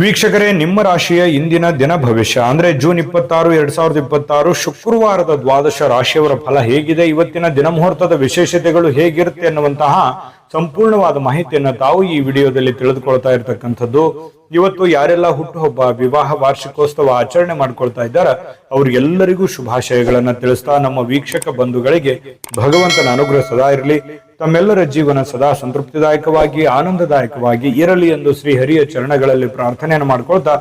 ವೀಕ್ಷಕರೇ, ನಿಮ್ಮ ರಾಶಿಯ ಇಂದಿನ ದಿನ ಭವಿಷ್ಯ ಅಂದ್ರೆ ಜೂನ್ 26, 2026 ಶುಕ್ರವಾರದ ದ್ವಾದಶ ರಾಶಿಯವರ ಫಲ ಹೇಗಿದೆ, ಇವತ್ತಿನ ದಿನ ಮುಹೂರ್ತದ ವಿಶೇಷತೆಗಳು ಹೇಗಿರುತ್ತೆ ಅನ್ನುವಂತಹ ಸಂಪೂರ್ಣವಾದ ಮಾಹಿತಿಯನ್ನ ತಾವು ಈ ವಿಡಿಯೋದಲ್ಲಿ ತಿಳಿದುಕೊಳ್ತಾ ಇರತಕ್ಕಂಥದ್ದು. ಇವತ್ತು ಯಾರೆಲ್ಲ ಹುಟ್ಟುಹಬ್ಬ, ವಿವಾಹ, ವಾರ್ಷಿಕೋತ್ಸವ ಆಚರಣೆ ಮಾಡ್ಕೊಳ್ತಾ ಇದ್ದಾರೆ ಅವ್ರಿಗೆಲ್ಲರಿಗೂ ಶುಭಾಶಯಗಳನ್ನ ತಿಳಿಸ್ತಾ ನಮ್ಮ ವೀಕ್ಷಕ ಬಂಧುಗಳಿಗೆ ಭಗವಂತನ ಅನುಗ್ರಹ ಸದಾ ಇರಲಿ, ತಮ್ಮೆಲ್ಲರ ಜೀವನ ಸದಾ ಸಂತೃಪ್ತಿದಾಯಕವಾಗಿ ಆನಂದದಾಯಕವಾಗಿ ಇರಲಿ ಎಂದು ಶ್ರೀ ಹರಿಯ ಚರಣಗಳಲ್ಲಿ ಪ್ರಾರ್ಥನೆಯನ್ನು ಮಾಡ್ಕೊಳ್ತಾ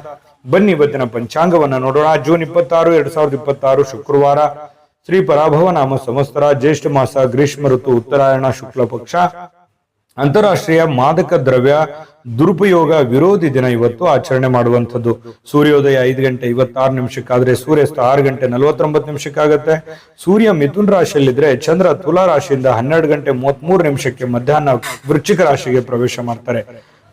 ಬನ್ನಿ ಇವತ್ತಿನ ಪಂಚಾಂಗವನ್ನ ನೋಡೋಣ. ಜೂನ್ 26, 2026 ಶುಕ್ರವಾರ, ಶ್ರೀ ಪರಾಭವ ನಾಮ ಸಂವತ್ಸರ, ಜ್ಯೇಷ್ಠ ಮಾಸ, ಗ್ರೀಷ್ಮ ಋತು, ಉತ್ತರಾಯಣ ಶುಕ್ಲ ಪಕ್ಷ, ಅಂತಾರಾಷ್ಟ್ರೀಯ ಮಾದಕ ದ್ರವ್ಯ ದುರುಪಯೋಗ ವಿರೋಧಿ ದಿನ ಇವತ್ತು ಆಚರಣೆ ಮಾಡುವಂಥದ್ದು. ಸೂರ್ಯೋದಯ 5:56 ಸೂರ್ಯಾಸ್ತ 6:49 ಸೂರ್ಯ ಮಿಥುನ್ ರಾಶಿಯಲ್ಲಿದ್ರೆ ಚಂದ್ರ ತುಲಾ ರಾಶಿಯಿಂದ 12:33 ಮಧ್ಯಾಹ್ನ ವೃಶ್ಚಿಕ ರಾಶಿಗೆ ಪ್ರವೇಶ ಮಾಡ್ತಾರೆ.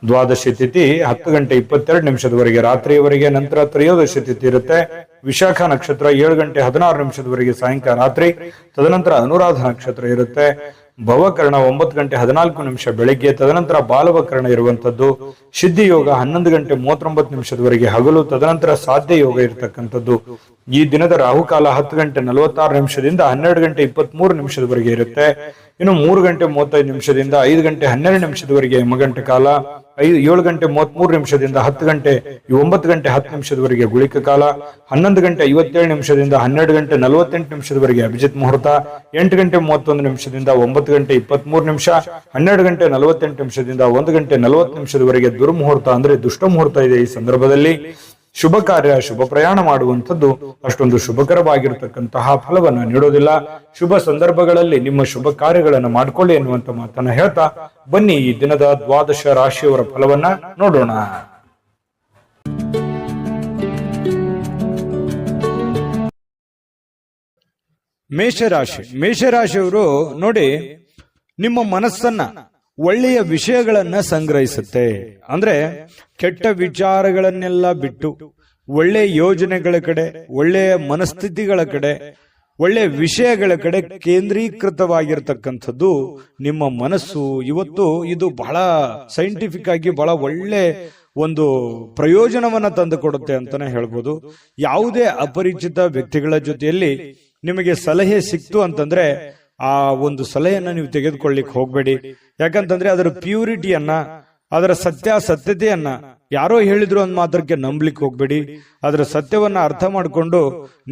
ದ್ವಾದಶಿ ತಿಥಿ 10:22 ರಾತ್ರಿಯವರೆಗೆ, ನಂತರ ತ್ರಯೋದಶಿ ತಿಥಿ ಇರುತ್ತೆ. ವಿಶಾಖ ನಕ್ಷತ್ರ 7:16 ಸಾಯಂಕಾಲ ರಾತ್ರಿ, ತದನಂತರ ಅನುರಾಧ ನಕ್ಷತ್ರ ಇರುತ್ತೆ. ಭವಕರ್ಣ 9:14 ಬೆಳಿಗ್ಗೆ, ತದನಂತರ ಬಾಲವಕರ್ಣ ಇರುವಂತದ್ದು. ಸಿದ್ಧಿ ಯೋಗ 11:39 ಹಗಲು, ತದನಂತರ ಸಾಧ್ಯ ಯೋಗ ಇರತಕ್ಕಂಥದ್ದು. ಈ ದಿನದ ರಾಹುಕಾಲ 10:46 12:23 ಇರುತ್ತೆ. ಇನ್ನು 3:35 5:12 ಯಮಗಂಟ ಕಾಲ, 7:33 10:09 ಗುಳಿಕ ಕಾಲ, 11:57 12:48 ಅಭಿಜಿತ್ ಮುಹೂರ್ತ, 8:31 9:23 12:48 1:40 ದುರ್ಮುಹೂರ್ತ ಅಂದ್ರೆ ದುಷ್ಟ ಮುಹೂರ್ತ ಇದೆ. ಈ ಸಂದರ್ಭದಲ್ಲಿ ಶುಭ ಕಾರ್ಯ, ಶುಭ ಪ್ರಯಾಣ ಮಾಡುವಂಥದ್ದು ಅಷ್ಟೊಂದು ಶುಭಕರವಾಗಿರತಕ್ಕಂತಹ ಫಲವನ್ನ ನೀಡೋದಿಲ್ಲ. ಶುಭ ಸಂದರ್ಭಗಳಲ್ಲಿ ನಿಮ್ಮ ಶುಭ ಕಾರ್ಯಗಳನ್ನು ಮಾಡಿಕೊಳ್ಳಿ ಎನ್ನುವಂತ ಮಾತನ್ನ ಹೇಳ್ತಾ ಬನ್ನಿ ಈ ದಿನದ ದ್ವಾದಶ ರಾಶಿಯವರ ಫಲವನ್ನ ನೋಡೋಣ. ಮೇಷರಾಶಿಯವರು ನೋಡಿ, ನಿಮ್ಮ ಮನಸ್ಸನ್ನ ಒಳ್ಳೆಯ ವಿಷಯಗಳನ್ನ ಸಂಗ್ರಹಿಸುತ್ತೆ. ಅಂದ್ರೆ ಕೆಟ್ಟ ವಿಚಾರಗಳನ್ನೆಲ್ಲ ಬಿಟ್ಟು ಒಳ್ಳೆಯ ಯೋಜನೆಗಳ ಕಡೆ, ಒಳ್ಳೆಯ ಮನಸ್ಥಿತಿಗಳ ಕಡೆ, ಒಳ್ಳೆಯ ವಿಷಯಗಳ ಕಡೆ ಕೇಂದ್ರೀಕೃತವಾಗಿರ್ತಕ್ಕಂಥದ್ದು ನಿಮ್ಮ ಮನಸ್ಸು. ಇವತ್ತು ಇದು ಬಹಳ ಸೈಂಟಿಫಿಕ್ ಆಗಿ ಬಹಳ ಒಳ್ಳೆ ಒಂದು ಪ್ರಯೋಜನವನ್ನ ತಂದು ಕೊಡುತ್ತೆ ಅಂತಾನೆ ಹೇಳ್ಬೋದು. ಯಾವುದೇ ಅಪರಿಚಿತ ವ್ಯಕ್ತಿಗಳ ಜೊತೆಯಲ್ಲಿ ನಿಮಗೆ ಸಲಹೆ ಸಿಕ್ತು ಅಂತಂದ್ರೆ ಆ ಒಂದು ಸಲಹೆಯನ್ನ ನೀವು ತೆಗೆದುಕೊಳ್ಳಿಕ್ ಹೋಗ್ಬೇಡಿ. ಯಾಕಂತಂದ್ರೆ ಅದರ ಪ್ಯೂರಿಟಿಯನ್ನ, ಅದರ ಸತ್ಯತೆಯನ್ನ ಯಾರೋ ಹೇಳಿದ್ರು ಅಂದ್ ಮಾತ್ರಕ್ಕೆ ನಂಬ್ಲಿಕ್ಕೆ ಹೋಗ್ಬೇಡಿ. ಅದರ ಸತ್ಯವನ್ನ ಅರ್ಥ ಮಾಡಿಕೊಂಡು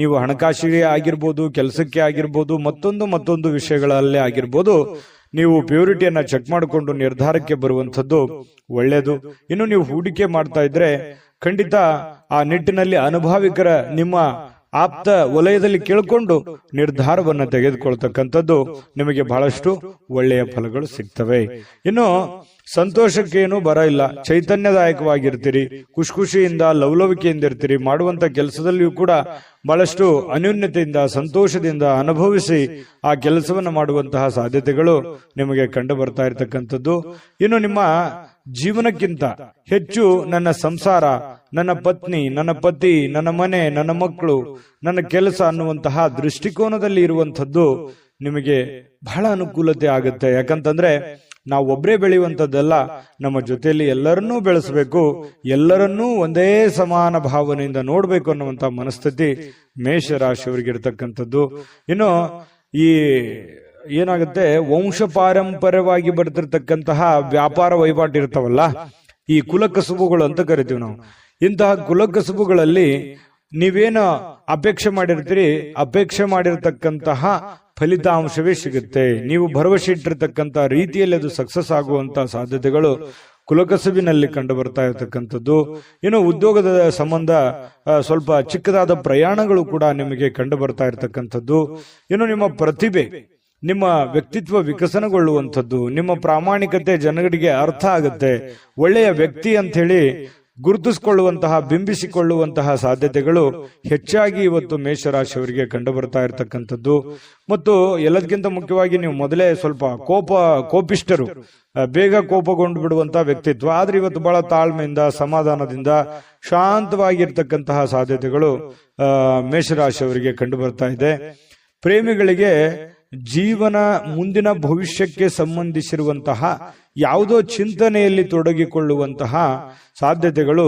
ನೀವು ಹಣಕಾಸಿಗೆ ಆಗಿರ್ಬೋದು, ಕೆಲಸಕ್ಕೆ ಆಗಿರ್ಬೋದು, ಮತ್ತೊಂದು ವಿಷಯಗಳಲ್ಲೇ ಆಗಿರ್ಬೋದು, ನೀವು ಪ್ಯೂರಿಟಿಯನ್ನ ಚೆಕ್ ಮಾಡಿಕೊಂಡು ನಿರ್ಧಾರಕ್ಕೆ ಬರುವಂತದ್ದು ಒಳ್ಳೇದು. ಇನ್ನು ನೀವು ಹೂಡಿಕೆ ಮಾಡ್ತಾ ಇದ್ರೆ ಖಂಡಿತ ಆ ನಿಟ್ಟಿನಲ್ಲಿ ಅನುಭವಿಕರ ನಿಮ್ಮ ಆಪ್ತ ವಲಯದಲ್ಲಿ ಕೇಳಿಕೊಂಡು ನಿರ್ಧಾರವನ್ನ ತೆಗೆದುಕೊಳ್ತಕ್ಕಂಥದ್ದು ನಿಮಗೆ ಬಹಳಷ್ಟು ಒಳ್ಳೆಯ ಫಲಗಳು ಸಿಗ್ತವೆ. ಇನ್ನು ಸಂತೋಷಕ್ಕೇನು ಬರ ಇಲ್ಲ, ಚೈತನ್ಯದಾಯಕವಾಗಿರ್ತೀರಿ, ಖುಷಿಯಿಂದ ಲವಲವಿಕೆಯಿಂದ ಇರ್ತೀರಿ. ಮಾಡುವಂತ ಕೆಲಸದಲ್ಲಿಯೂ ಕೂಡ ಬಹಳಷ್ಟು ಅನ್ಯೋನ್ಯತೆಯಿಂದ, ಸಂತೋಷದಿಂದ ಅನುಭವಿಸಿ ಆ ಕೆಲಸವನ್ನು ಮಾಡುವಂತಹ ಸಾಧ್ಯತೆಗಳು ನಿಮಗೆ ಕಂಡು ಬರ್ತಾ ಇರತಕ್ಕಂಥದ್ದು. ಇನ್ನು ನಿಮ್ಮ ಜೀವನಕ್ಕಿಂತ ಹೆಚ್ಚು ನನ್ನ ಸಂಸಾರ, ನನ್ನ ಪತ್ನಿ, ನನ್ನ ಪತಿ, ನನ್ನ ಮನೆ, ನನ್ನ ಮಕ್ಕಳು, ನನ್ನ ಕೆಲಸ ಅನ್ನುವಂತಹ ದೃಷ್ಟಿಕೋನದಲ್ಲಿ ಇರುವಂತದ್ದು ನಿಮಗೆ ಬಹಳ ಅನುಕೂಲತೆ ಆಗುತ್ತೆ. ಯಾಕಂತಂದ್ರೆ ನಾವು ಒಬ್ಬರೇ ಬೆಳೆಯುವಂಥದ್ದಲ್ಲ, ನಮ್ಮ ಜೊತೆಯಲ್ಲಿ ಎಲ್ಲರನ್ನೂ ಬೆಳೆಸಬೇಕು, ಎಲ್ಲರನ್ನೂ ಒಂದೇ ಸಮಾನ ಭಾವನೆಯಿಂದ ನೋಡ್ಬೇಕು ಅನ್ನುವಂತಹ ಮನಸ್ಥಿತಿ ಮೇಷರಾಶಿಯವರಿಗೆ ಇರತಕ್ಕಂಥದ್ದು. ಇನ್ನು ಈ ಏನಾಗುತ್ತೆ, ವಂಶ ಪಾರಂಪರ್ಯವಾಗಿ ಬರ್ತಿರ್ತಕ್ಕಂತಹ ವ್ಯಾಪಾರ ವಹಿವಾಟು ಇರ್ತಾವಲ್ಲ, ಈ ಕುಲಕಸುಬುಗಳು ಅಂತ ಕರಿತೀವಿ ನಾವು. ಇಂತಹ ಕುಲಕಸುಬುಗಳಲ್ಲಿ ನೀವೇನು ಅಪೇಕ್ಷೆ ಮಾಡಿರ್ತೀರಿ, ಅಪೇಕ್ಷೆ ಮಾಡಿರ್ತಕ್ಕಂತಹ ಫಲಿತಾಂಶವೇ ಸಿಗುತ್ತೆ. ನೀವು ಭರವಸೆ ಇಟ್ಟಿರ್ತಕ್ಕಂತಹ ರೀತಿಯಲ್ಲಿ ಅದು ಸಕ್ಸಸ್ ಆಗುವಂತಹ ಸಾಧ್ಯತೆಗಳು ಕುಲಕಸುಬಿನಲ್ಲಿ ಕಂಡು ಬರ್ತಾ ಇರತಕ್ಕಂಥದ್ದು. ಇನ್ನು ಉದ್ಯೋಗದ ಸಂಬಂಧ ಸ್ವಲ್ಪ ಚಿಕ್ಕದಾದ ಪ್ರಯಾಣಗಳು ಕೂಡ ನಿಮಗೆ ಕಂಡು ಬರ್ತಾ ಇರತಕ್ಕಂಥದ್ದು. ಇನ್ನು ನಿಮ್ಮ ಪ್ರತಿಭೆ, ನಿಮ್ಮ ವ್ಯಕ್ತಿತ್ವ ವಿಕಸನಗೊಳ್ಳುವಂಥದ್ದು, ನಿಮ್ಮ ಪ್ರಾಮಾಣಿಕತೆ ಜನಗಳಿಗೆ ಅರ್ಥ ಆಗುತ್ತೆ. ಒಳ್ಳೆಯ ವ್ಯಕ್ತಿ ಅಂತ ಹೇಳಿ ಗುರುತಿಸಿಕೊಳ್ಳುವಂತಹ, ಬಿಂಬಿಸಿಕೊಳ್ಳುವಂತಹ ಸಾಧ್ಯತೆಗಳು ಹೆಚ್ಚಾಗಿ ಇವತ್ತು ಮೇಷರಾಶಿಯವರಿಗೆ ಕಂಡು ಬರ್ತಾ ಇರತಕ್ಕಂಥದ್ದು. ಮತ್ತು ಎಲ್ಲದಕ್ಕಿಂತ ಮುಖ್ಯವಾಗಿ ನೀವು ಮೊದಲೇ ಸ್ವಲ್ಪ ಕೋಪಿಷ್ಟರು, ಬೇಗ ಕೋಪಗೊಂಡು ಬಿಡುವಂತಹ ವ್ಯಕ್ತಿತ್ವ. ಆದ್ರೆ ಇವತ್ತು ಬಹಳ ತಾಳ್ಮೆಯಿಂದ, ಸಮಾಧಾನದಿಂದ, ಶಾಂತವಾಗಿರ್ತಕ್ಕಂತಹ ಸಾಧ್ಯತೆಗಳು ಮೇಷರಾಶಿಯವರಿಗೆ ಕಂಡು ಬರ್ತಾ ಇದೆ. ಪ್ರೇಮಿಗಳಿಗೆ ಜೀವನ ಮುಂದಿನ ಭವಿಷ್ಯಕ್ಕೆ ಸಂಬಂಧಿಸಿರುವಂತಹ ಯಾವುದೋ ಚಿಂತನೆಯಲ್ಲಿ ತೊಡಗಿಕೊಳ್ಳುವಂತಹ ಸಾಧ್ಯತೆಗಳು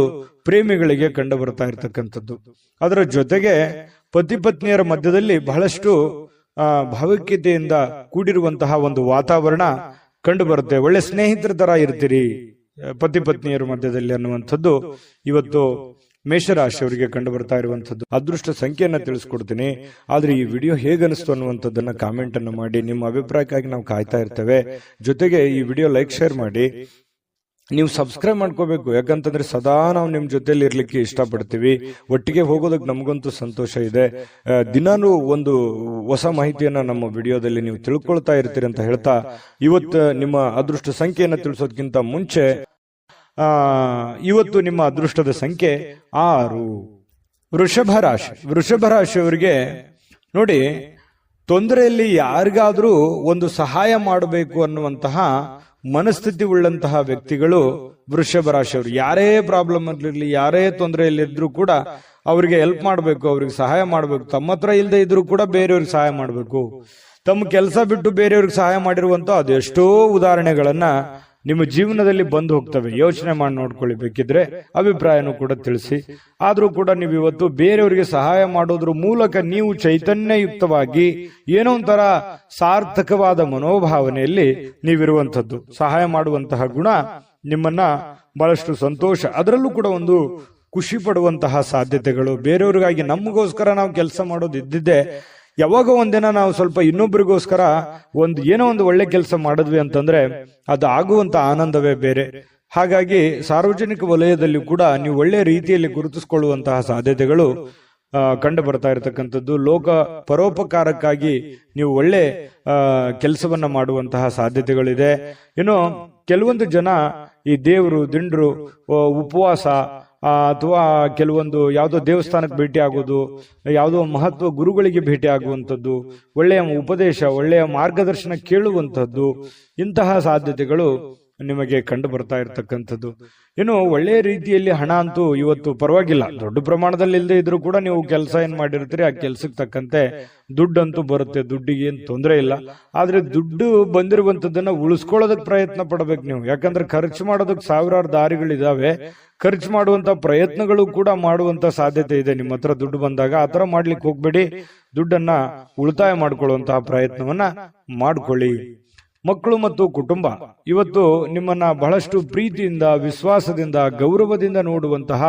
ಪ್ರೇಮಿಗಳಿಗೆ ಕಂಡು ಬರ್ತಾ ಇರತಕ್ಕಂಥದ್ದು. ಅದರ ಜೊತೆಗೆ ಪತಿ ಪತ್ನಿಯರ ಮಧ್ಯದಲ್ಲಿ ಬಹಳಷ್ಟು ಭಾವೈಕ್ಯತೆಯಿಂದ ಕೂಡಿರುವಂತಹ ಒಂದು ವಾತಾವರಣ ಕಂಡು ಬರುತ್ತೆ. ಒಳ್ಳೆ ಸ್ನೇಹಿತರ ತರ ಇರ್ತೀರಿ ಪತಿ ಪತ್ನಿಯರ ಮಧ್ಯದಲ್ಲಿ ಅನ್ನುವಂಥದ್ದು ಇವತ್ತು ಮೇಷರಾಶಿಯವರಿಗೆ ಕಂಡು ಬರ್ತಾ ಇರುವಂತದ್ದು. ಅದೃಷ್ಟ ಸಂಖ್ಯೆಯನ್ನ ತಿಳಿಸ್ಕೊಡ್ತೀನಿ. ಆದ್ರೆ ಈ ವಿಡಿಯೋ ಹೇಗನಿಸ್ತು ಅನ್ನುವಂಥದ್ದನ್ನ ಕಾಮೆಂಟ್ ಅನ್ನು ಮಾಡಿ. ನಿಮ್ಮ ಅಭಿಪ್ರಾಯಕ್ಕಾಗಿ ನಾವು ಕಾಯ್ತಾ ಇರ್ತೇವೆ. ಜೊತೆಗೆ ಈ ವಿಡಿಯೋ ಲೈಕ್ ಶೇರ್ ಮಾಡಿ. ನೀವು ಸಬ್ಸ್ಕ್ರೈಬ್ ಮಾಡ್ಕೋಬೇಕು, ಯಾಕಂತಂದ್ರೆ ಸದಾ ನಾವು ನಿಮ್ ಜೊತೆಲಿ ಇರ್ಲಿಕ್ಕೆ ಇಷ್ಟಪಡ್ತೀವಿ. ಒಟ್ಟಿಗೆ ಹೋಗೋದಕ್ಕೆ ನಮಗಂತೂ ಸಂತೋಷ ಇದೆ. ದಿನಾನು ಒಂದು ಹೊಸ ಮಾಹಿತಿಯನ್ನ ನಮ್ಮ ವಿಡಿಯೋದಲ್ಲಿ ನೀವು ತಿಳ್ಕೊಳ್ತಾ ಇರ್ತೀರಿ ಅಂತ ಹೇಳ್ತಾ, ಇವತ್ತು ನಿಮ್ಮ ಅದೃಷ್ಟ ಸಂಖ್ಯೆಯನ್ನ ತಿಳಿಸೋದಕ್ಕಿಂತ ಮುಂಚೆ ಇವತ್ತು ನಿಮ್ಮ ಅದೃಷ್ಟದ ಸಂಖ್ಯೆ 6. ವೃಷಭ ರಾಶಿ. ವೃಷಭ ರಾಶಿಯವರಿಗೆ ನೋಡಿ, ತೊಂದರೆಯಲ್ಲಿ ಯಾರಿಗಾದ್ರೂ ಒಂದು ಸಹಾಯ ಮಾಡಬೇಕು ಅನ್ನುವಂತಹ ಮನಸ್ಥಿತಿ ಉಳ್ಳಂತಹ ವ್ಯಕ್ತಿಗಳು ವೃಷಭ ರಾಶಿಯವರು. ಯಾರೇ ಪ್ರಾಬ್ಲಮ್ ಇರಲಿ, ಯಾರೇ ತೊಂದರೆಯಲ್ಲಿದ್ರು ಕೂಡ ಅವರಿಗೆ ಹೆಲ್ಪ್ ಮಾಡಬೇಕು, ಅವ್ರಿಗೆ ಸಹಾಯ ಮಾಡಬೇಕು. ತಮ್ಮ ಹತ್ರ ಇಲ್ಲದೆ ಇದ್ರು ಕೂಡ ಬೇರೆಯವ್ರಿಗೆ ಸಹಾಯ ಮಾಡಬೇಕು. ತಮ್ಮ ಕೆಲಸ ಬಿಟ್ಟು ಬೇರೆಯವ್ರಿಗೆ ಸಹಾಯ ಮಾಡಿರುವಂತ ಅದೆಷ್ಟೋ ಉದಾಹರಣೆಗಳನ್ನ ನಿಮ್ಮ ಜೀವನದಲ್ಲಿ ಬಂದು ಹೋಗ್ತವೆ. ಯೋಚನೆ ಮಾಡಿ ನೋಡ್ಕೊಳ್ಳಿ, ಬೇಕಿದ್ರೆ ಅಭಿಪ್ರಾಯನೂ ಕೂಡ ತಿಳಿಸಿ. ಆದ್ರೂ ಕೂಡ ನೀವು ಇವತ್ತು ಬೇರೆಯವರಿಗೆ ಸಹಾಯ ಮಾಡೋದ್ರ ಮೂಲಕ ನೀವು ಚೈತನ್ಯಯುಕ್ತವಾಗಿ ಏನೋ ಒಂಥರ ಸಾರ್ಥಕವಾದ ಮನೋಭಾವನೆಯಲ್ಲಿ ನೀವಿರುವಂಥದ್ದು. ಸಹಾಯ ಮಾಡುವಂತಹ ಗುಣ ನಿಮ್ಮನ್ನ ಬಹಳಷ್ಟು ಸಂತೋಷ, ಅದರಲ್ಲೂ ಕೂಡ ಒಂದು ಖುಷಿ ಪಡುವಂತಹ ಸಾಧ್ಯತೆಗಳು. ಬೇರೆಯವ್ರಿಗಾಗಿ ನಮಗೋಸ್ಕರ ನಾವು ಕೆಲಸ ಮಾಡೋದು ಇದ್ದಿದ್ದೆ, ಯಾವಾಗ ಒಂದಿನ ನಾವು ಸ್ವಲ್ಪ ಇನ್ನೊಬ್ಬರಿಗೋಸ್ಕರ ಏನೋ ಒಂದು ಒಳ್ಳೆ ಕೆಲಸ ಮಾಡಿದ್ವಿ ಅಂತಂದ್ರೆ ಅದು ಆಗುವಂತ ಆನಂದವೇ ಬೇರೆ. ಹಾಗಾಗಿ ಸಾರ್ವಜನಿಕ ವಲಯದಲ್ಲಿ ಕೂಡ ನೀವು ಒಳ್ಳೆ ರೀತಿಯಲ್ಲಿ ಗುರುತಿಸಿಕೊಳ್ಳುವಂತಹ ಸಾಧ್ಯತೆಗಳು ಕಂಡು ಬರ್ತಾ ಇರತಕ್ಕಂಥದ್ದು. ಲೋಕ ಪರೋಪಕಾರಕ್ಕಾಗಿ ನೀವು ಒಳ್ಳೆ ಕೆಲಸವನ್ನ ಮಾಡುವಂತಹ ಸಾಧ್ಯತೆಗಳಿದೆ. ಇನ್ನು ಕೆಲವೊಂದು ಜನ ಈ ದೇವರು ದಿಂಡ್ರು ಉಪವಾಸ ಅಥವಾ ಕೆಲವೊಂದು ಯಾವುದೋ ದೇವಸ್ಥಾನಕ್ಕೆ ಭೇಟಿ ಆಗೋದು, ಯಾವುದೋ ಮಹತ್ವ ಗುರುಗಳಿಗೆ ಭೇಟಿ ಆಗುವಂಥದ್ದು, ಒಳ್ಳೆಯ ಉಪದೇಶ, ಒಳ್ಳೆಯ ಮಾರ್ಗದರ್ಶನ ಕೇಳುವಂಥದ್ದು, ಇಂತಹ ಸಾಧ್ಯತೆಗಳು ನಿಮಗೆ ಕಂಡು ಬರ್ತಾ ಇರತಕ್ಕಂಥದ್ದು. ಇನ್ನು ಒಳ್ಳೆಯ ರೀತಿಯಲ್ಲಿ ಹಣ ಅಂತೂ ಇವತ್ತು ಪರವಾಗಿಲ್ಲ, ದೊಡ್ಡ ಪ್ರಮಾಣದಲ್ಲಿ ಇಲ್ಲದೆ ಇದ್ರೂ ಕೂಡ ನೀವು ಕೆಲಸ ಏನ್ ಮಾಡಿರ್ತೀರಿ ಆ ಕೆಲ್ಸಕ್ಕೆ ತಕ್ಕಂತೆ ದುಡ್ಡಂತೂ ಬರುತ್ತೆ. ದುಡ್ಡಿಗೆ ಏನ್ ತೊಂದರೆ ಇಲ್ಲ. ಆದ್ರೆ ದುಡ್ಡು ಬಂದಿರುವಂತದ್ದನ್ನ ಉಳಿಸ್ಕೊಳ್ಳೋದಕ್ಕೆ ಪ್ರಯತ್ನ ಪಡ್ಬೇಕು ನೀವು. ಯಾಕಂದ್ರೆ ಖರ್ಚು ಮಾಡೋದಕ್ಕೆ ಸಾವಿರಾರು ದಾರಿಗಳಿದಾವೆ. ಖರ್ಚು ಮಾಡುವಂತ ಪ್ರಯತ್ನಗಳು ಕೂಡ ಮಾಡುವಂತ ಸಾಧ್ಯತೆ ಇದೆ. ನಿಮ್ಮ ಹತ್ರ ದುಡ್ಡು ಬಂದಾಗ ಆತರ ಮಾಡ್ಲಿಕ್ಕೆ ಹೋಗ್ಬೇಡಿ. ದುಡ್ಡನ್ನ ಉಳಿತಾಯ ಮಾಡ್ಕೊಳ್ಳುವಂತಹ ಪ್ರಯತ್ನವನ್ನ ಮಾಡ್ಕೊಳ್ಳಿ. ಮಕ್ಕಳು ಮತ್ತು ಕುಟುಂಬ ಇವತ್ತು ನಿಮ್ಮನ್ನ ಬಹಳಷ್ಟು ಪ್ರೀತಿಯಿಂದ, ವಿಶ್ವಾಸದಿಂದ, ಗೌರವದಿಂದ ನೋಡುವಂತಹ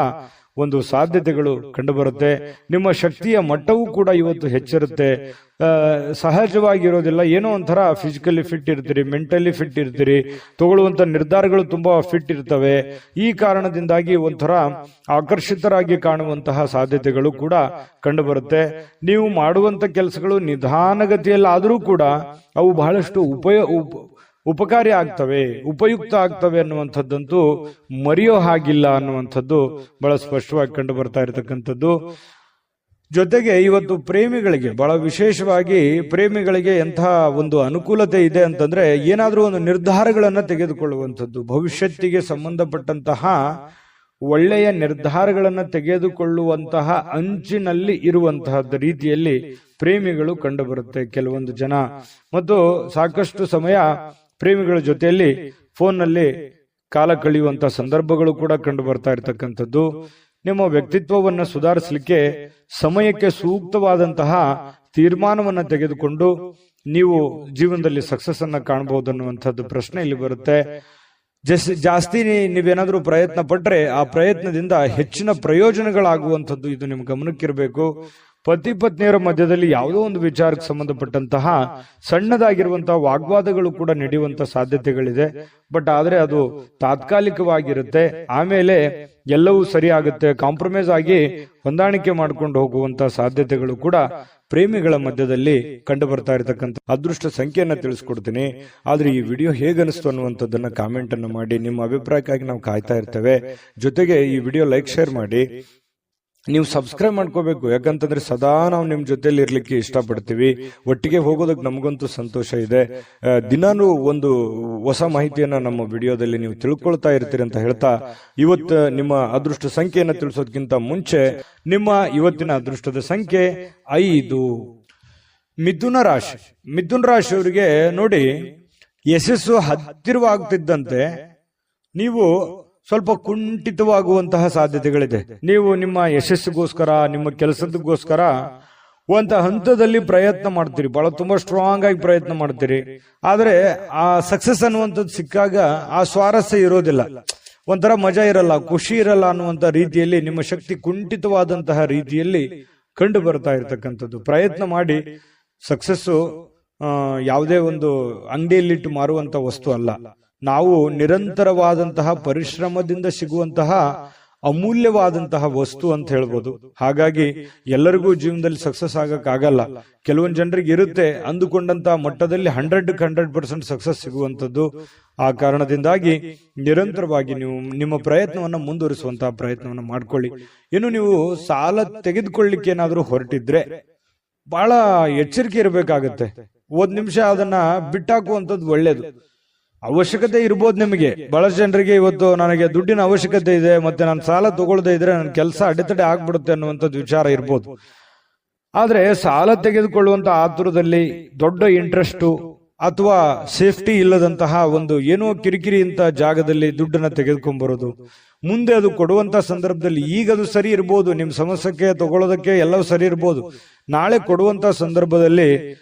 ಒಂದು ಸಾಧ್ಯತೆಗಳು ಕಂಡುಬರುತ್ತೆ. ನಿಮ್ಮ ಶಕ್ತಿಯ ಮಟ್ಟವೂ ಕೂಡ ಇವತ್ತು ಹೆಚ್ಚಿರುತ್ತೆ. ಸಹಜವಾಗಿರೋದಿಲ್ಲ, ಏನೋ ಒಂಥರ ಫಿಸಿಕಲಿ ಫಿಟ್ ಇರ್ತೀರಿ, ಮೆಂಟಲಿ ಫಿಟ್ ಇರ್ತೀರಿ, ತಗೊಳ್ಳುವಂತ ನಿರ್ಧಾರಗಳು ತುಂಬಾ ಫಿಟ್ ಇರ್ತವೆ. ಈ ಕಾರಣದಿಂದಾಗಿ ಒಂಥರ ಆಕರ್ಷಿತರಾಗಿ ಕಾಣುವಂತಹ ಸಾಧ್ಯತೆಗಳು ಕೂಡ ಕಂಡುಬರುತ್ತೆ. ನೀವು ಮಾಡುವಂತ ಕೆಲಸಗಳು ನಿಧಾನಗತಿಯಲ್ಲಾದರೂ ಕೂಡ ಅವು ಬಹಳಷ್ಟು ಉಪಕಾರಿ ಆಗ್ತವೆ, ಉಪಯುಕ್ತ ಆಗ್ತವೆ ಅನ್ನುವಂಥದ್ದಂತೂ ಮರೆಯೋ ಹಾಗಿಲ್ಲ ಅನ್ನುವಂಥದ್ದು ಬಹಳ ಸ್ಪಷ್ಟವಾಗಿ ಕಂಡು ಬರ್ತಾ ಇರತಕ್ಕಂಥದ್ದು. ಜೊತೆಗೆ ಇವತ್ತು ಪ್ರೇಮಿಗಳಿಗೆ, ಬಹಳ ವಿಶೇಷವಾಗಿ ಪ್ರೇಮಿಗಳಿಗೆ ಎಂತಹ ಒಂದು ಅನುಕೂಲತೆ ಇದೆ ಅಂತಂದ್ರೆ, ಏನಾದ್ರೂ ಒಂದು ನಿರ್ಧಾರಗಳನ್ನ ತೆಗೆದುಕೊಳ್ಳುವಂಥದ್ದು, ಭವಿಷ್ಯತ್ತಿಗೆ ಸಂಬಂಧಪಟ್ಟಂತಹ ಒಳ್ಳೆಯ ನಿರ್ಧಾರಗಳನ್ನ ತೆಗೆದುಕೊಳ್ಳುವಂತಹ ಅಂಚಿನಲ್ಲಿ ಇರುವಂತಹ ರೀತಿಯಲ್ಲಿ ಪ್ರೇಮಿಗಳು ಕಂಡು ಬರುತ್ತೆ ಕೆಲವೊಂದು ಜನ. ಮತ್ತು ಸಾಕಷ್ಟು ಸಮಯ ಪ್ರೇಮಿಗಳ ಜೊತೆಯಲ್ಲಿ ಫೋನ್ನಲ್ಲಿ ಕಾಲ ಕಳೆಯುವಂತ ಸಂದರ್ಭಗಳು ಕೂಡ ಕಂಡು ಬರ್ತಾ ಇರತಕ್ಕಂಥದ್ದು. ನಿಮ್ಮ ವ್ಯಕ್ತಿತ್ವವನ್ನು ಸುಧಾರಿಸಲಿಕ್ಕೆ ಸಮಯಕ್ಕೆ ಸೂಕ್ತವಾದಂತಹ ತೀರ್ಮಾನವನ್ನ ತೆಗೆದುಕೊಂಡು ನೀವು ಜೀವನದಲ್ಲಿ ಸಕ್ಸಸ್ ಅನ್ನ ಕಾಣಬಹುದು ಅನ್ನುವಂಥದ್ದು ಪ್ರಶ್ನೆ ಇಲ್ಲಿ ಬರುತ್ತೆ. ಜಾಸ್ತಿ ನೀವೇನಾದ್ರೂ ಪ್ರಯತ್ನ ಪಟ್ರೆ ಆ ಪ್ರಯತ್ನದಿಂದ ಹೆಚ್ಚಿನ ಪ್ರಯೋಜನಗಳಾಗುವಂಥದ್ದು ಇದು ನಿಮ್ ಗಮನಕ್ಕಿರಬೇಕು. ಪತಿ ಪತ್ನಿಯರ ಮಧ್ಯದಲ್ಲಿ ಯಾವುದೋ ಒಂದು ವಿಚಾರಕ್ಕೆ ಸಂಬಂಧಪಟ್ಟಂತಹ ಸಣ್ಣದಾಗಿರುವಂತಹ ವಾಗ್ವಾದಗಳು ಕೂಡ ನಡೆಯುವಂತ ಸಾಧ್ಯತೆಗಳಿದೆ. ಬಟ್ ಆದ್ರೆ ಅದು ತಾತ್ಕಾಲಿಕವಾಗಿರುತ್ತೆ. ಆಮೇಲೆ ಎಲ್ಲವೂ ಸರಿ ಆಗುತ್ತೆ. ಕಾಂಪ್ರಮೈಸ್ ಆಗಿ ಹೊಂದಾಣಿಕೆ ಮಾಡ್ಕೊಂಡು ಹೋಗುವಂತ ಸಾಧ್ಯತೆಗಳು ಕೂಡ ಪ್ರೇಮಿಗಳ ಮಧ್ಯದಲ್ಲಿ ಕಂಡು ಬರ್ತಾ ಇರತಕ್ಕಂಥ ಅದೃಷ್ಟ ಸಂಖ್ಯೆಯನ್ನ ತಿಳಿಸ್ಕೊಡ್ತೀನಿ. ಆದ್ರೆ ಈ ವಿಡಿಯೋ ಹೇಗನಿಸ್ತು ಅನ್ನುವಂಥದ್ದನ್ನ ಕಾಮೆಂಟ್ ಅನ್ನು ಮಾಡಿ. ನಿಮ್ಮ ಅಭಿಪ್ರಾಯಕ್ಕಾಗಿ ನಾವು ಕಾಯ್ತಾ ಇರ್ತೇವೆ. ಜೊತೆಗೆ ಈ ವಿಡಿಯೋ ಲೈಕ್ ಶೇರ್ ಮಾಡಿ. ನೀವು ಸಬ್ಸ್ಕ್ರೈಬ್ ಮಾಡ್ಕೋಬೇಕು, ಯಾಕಂತಂದ್ರೆ ಸದಾ ನಾವು ನಿಮ್ ಜೊತೆಲಿ ಇರ್ಲಿಕ್ಕೆ ಇಷ್ಟಪಡ್ತೀವಿ. ಒಟ್ಟಿಗೆ ಹೋಗೋದಕ್ಕೆ ನಮಗಂತೂ ಸಂತೋಷ ಇದೆ. ದಿನಾನು ಒಂದು ಹೊಸ ಮಾಹಿತಿಯನ್ನ ನಮ್ಮ ವಿಡಿಯೋದಲ್ಲಿ ನೀವು ತಿಳ್ಕೊಳ್ತಾ ಇರ್ತೀರಿ ಅಂತ ಹೇಳ್ತಾ, ಇವತ್ತು ನಿಮ್ಮ ಅದೃಷ್ಟ ಸಂಖ್ಯೆಯನ್ನ ತಿಳಿಸೋದಕ್ಕಿಂತ ಮುಂಚೆ ನಿಮ್ಮ ಇವತ್ತಿನ ಅದೃಷ್ಟದ ಸಂಖ್ಯೆ 5. ಮಿಥುನ ರಾಶಿಯವರಿಗೆ ನೋಡಿ, ಯಶಸ್ಸು ಹತ್ತಿರವಾಗ್ತಿದ್ದಂತೆ ನೀವು ಸ್ವಲ್ಪ ಕುಂಠಿತವಾಗುವಂತಹ ಸಾಧ್ಯತೆಗಳಿದೆ. ನೀವು ನಿಮ್ಮ ಯಶಸ್ಸಿಗೋಸ್ಕರ, ನಿಮ್ಮ ಕೆಲಸದಗೋಸ್ಕರ ಒಂದು ಹಂತದಲ್ಲಿ ಪ್ರಯತ್ನ ಮಾಡ್ತೀರಿ, ಬಹಳ ತುಂಬಾ ಸ್ಟ್ರಾಂಗ್ ಆಗಿ ಪ್ರಯತ್ನ ಮಾಡ್ತೀರಿ. ಆದ್ರೆ ಆ ಸಕ್ಸಸ್ ಅನ್ನುವಂಥದ್ದು ಸಿಕ್ಕಾಗ ಆ ಸ್ವಾರಸ್ಯ ಇರೋದಿಲ್ಲ, ಒಂಥರ ಮಜಾ ಇರಲ್ಲ, ಖುಷಿ ಇರಲ್ಲ ಅನ್ನುವಂತ ರೀತಿಯಲ್ಲಿ ನಿಮ್ಮ ಶಕ್ತಿ ಕುಂಠಿತವಾದಂತಹ ರೀತಿಯಲ್ಲಿ ಕಂಡು ಬರ್ತಾ ಇರತಕ್ಕಂಥದ್ದು. ಪ್ರಯತ್ನ ಮಾಡಿ ಸಕ್ಸಸ್ಸು ಯಾವುದೇ ಒಂದು ಅಂಗಡಿಯಲ್ಲಿಟ್ಟು ಮಾರುವಂತ ವಸ್ತು ಅಲ್ಲ. ನಾವು ನಿರಂತರವಾದಂತಹ ಪರಿಶ್ರಮದಿಂದ ಸಿಗುವಂತಹ ಅಮೂಲ್ಯವಾದಂತಹ ವಸ್ತು ಅಂತ ಹೇಳ್ಬೋದು. ಹಾಗಾಗಿ ಎಲ್ಲರಿಗೂ ಜೀವನದಲ್ಲಿ ಸಕ್ಸಸ್ ಆಗಕ್ಕಾಗಲ್ಲ. ಕೆಲವೊಂದು ಜನರಿಗೆ ಇರುತ್ತೆ ಅಂದುಕೊಂಡಂತಹ ಮಟ್ಟದಲ್ಲಿ 100% ಸಕ್ಸಸ್ ಸಿಗುವಂಥದ್ದು. ಆ ಕಾರಣದಿಂದಾಗಿ ನಿರಂತರವಾಗಿ ನೀವು ನಿಮ್ಮ ಪ್ರಯತ್ನವನ್ನ ಮುಂದುವರಿಸುವಂತಹ ಪ್ರಯತ್ನವನ್ನ ಮಾಡ್ಕೊಳ್ಳಿ. ಇನ್ನು ನೀವು ಸಾಲ ತೆಗೆದುಕೊಳ್ಳಿಕ್ಕೆ ಏನಾದರೂ ಹೊರಟಿದ್ರೆ ಬಹಳ ಎಚ್ಚರಿಕೆ ಇರಬೇಕಾಗತ್ತೆ. 1 ನಿಮಿಷ ಅದನ್ನ ಬಿಟ್ಟಾಕುವಂಥದ್ದು ಒಳ್ಳೇದು. ಅವಶ್ಯಕತೆ ಇರ್ಬೋದು ನಿಮಗೆ. ಬಹಳಷ್ಟು ಜನರಿಗೆ ಇವತ್ತು ನನಗೆ ದುಡ್ಡಿನ ಅವಶ್ಯಕತೆ ಇದೆ, ಮತ್ತೆ ನಾನು ಸಾಲ ತಗೊಳ್ಳದೆ ಇದ್ರೆ ನನ್ನ ಕೆಲಸ ಅಡೆತಡೆ ಆಗ್ಬಿಡುತ್ತೆ ಅನ್ನುವಂಥದ್ದು ವಿಚಾರ ಇರ್ಬೋದು. ಆದ್ರೆ ಸಾಲ ತೆಗೆದುಕೊಳ್ಳುವಂತ ಆತುರದಲ್ಲಿ ದೊಡ್ಡ ಇಂಟ್ರೆಸ್ಟ್ ಅಥವಾ ಸೇಫ್ಟಿ ಇಲ್ಲದಂತಹ ಒಂದು ಏನೋ ಕಿರಿಕಿರಿ ಇಂತ ಜಾಗದಲ್ಲಿ ದುಡ್ಡನ್ನ ತೆಗೆದುಕೊಂಡ್ ಬರೋದು, ಮುಂದೆ ಅದು ಕೊಡುವಂತ ಸಂದರ್ಭದಲ್ಲಿ ಈಗ ಅದು ಸರಿ ಇರ್ಬೋದು, ನಿಮ್ ಸಮಸ್ಯೆಗೆ ತಗೊಳ್ಳೋದಕ್ಕೆ ಎಲ್ಲವೂ ಸರಿ ಇರ್ಬೋದು, ನಾಳೆ ಕೊಡುವಂತ ಸಂದರ್ಭದಲ್ಲಿ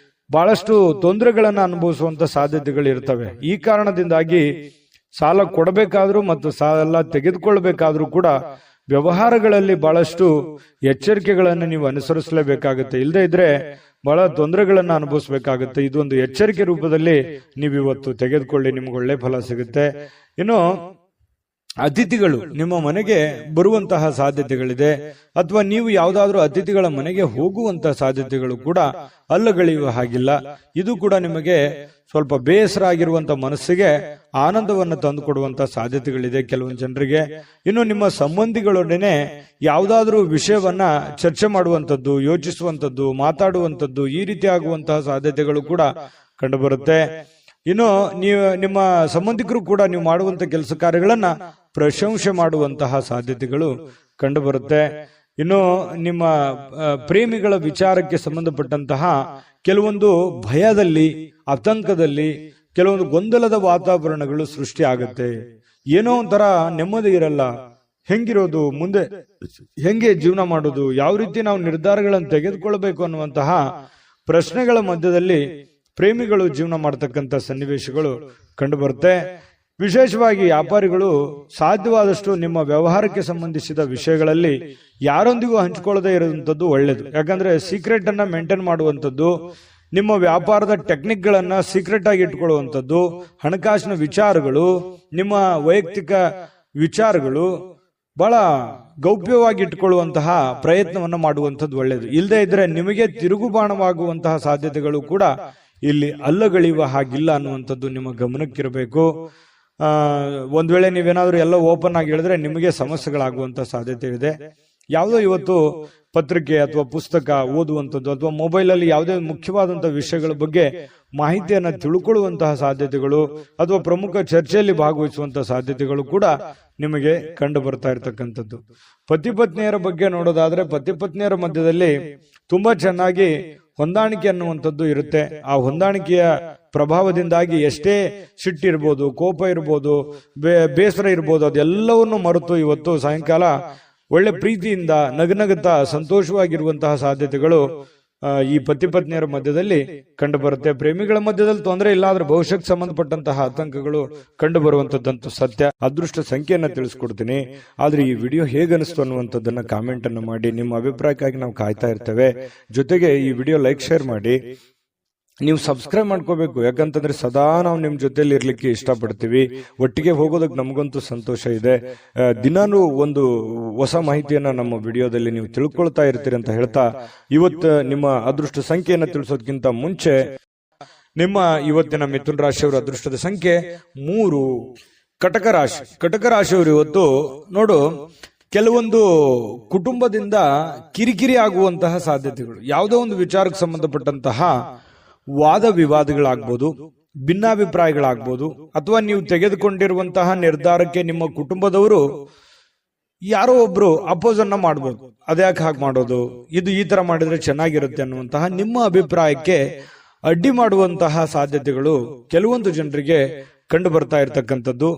ಬಹಳಷ್ಟು ತೊಂದರೆಗಳನ್ನ ಅನುಭವಿಸುವಂತ ಸಾಧ್ಯತೆಗಳು ಇರ್ತವೆ. ಈ ಕಾರಣದಿಂದಾಗಿ ಸಾಲ ಕೊಡಬೇಕಾದ್ರೂ ಮತ್ತು ಸಾಲ ತೆಗೆದುಕೊಳ್ಬೇಕಾದ್ರೂ ಕೂಡ ವ್ಯವಹಾರಗಳಲ್ಲಿ ಬಹಳಷ್ಟು ಎಚ್ಚರಿಕೆಗಳನ್ನು ನೀವು ಅನುಸರಿಸಲೇಬೇಕಾಗುತ್ತೆ. ಇಲ್ಲದೆ ಇದ್ರೆ ಬಹಳ ತೊಂದರೆಗಳನ್ನ ಅನುಭವಿಸಬೇಕಾಗುತ್ತೆ. ಇದೊಂದು ಎಚ್ಚರಿಕೆ ರೂಪದಲ್ಲಿ ನೀವು ಇವತ್ತು ತೆಗೆದುಕೊಳ್ಳಿ, ನಿಮ್ಗೆ ಒಳ್ಳೆ ಫಲ ಸಿಗುತ್ತೆ. ಇನ್ನು ಅತಿಥಿಗಳು ನಿಮ್ಮ ಮನೆಗೆ ಬರುವಂತಹ ಸಾಧ್ಯತೆಗಳಿದೆ, ಅಥವಾ ನೀವು ಯಾವುದಾದ್ರೂ ಅತಿಥಿಗಳ ಮನೆಗೆ ಹೋಗುವಂತಹ ಸಾಧ್ಯತೆಗಳು ಕೂಡ ಅಲ್ಲಗಳೆಯುವ ಹಾಗಿಲ್ಲ. ಇದು ಕೂಡ ನಿಮಗೆ ಸ್ವಲ್ಪ ಬೇಸರ ಆಗಿರುವಂತಹ ಮನಸ್ಸಿಗೆ ಆನಂದವನ್ನು ತಂದುಕೊಡುವಂತಹ ಸಾಧ್ಯತೆಗಳಿದೆ ಕೆಲವೊಂದು ಜನರಿಗೆ. ಇನ್ನು ನಿಮ್ಮ ಸಂಬಂಧಿಗಳೊಡನೆ ಯಾವುದಾದ್ರೂ ವಿಷಯವನ್ನ ಚರ್ಚೆ ಮಾಡುವಂಥದ್ದು, ಯೋಚಿಸುವಂಥದ್ದು, ಮಾತಾಡುವಂಥದ್ದು, ಈ ರೀತಿ ಆಗುವಂತಹ ಸಾಧ್ಯತೆಗಳು ಕೂಡ ಕಂಡುಬರುತ್ತೆ. ಇನ್ನು ನಿಮ್ಮ ಸಂಬಂಧಿಕರು ಕೂಡ ನೀವು ಮಾಡುವಂತ ಕೆಲಸ ಕಾರ್ಯಗಳನ್ನ ಪ್ರಶಂಸೆ ಮಾಡುವಂತಹ ಸಾಧ್ಯತೆಗಳು ಕಂಡುಬರುತ್ತೆ. ಇನ್ನು ನಿಮ್ಮ ಪ್ರೇಮಿಗಳ ವಿಚಾರಕ್ಕೆ ಸಂಬಂಧಪಟ್ಟಂತಹ ಕೆಲವೊಂದು ಭಯದಲ್ಲಿ, ಆತಂಕದಲ್ಲಿ, ಕೆಲವೊಂದು ಗೊಂದಲದ ವಾತಾವರಣಗಳು ಸೃಷ್ಟಿ ಆಗುತ್ತೆ. ಏನೋ ಒಂಥರ ನೆಮ್ಮದಿ ಇರಲ್ಲ. ಹೆಂಗಿರೋದು, ಮುಂದೆ ಹೆಂಗೆ ಜೀವನ ಮಾಡೋದು, ಯಾವ ರೀತಿ ನಾವು ನಿರ್ಧಾರಗಳನ್ನು ತೆಗೆದುಕೊಳ್ಬೇಕು ಅನ್ನುವಂತಹ ಪ್ರಶ್ನೆಗಳ ಮಧ್ಯದಲ್ಲಿ ಪ್ರೇಮಿಗಳು ಜೀವನ ಮಾಡತಕ್ಕಂಥ ಸನ್ನಿವೇಶಗಳು ಕಂಡುಬರುತ್ತೆ. ವಿಶೇಷವಾಗಿ ವ್ಯಾಪಾರಿಗಳು ಸಾಧ್ಯವಾದಷ್ಟು ನಿಮ್ಮ ವ್ಯವಹಾರಕ್ಕೆ ಸಂಬಂಧಿಸಿದ ವಿಷಯಗಳಲ್ಲಿ ಯಾರೊಂದಿಗೂ ಹಂಚಿಕೊಳ್ಳದೆ ಇರುವಂತದ್ದು ಒಳ್ಳೆಯದು. ಯಾಕಂದ್ರೆ ಸೀಕ್ರೆಟ್ ಅನ್ನ ಮೇಂಟೈನ್ ಮಾಡುವಂಥದ್ದು, ನಿಮ್ಮ ವ್ಯಾಪಾರದ ಟೆಕ್ನಿಕ್ ಗಳನ್ನ ಸೀಕ್ರೆಟ್ ಆಗಿ ಇಟ್ಕೊಳ್ಳುವಂಥದ್ದು, ಹಣಕಾಸಿನ ವಿಚಾರಗಳು, ನಿಮ್ಮ ವೈಯಕ್ತಿಕ ವಿಚಾರಗಳು ಬಹಳ ಗೌಪ್ಯವಾಗಿ ಇಟ್ಕೊಳ್ಳುವಂತಹ ಪ್ರಯತ್ನವನ್ನ ಮಾಡುವಂಥದ್ದು ಒಳ್ಳೆಯದು. ಇಲ್ಲದೆ ಇದ್ರೆ ನಿಮಗೆ ತಿರುಗುಬಾಣವಾಗುವಂತಹ ಸಾಧ್ಯತೆಗಳು ಕೂಡ ಇಲ್ಲಿ ಅಲ್ಲಗಳೆಯುವ ಹಾಗಿಲ್ಲ ಅನ್ನುವಂಥದ್ದು ನಿಮ್ಮ ಗಮನಕ್ಕಿರಬೇಕು. ಒಂದ್ ವೇಳೆ ನೀವೇನಾದ್ರೂ ಎಲ್ಲ ಓಪನ್ ಆಗಿ ಹೇಳಿದ್ರೆ ನಿಮಗೆ ಸಮಸ್ಯೆಗಳಾಗುವಂತ ಸಾಧ್ಯತೆ ಇದೆ. ಯಾವುದೋ ಇವತ್ತು ಪತ್ರಿಕೆ ಅಥವಾ ಪುಸ್ತಕ ಓದುವಂಥದ್ದು ಅಥವಾ ಮೊಬೈಲ್ ಅಲ್ಲಿ ಯಾವುದೇ ಮುಖ್ಯವಾದಂತಹ ವಿಷಯಗಳ ಬಗ್ಗೆ ಮಾಹಿತಿಯನ್ನ ತಿಳ್ಕೊಳ್ಳುವಂತಹ ಸಾಧ್ಯತೆಗಳು ಅಥವಾ ಪ್ರಮುಖ ಚರ್ಚೆಯಲ್ಲಿ ಭಾಗವಹಿಸುವಂತಹ ಸಾಧ್ಯತೆಗಳು ಕೂಡ ನಿಮಗೆ ಕಂಡು ಬರ್ತಾ ಇರತಕ್ಕಂಥದ್ದು. ಪತಿ ಪತ್ನಿಯರ ಬಗ್ಗೆ ನೋಡೋದಾದ್ರೆ ಪತಿ ಪತ್ನಿಯರ ಮಧ್ಯದಲ್ಲಿ ತುಂಬಾ ಚೆನ್ನಾಗಿ ಹೊಂದಾಣಿಕೆ ಅನ್ನುವಂಥದ್ದು ಇರುತ್ತೆ. ಆ ಹೊಂದಾಣಿಕೆಯ ಪ್ರಭಾವದಿಂದಾಗಿ ಎಷ್ಟೇ ಸಿಟ್ಟಿರ್ಬೋದು, ಕೋಪ ಇರ್ಬೋದು, ಬೇಸರ ಇರ್ಬೋದು, ಅದೆಲ್ಲವನ್ನು ಮರೆತು ಇವತ್ತು ಸಾಯಂಕಾಲ ಒಳ್ಳೆ ಪ್ರೀತಿಯಿಂದ ನಗನಗುತ್ತಾ ಸಂತೋಷವಾಗಿರುವಂತಹ ಸಾಧ್ಯತೆಗಳು ಈ ಪತಿ ಪತ್ನಿಯರ ಮಧ್ಯದಲ್ಲಿ ಕಂಡು ಬರುತ್ತೆ. ಪ್ರೇಮಿಗಳ ಮಧ್ಯದಲ್ಲಿ ತೊಂದರೆ ಇಲ್ಲ, ಆದ್ರೆ ಭವಿಷ್ಯಕ್ಕೆ ಸಂಬಂಧಪಟ್ಟಂತಹ ಆತಂಕಗಳು ಕಂಡು ಬರುವಂತದ್ದಂತೂ ಸತ್ಯ. ಅದೃಷ್ಟ ಸಂಖ್ಯೆಯನ್ನ ತಿಳಿಸ್ಕೊಡ್ತೀನಿ. ಆದ್ರೆ ಈ ವಿಡಿಯೋ ಹೇಗನಿಸ್ತು ಅನ್ನುವಂಥದ್ದನ್ನ ಕಾಮೆಂಟ್ ಅನ್ನು ಮಾಡಿ. ನಿಮ್ಮ ಅಭಿಪ್ರಾಯಕ್ಕಾಗಿ ನಾವು ಕಾಯ್ತಾ ಇರ್ತೇವೆ. ಜೊತೆಗೆ ಈ ವಿಡಿಯೋ ಲೈಕ್, ಶೇರ್ ಮಾಡಿ. ನೀವು ಸಬ್ಸ್ಕ್ರೈಬ್ ಮಾಡ್ಕೋಬೇಕು, ಯಾಕಂತಂದ್ರೆ ಸದಾ ನಾವು ನಿಮ್ ಜೊತೆಲಿ ಇರ್ಲಿಕ್ಕೆ ಇಷ್ಟಪಡ್ತೀವಿ. ಒಟ್ಟಿಗೆ ಹೋಗೋದಕ್ಕೆ ನಮಗಂತೂ ಸಂತೋಷ ಇದೆ. ದಿನಾನು ಒಂದು ಹೊಸ ಮಾಹಿತಿಯನ್ನ ನಮ್ಮ ವಿಡಿಯೋದಲ್ಲಿ ನೀವು ತಿಳ್ಕೊಳ್ತಾ ಇರ್ತೀರಿ ಅಂತ ಹೇಳ್ತಾ, ಇವತ್ತು ನಿಮ್ಮ ಅದೃಷ್ಟ ಸಂಖ್ಯೆಯನ್ನ ತಿಳಿಸೋದಕ್ಕಿಂತ ಮುಂಚೆ ನಿಮ್ಮ ಇವತ್ತಿನ ಮಿಥುನ ರಾಶಿಯವರ ಅದೃಷ್ಟದ ಸಂಖ್ಯೆ 3. ಕಟಕ ರಾಶಿ. ಕಟಕ ರಾಶಿಯವರು ಇವತ್ತು ನೋಡು, ಕೆಲವೊಂದು ಕುಟುಂಬದಿಂದ ಕಿರಿಕಿರಿ ಆಗುವಂತಹ ಸಾಧ್ಯತೆಗಳು, ಯಾವುದೋ ಒಂದು ವಿಚಾರಕ್ಕೆ ಸಂಬಂಧಪಟ್ಟಂತಹ ವಾದ ವಿವಾದಗಳಾಗ್ಬೋದು, ಭಿನ್ನಾಭಿಪ್ರಾಯಗಳಾಗ್ಬೋದು, ಅಥವಾ ನೀವು ತೆಗೆದುಕೊಂಡಿರುವಂತಹ ನಿರ್ಧಾರಕ್ಕೆ ನಿಮ್ಮ ಕುಟುಂಬದವರು ಯಾರೋ ಒಬ್ರು ಅಪೋಸ್ ಅನ್ನ ಮಾಡ್ಬೋದು, ಅದ್ಯಾಕೆ ಹಾಗೆ ಮಾಡೋದು, ಇದು ಈ ತರ ಮಾಡಿದ್ರೆ ಚೆನ್ನಾಗಿರುತ್ತೆ ಅನ್ನುವಂತಹ ನಿಮ್ಮ ಅಭಿಪ್ರಾಯಕ್ಕೆ ಅಡ್ಡಿ ಮಾಡುವಂತಹ ಸಾಧ್ಯತೆಗಳು ಕೆಲವೊಂದು ಜನರಿಗೆ ಕಂಡು ಬರ್ತಾ ಇರತಕ್ಕಂಥದ್ದು.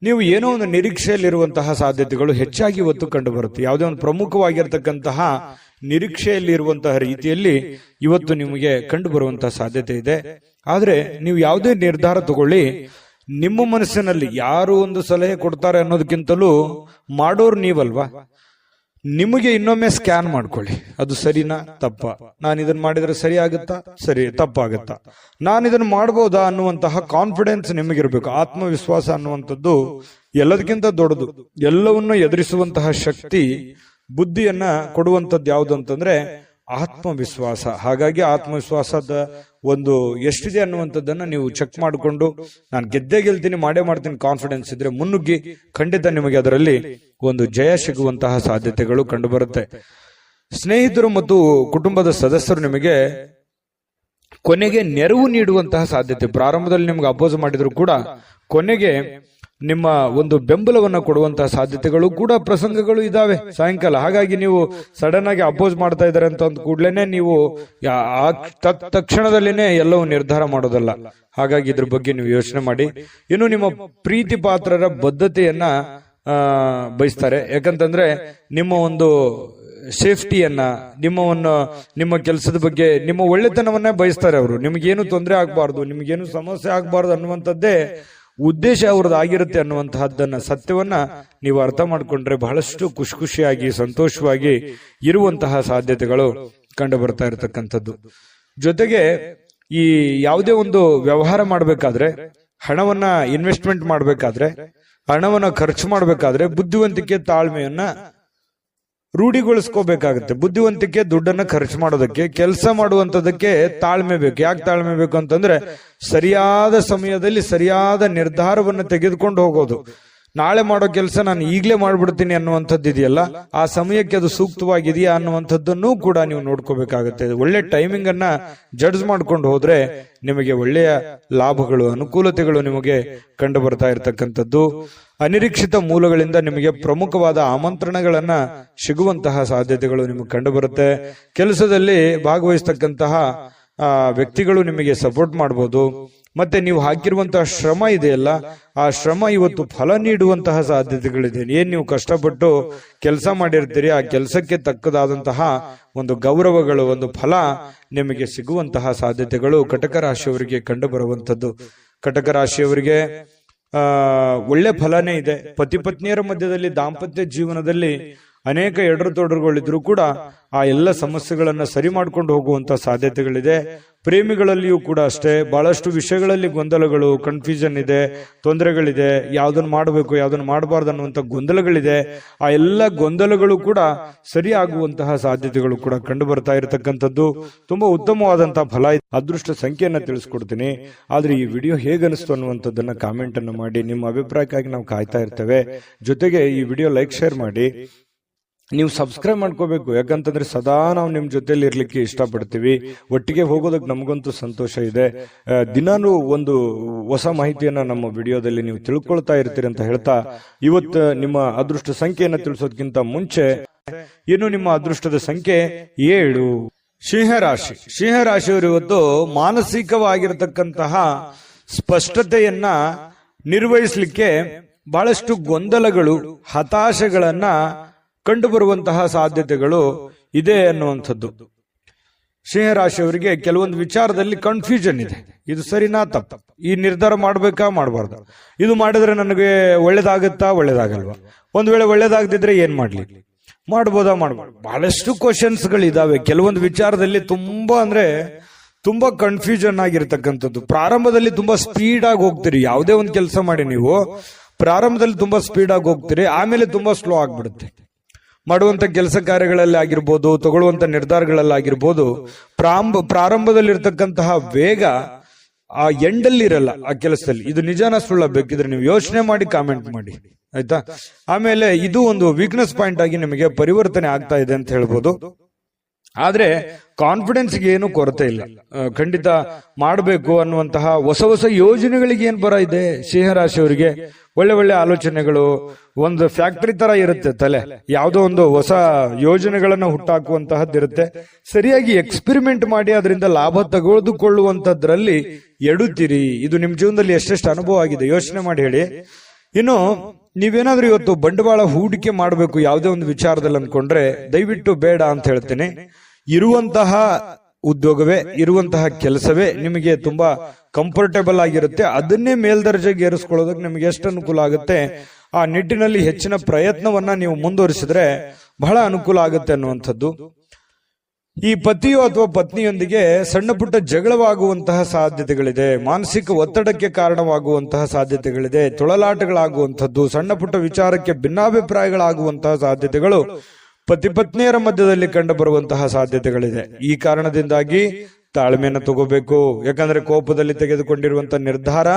ನೀವು ಏನೋ ಒಂದು ನಿರೀಕ್ಷೆಯಲ್ಲಿರುವಂತಹ ಸಾಧ್ಯತೆಗಳು ಹೆಚ್ಚಾಗಿ ಇವತ್ತು ಕಂಡು ಬರುತ್ತೆ. ಯಾವುದೇ ಒಂದು ಪ್ರಮುಖವಾಗಿರ್ತಕ್ಕಂತಹ ನಿರೀಕ್ಷೆಯಲ್ಲಿರುವಂತಹ ರೀತಿಯಲ್ಲಿ ಇವತ್ತು ನಿಮಗೆ ಕಂಡು ಬರುವಂತಹ ಸಾಧ್ಯತೆ ಇದೆ. ಆದ್ರೆ ನೀವು ಯಾವುದೇ ನಿರ್ಧಾರ ತಗೊಳ್ಳಿ, ನಿಮ್ಮ ಮನಸ್ಸಿನಲ್ಲಿ ಯಾರು ಒಂದು ಸಲಹೆ ಕೊಡ್ತಾರೆ ಅನ್ನೋದಕ್ಕಿಂತಲೂ ಮಾಡೋರು ನೀವಲ್ವಾ. ನಿಮಗೆ ಇನ್ನೊಮ್ಮೆ ಸ್ಕ್ಯಾನ್ ಮಾಡ್ಕೊಳ್ಳಿ, ಅದು ಸರಿನಾ ತಪ್ಪ, ನಾನು ಇದನ್ನ ಮಾಡಿದ್ರೆ ಸರಿ ಆಗುತ್ತಾ, ಸರಿ ತಪ್ಪಾಗತ್ತಾ, ನಾನು ಇದನ್ನ ಮಾಡ್ಬೋದಾ ಅನ್ನುವಂತಹ ಕಾನ್ಫಿಡೆನ್ಸ್ ನಿಮಗಿರ್ಬೇಕು. ಆತ್ಮವಿಶ್ವಾಸ ಅನ್ನುವಂಥದ್ದು ಎಲ್ಲದಕ್ಕಿಂತ ದೊಡ್ಡದು. ಎಲ್ಲವನ್ನೂ ಎದುರಿಸುವಂತಹ ಶಕ್ತಿ, ಬುದ್ಧಿಯನ್ನ ಕೊಡುವಂಥದ್ದು ಯಾವುದು ಅಂತಂದ್ರೆ ಆತ್ಮವಿಶ್ವಾಸ. ಹಾಗಾಗಿ ಆತ್ಮವಿಶ್ವಾಸದ ಒಂದು ಎಷ್ಟಿದೆ ಅನ್ನುವಂಥದ್ದನ್ನ ನೀವು ಚೆಕ್ ಮಾಡಿಕೊಂಡು, ನಾನು ಗೆದ್ದೇ ಗೆಲ್ತೀನಿ, ಮಾಡೇ ಮಾಡ್ತೀನಿ ಕಾನ್ಫಿಡೆನ್ಸ್ ಇದ್ರೆ ಮುನ್ನುಗ್ಗಿ, ಖಂಡಿತ ನಿಮಗೆ ಅದರಲ್ಲಿ ಒಂದು ಜಯ ಸಿಗುವಂತಹ ಸಾಧ್ಯತೆಗಳು ಕಂಡು ಬರುತ್ತೆ. ಸ್ನೇಹಿತರು ಮತ್ತು ಕುಟುಂಬದ ಸದಸ್ಯರು ನಿಮಗೆ ಕೊನೆಗೆ ನೆರವು ನೀಡುವಂತಹ ಸಾಧ್ಯತೆ. ಪ್ರಾರಂಭದಲ್ಲಿ ನಿಮ್ಗೆ ಅಪೋಸ್ ಮಾಡಿದ್ರು ಕೂಡ ಕೊನೆಗೆ ನಿಮ್ಮ ಒಂದು ಬೆಂಬಲವನ್ನ ಕೊಡುವಂತಹ ಸಾಧ್ಯತೆಗಳು ಕೂಡ ಪ್ರಸಂಗಗಳು ಇದಾವೆ ಸಾಯಂಕಾಲ. ಹಾಗಾಗಿ ನೀವು ಸಡನ್ ಆಗಿ ಅಪೋಸ್ ಮಾಡ್ತಾ ಇದ್ದಾರೆ ಅಂತ ಅಂದ ಕೂಡ್ಲೇನೆ ನೀವು ತಕ್ಷಣದಲ್ಲಿನೇ ಎಲ್ಲವೂ ನಿರ್ಧಾರ ಮಾಡೋದಲ್ಲ. ಹಾಗಾಗಿ ಇದ್ರ ಬಗ್ಗೆ ನೀವು ಯೋಚನೆ ಮಾಡಿ. ಇನ್ನು ನಿಮ್ಮ ಪ್ರೀತಿ ಪಾತ್ರರ ಬದ್ಧತೆಯನ್ನ ಬಯಸ್ತಾರೆ. ಯಾಕಂತಂದ್ರೆ ನಿಮ್ಮ ಒಂದು ಸೇಫ್ಟಿಯನ್ನ, ನಿಮ್ಮ ಕೆಲಸದ ಬಗ್ಗೆ, ನಿಮ್ಮ ಒಳ್ಳೆತನವನ್ನೇ ಬಯಸ್ತಾರೆ ಅವರು. ನಿಮ್ಗೇನು ತೊಂದರೆ ಆಗ್ಬಾರ್ದು, ನಿಮ್ಗೇನು ಸಮಸ್ಯೆ ಆಗ್ಬಾರ್ದು ಅನ್ನುವಂಥದ್ದೇ ಉದ್ದೇಶ ಅವ್ರದ್ದು ಆಗಿರುತ್ತೆ ಅನ್ನುವಂತಹದ್ದನ್ನ, ಸತ್ಯವನ್ನ ನೀವು ಅರ್ಥ ಮಾಡ್ಕೊಂಡ್ರೆ ಬಹಳಷ್ಟು ಖುಷಿಯಾಗಿ ಸಂತೋಷವಾಗಿ ಇರುವಂತಹ ಸಾಧ್ಯತೆಗಳು ಕಂಡು ಬರ್ತಾ ಇರತಕ್ಕಂಥದ್ದು. ಜೊತೆಗೆ ಈ ಯಾವುದೇ ಒಂದು ವ್ಯವಹಾರ ಮಾಡಬೇಕಾದ್ರೆ, ಹಣವನ್ನ ಇನ್ವೆಸ್ಟ್ಮೆಂಟ್ ಮಾಡಬೇಕಾದ್ರೆ, ಹಣವನ್ನ ಖರ್ಚು ಮಾಡಬೇಕಾದ್ರೆ ಬುದ್ಧಿವಂತಿಕೆ, ತಾಳ್ಮೆಯನ್ನ ರೂಢಿಗೊಳಿಸ್ಕೋಬೇಕಾಗುತ್ತೆ. ಬುದ್ಧಿವಂತಿಕೆ ದುಡ್ಡನ್ನ ಖರ್ಚು ಮಾಡೋದಕ್ಕೆ, ಕೆಲಸ ಮಾಡುವಂತದಕ್ಕೆ ತಾಳ್ಮೆ ಬೇಕು. ಯಾಕೆ ತಾಳ್ಮೆ ಬೇಕು ಅಂತಂದ್ರೆ ಸರಿಯಾದ ಸಮಯದಲ್ಲಿ ಸರಿಯಾದ ನಿರ್ಧಾರವನ್ನು ತೆಗೆದುಕೊಂಡು ಹೋಗೋದು. ನಾಳೆ ಮಾಡೋ ಕೆಲಸ ನಾನು ಈಗಲೇ ಮಾಡ್ಬಿಡ್ತೀನಿ ಅನ್ನುವಂಥದ್ದು ಇದೆಯಲ್ಲ, ಆ ಸಮಯಕ್ಕೆ ಅದು ಸೂಕ್ತವಾಗಿದೆಯಾ ಅನ್ನುವಂಥದ್ದನ್ನು ಕೂಡ ನೀವು ನೋಡ್ಕೋಬೇಕಾಗುತ್ತೆ. ಒಳ್ಳೆ ಟೈಮಿಂಗ್ ಅನ್ನ ಜಡ್ಜ್ ಮಾಡ್ಕೊಂಡು ಹೋದ್ರೆ ನಿಮಗೆ ಒಳ್ಳೆಯ ಲಾಭಗಳು, ಅನುಕೂಲತೆಗಳು ನಿಮಗೆ ಕಂಡು ಬರ್ತಾ ಇರತಕ್ಕಂಥದ್ದು. ಅನಿರೀಕ್ಷಿತ ಮೂಲಗಳಿಂದ ನಿಮಗೆ ಪ್ರಮುಖವಾದ ಆಮಂತ್ರಣಗಳನ್ನ ಸಿಗುವಂತಹ ಸಾಧ್ಯತೆಗಳು ನಿಮಗೆ ಕಂಡು ಬರುತ್ತೆ. ಕೆಲಸದಲ್ಲಿ ಭಾಗವಹಿಸ್ತಕ್ಕಂತಹ ವ್ಯಕ್ತಿಗಳು ನಿಮಗೆ ಸಪೋರ್ಟ್ ಮಾಡಬಹುದು. ಮತ್ತೆ ನೀವು ಹಾಕಿರುವಂತಹ ಶ್ರಮ ಇದೆಯಲ್ಲ, ಆ ಶ್ರಮ ಇವತ್ತು ಫಲ ನೀಡುವಂತಹ ಸಾಧ್ಯತೆಗಳಿದೆ. ಏನ್ ನೀವು ಕಷ್ಟಪಟ್ಟು ಕೆಲಸ ಮಾಡಿರ್ತೀರಿ, ಆ ಕೆಲಸಕ್ಕೆ ತಕ್ಕದಾದಂತಹ ಒಂದು ಗೌರವಗಳು, ಒಂದು ಫಲ ನಿಮಗೆ ಸಿಗುವಂತಹ ಸಾಧ್ಯತೆಗಳು ಕಟಕ ರಾಶಿಯವರಿಗೆ ಕಂಡು ಬರುವಂತದ್ದು. ಕಟಕ ರಾಶಿಯವರಿಗೆ ಒಳ್ಳೆ ಫಲನೇ ಇದೆ. ಪತಿ ಪತ್ನಿಯರ ಮಧ್ಯದಲ್ಲಿ, ದಾಂಪತ್ಯ ಜೀವನದಲ್ಲಿ ಅನೇಕ ಎಡರುತೊಡರುಗಳಿದ್ರು ಕೂಡ ಆ ಎಲ್ಲ ಸಮಸ್ಯೆಗಳನ್ನ ಸರಿ ಮಾಡ್ಕೊಂಡು ಹೋಗುವಂತ ಸಾಧ್ಯತೆಗಳಿದೆ. ಪ್ರೇಮಿಗಳಲ್ಲಿಯೂ ಕೂಡ ಅಷ್ಟೇ, ಬಹಳಷ್ಟು ವಿಷಯಗಳಲ್ಲಿ ಗೊಂದಲಗಳು, ಕನ್ಫ್ಯೂಷನ್ ಇದೆ, ತೊಂದರೆಗಳಿದೆ. ಯಾವ್ದನ್ನ ಮಾಡಬೇಕು, ಯಾವ್ದನ್ನ ಮಾಡಬಾರ್ದು ಅನ್ನುವಂತ ಗೊಂದಲಗಳಿದೆ. ಆ ಎಲ್ಲ ಗೊಂದಲಗಳು ಕೂಡ ಸರಿ ಆಗುವಂತಹ ಸಾಧ್ಯತೆಗಳು ಕೂಡ ಕಂಡು ಬರ್ತಾ ಇರತಕ್ಕಂಥದ್ದು. ತುಂಬಾ ಉತ್ತಮವಾದಂತಹ ಫಲ ಇದೆ. ಅದೃಷ್ಟ ಸಂಖ್ಯೆಯನ್ನ ತಿಳಿಸ್ಕೊಡ್ತೀನಿ. ಆದ್ರೆ ಈ ವಿಡಿಯೋ ಹೇಗನಿಸ್ತು ಅನ್ನುವಂಥದ್ದನ್ನ ಕಾಮೆಂಟ್ ಅನ್ನು ಮಾಡಿ. ನಿಮ್ಮ ಅಭಿಪ್ರಾಯಕ್ಕಾಗಿ ನಾವು ಕಾಯ್ತಾ ಇರ್ತೇವೆ. ಜೊತೆಗೆ ಈ ವಿಡಿಯೋ ಲೈಕ್, ಶೇರ್ ಮಾಡಿ. ನೀವು ಸಬ್ಸ್ಕ್ರೈಬ್ ಮಾಡ್ಕೋಬೇಕು. ಯಾಕಂತಂದ್ರೆ ಸದಾ ನಾವು ನಿಮ್ ಜೊತೆಲಿ ಇರ್ಲಿಕ್ಕೆ ಇಷ್ಟಪಡ್ತೀವಿ. ಒಟ್ಟಿಗೆ ಹೋಗೋದಕ್ಕೆ ನಮಗಂತೂ ಸಂತೋಷ ಇದೆ. ದಿನಾನು ಒಂದು ಹೊಸ ಮಾಹಿತಿಯನ್ನ ನಮ್ಮ ವಿಡಿಯೋದಲ್ಲಿ ನೀವು ತಿಳ್ಕೊಳ್ತಾ ಇರ್ತೀರಿ ಅಂತ ಹೇಳ್ತಾ, ಇವತ್ತು ನಿಮ್ಮ ಅದೃಷ್ಟ ಸಂಖ್ಯೆಯನ್ನ ತಿಳಿಸೋದಕ್ಕಿಂತ ಮುಂಚೆ ಇನ್ನು ನಿಮ್ಮ ಅದೃಷ್ಟದ ಸಂಖ್ಯೆ 7. ಸಿಂಹರಾಶಿ. ಸಿಂಹರಾಶಿಯವರು ಇವತ್ತು ಮಾನಸಿಕವಾಗಿರತಕ್ಕಂತಹ ಸ್ಪಷ್ಟತೆಯನ್ನ ನಿರ್ವಹಿಸಲಿಕ್ಕೆ ಬಹಳಷ್ಟು ಗೊಂದಲಗಳು, ಹತಾಶೆಗಳನ್ನ ಕಂಡು ಬರುವಂತಹ ಸಾಧ್ಯತೆಗಳು ಇದೆ ಅನ್ನುವಂಥದ್ದು. ಸಿಂಹರಾಶಿಯವರಿಗೆ ಕೆಲವೊಂದು ವಿಚಾರದಲ್ಲಿ ಕನ್ಫ್ಯೂಷನ್ ಇದೆ. ಇದು ಸರಿನಾ ತಪ್ಪ, ಈ ನಿರ್ಧಾರ ಮಾಡ್ಬೇಕಾ ಮಾಡಬಾರ್ದು, ಇದು ಮಾಡಿದ್ರೆ ನನಗೆ ಒಳ್ಳೇದಾಗತ್ತಾ ಒಳ್ಳೇದಾಗಲ್ವಾ, ಒಂದ್ ವೇಳೆ ಒಳ್ಳೇದಾಗದಿದ್ರೆ ಏನ್ ಮಾಡ್ಲಿ, ಮಾಡ್ಬೋದಾ ಮಾಡಬಾರ್ದು, ಬಹಳಷ್ಟು ಕ್ವಶನ್ಸ್ ಗಳಿದಾವೆ. ಕೆಲವೊಂದು ವಿಚಾರದಲ್ಲಿ ತುಂಬಾ ಕನ್ಫ್ಯೂಷನ್ ಆಗಿರ್ತಕ್ಕಂಥದ್ದು. ಪ್ರಾರಂಭದಲ್ಲಿ ತುಂಬಾ ಸ್ಪೀಡ್ ಆಗಿ ಹೋಗ್ತೀರಿ. ಯಾವುದೇ ಒಂದು ಕೆಲಸ ಮಾಡಿ ನೀವು ಪ್ರಾರಂಭದಲ್ಲಿ ತುಂಬಾ ಸ್ಪೀಡ್ ಆಗಿ ಹೋಗ್ತೀರಿ, ಆಮೇಲೆ ತುಂಬಾ ಸ್ಲೋ ಆಗ್ಬಿಡುತ್ತೆ. ಮಾಡುವಂತ ಕೆಲಸ ಕಾರ್ಯಗಳಲ್ಲಿ ಆಗಿರ್ಬೋದು, ತಗೊಳ್ಳುವಂತ ನಿರ್ಧಾರಗಳಲ್ಲಿ ಆಗಿರ್ಬೋದು, ಪ್ರಾರಂಭದಲ್ಲಿರ್ತಕ್ಕಂತಹ ವೇಗ ಆ ಎಂಡಲ್ಲಿ ಇರಲ್ಲ ಆ ಕೆಲಸದಲ್ಲಿ. ಇದು ನಿಜಾನ ಸುಳ್ಳ? ಬೇಕಿದ್ರೆ ನೀವು ಯೋಚನೆ ಮಾಡಿ ಕಾಮೆಂಟ್ ಮಾಡಿ, ಆಯ್ತಾ? ಆಮೇಲೆ ಇದು ಒಂದು ವೀಕ್ನೆಸ್ ಪಾಯಿಂಟ್ ಆಗಿ ನಿಮಗೆ ಪರಿವರ್ತನೆ ಆಗ್ತಾ ಇದೆ ಅಂತ ಹೇಳ್ಬೋದು. ಆದ್ರೆ ಕಾನ್ಫಿಡೆನ್ಸ್ಗೆ ಏನು ಕೊರತೆ ಇಲ್ಲ. ಖಂಡಿತ ಮಾಡಬೇಕು ಅನ್ನುವಂತಹ ಹೊಸ ಹೊಸ ಯೋಜನೆಗಳಿಗೆ ಏನ್ ಬರ ಇದೆ ಸಿಂಹರಾಶಿಯವರಿಗೆ. ಒಳ್ಳೆ ಒಳ್ಳೆ ಆಲೋಚನೆಗಳು, ಒಂದು ಫ್ಯಾಕ್ಟರಿ ತರ ಇರುತ್ತೆ ತಲೆ, ಯಾವುದೋ ಒಂದು ಹೊಸ ಯೋಜನೆಗಳನ್ನ ಹುಟ್ಟಾಕುವಂತಹದ್ದಿರುತ್ತೆ. ಸರಿಯಾಗಿ ಎಕ್ಸ್ಪೆರಿಮೆಂಟ್ ಮಾಡಿ ಅದರಿಂದ ಲಾಭ ತೆಗೆದುಕೊಳ್ಳುವಂತದ್ರಲ್ಲಿ ಎಡುತ್ತೀರಿ. ಇದು ನಿಮ್ ಜೀವನದಲ್ಲಿ ಎಷ್ಟೆಷ್ಟು ಅನುಭವ ಆಗಿದೆ ಯೋಚನೆ ಮಾಡಿ ಹೇಳಿ. ಇನ್ನು ನೀವೇನಾದ್ರೂ ಇವತ್ತು ಬಂಡವಾಳ ಹೂಡಿಕೆ ಮಾಡಬೇಕು ಯಾವುದೇ ಒಂದು ವಿಚಾರದಲ್ಲಿ ಅಂದ್ಕೊಂಡ್ರೆ ದಯವಿಟ್ಟು ಬೇಡ ಅಂತ ಹೇಳ್ತೇನೆ. ಇರುವಂತಹ ಉದ್ಯೋಗವೇ, ಇರುವಂತಹ ಕೆಲಸವೇ ನಿಮಗೆ ತುಂಬಾ ಕಂಫರ್ಟೇಬಲ್ ಆಗಿರುತ್ತೆ. ಅದನ್ನೇ ಮೇಲ್ದರ್ಜೆಗೆ ಏರಿಸ್ಕೊಳ್ಳೋದಕ್ಕೆ ನಿಮಗೆ ಎಷ್ಟು ಅನುಕೂಲ ಆಗುತ್ತೆ ಆ ನಿಟ್ಟಿನಲ್ಲಿ ಹೆಚ್ಚಿನ ಪ್ರಯತ್ನವನ್ನ ನೀವು ಮುಂದುವರಿಸಿದ್ರೆ ಬಹಳ ಅನುಕೂಲ ಆಗುತ್ತೆ ಅನ್ನುವಂಥದ್ದು. ಈ ಪತಿಯೋ ಅಥವಾ ಪತ್ನಿಯೊಂದಿಗೆ ಸಣ್ಣ ಪುಟ್ಟ ಜಗಳವಾಗುವಂತಹ ಸಾಧ್ಯತೆಗಳಿದೆ, ಮಾನಸಿಕ ಒತ್ತಡಕ್ಕೆ ಕಾರಣವಾಗುವಂತಹ ಸಾಧ್ಯತೆಗಳಿದೆ, ತೊಳಲಾಟಗಳಾಗುವಂಥದ್ದು, ಸಣ್ಣ ಪುಟ್ಟ ವಿಚಾರಕ್ಕೆ ಭಿನ್ನಾಭಿಪ್ರಾಯಗಳಾಗುವಂತಹ ಸಾಧ್ಯತೆಗಳು ಪತಿ ಪತ್ನಿಯರ ಮಧ್ಯದಲ್ಲಿ ಕಂಡು ಬರುವಂತಹ ಸಾಧ್ಯತೆಗಳಿದೆ. ಈ ಕಾರಣದಿಂದಾಗಿ ತಾಳ್ಮೆಯನ್ನು ತಗೋಬೇಕು. ಯಾಕಂದ್ರೆ ಕೋಪದಲ್ಲಿ ತೆಗೆದುಕೊಂಡಿರುವಂತಹ ನಿರ್ಧಾರ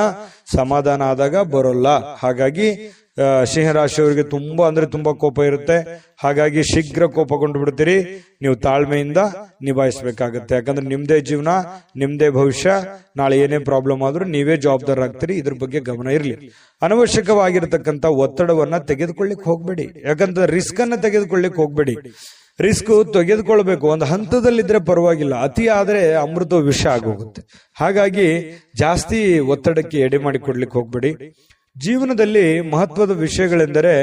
ಸಮಾಧಾನ ಆದಾಗ ಬರೋಲ್ಲ. ಹಾಗಾಗಿ ಸಿಂಹರಾಶಿಯವರಿಗೆ ತುಂಬಾ ಅಂದ್ರೆ ತುಂಬಾ ಕೋಪ ಇರುತ್ತೆ. ಹಾಗಾಗಿ ಶೀಘ್ರ ಕೋಪಗೊಂಡು ಬಿಡ್ತೀರಿ. ನೀವು ತಾಳ್ಮೆಯಿಂದ ನಿಭಾಯಿಸಬೇಕಾಗತ್ತೆ. ಯಾಕಂದ್ರೆ ನಿಮ್ದೇ ಜೀವನ, ನಿಮ್ದೇ ಭವಿಷ್ಯ. ನಾಳೆ ಏನೇ ಪ್ರಾಬ್ಲಮ್ ಆದ್ರೂ ನೀವೇ ಜವಾಬ್ದಾರರಾಗ್ತೀರಿ. ಇದ್ರ ಬಗ್ಗೆ ಗಮನ ಇರಲಿ. ಅನವಶ್ಯಕವಾಗಿರತಕ್ಕಂತ ಒತ್ತಡವನ್ನ ತೆಗೆದುಕೊಳ್ಳಿಕ್ ಹೋಗ್ಬೇಡಿ. ಯಾಕಂದ್ರೆ ರಿಸ್ಕ್ ಅನ್ನ ತೆಗೆದುಕೊಳ್ಳಿಕ್ ಹೋಗ್ಬೇಡಿ. ರಿಸ್ಕ್ ತೆಗೆದುಕೊಳ್ಬೇಕು, ಒಂದು ಹಂತದಲ್ಲಿದ್ರೆ ಪರವಾಗಿಲ್ಲ. ಅತಿ ಆದ್ರೆ ಅಮೃತ ವಿಷ ಆಗೋಗುತ್ತೆ. ಹಾಗಾಗಿ ಜಾಸ್ತಿ ಒತ್ತಡಕ್ಕೆ ಎಡೆ ಮಾಡಿಕೊಡ್ಲಿಕ್ಕೆ ಹೋಗ್ಬೇಡಿ. ಜೀವನದಲ್ಲಿ ಮಹತ್ವದ ವಿಷಯಗಳೆಂದರೆ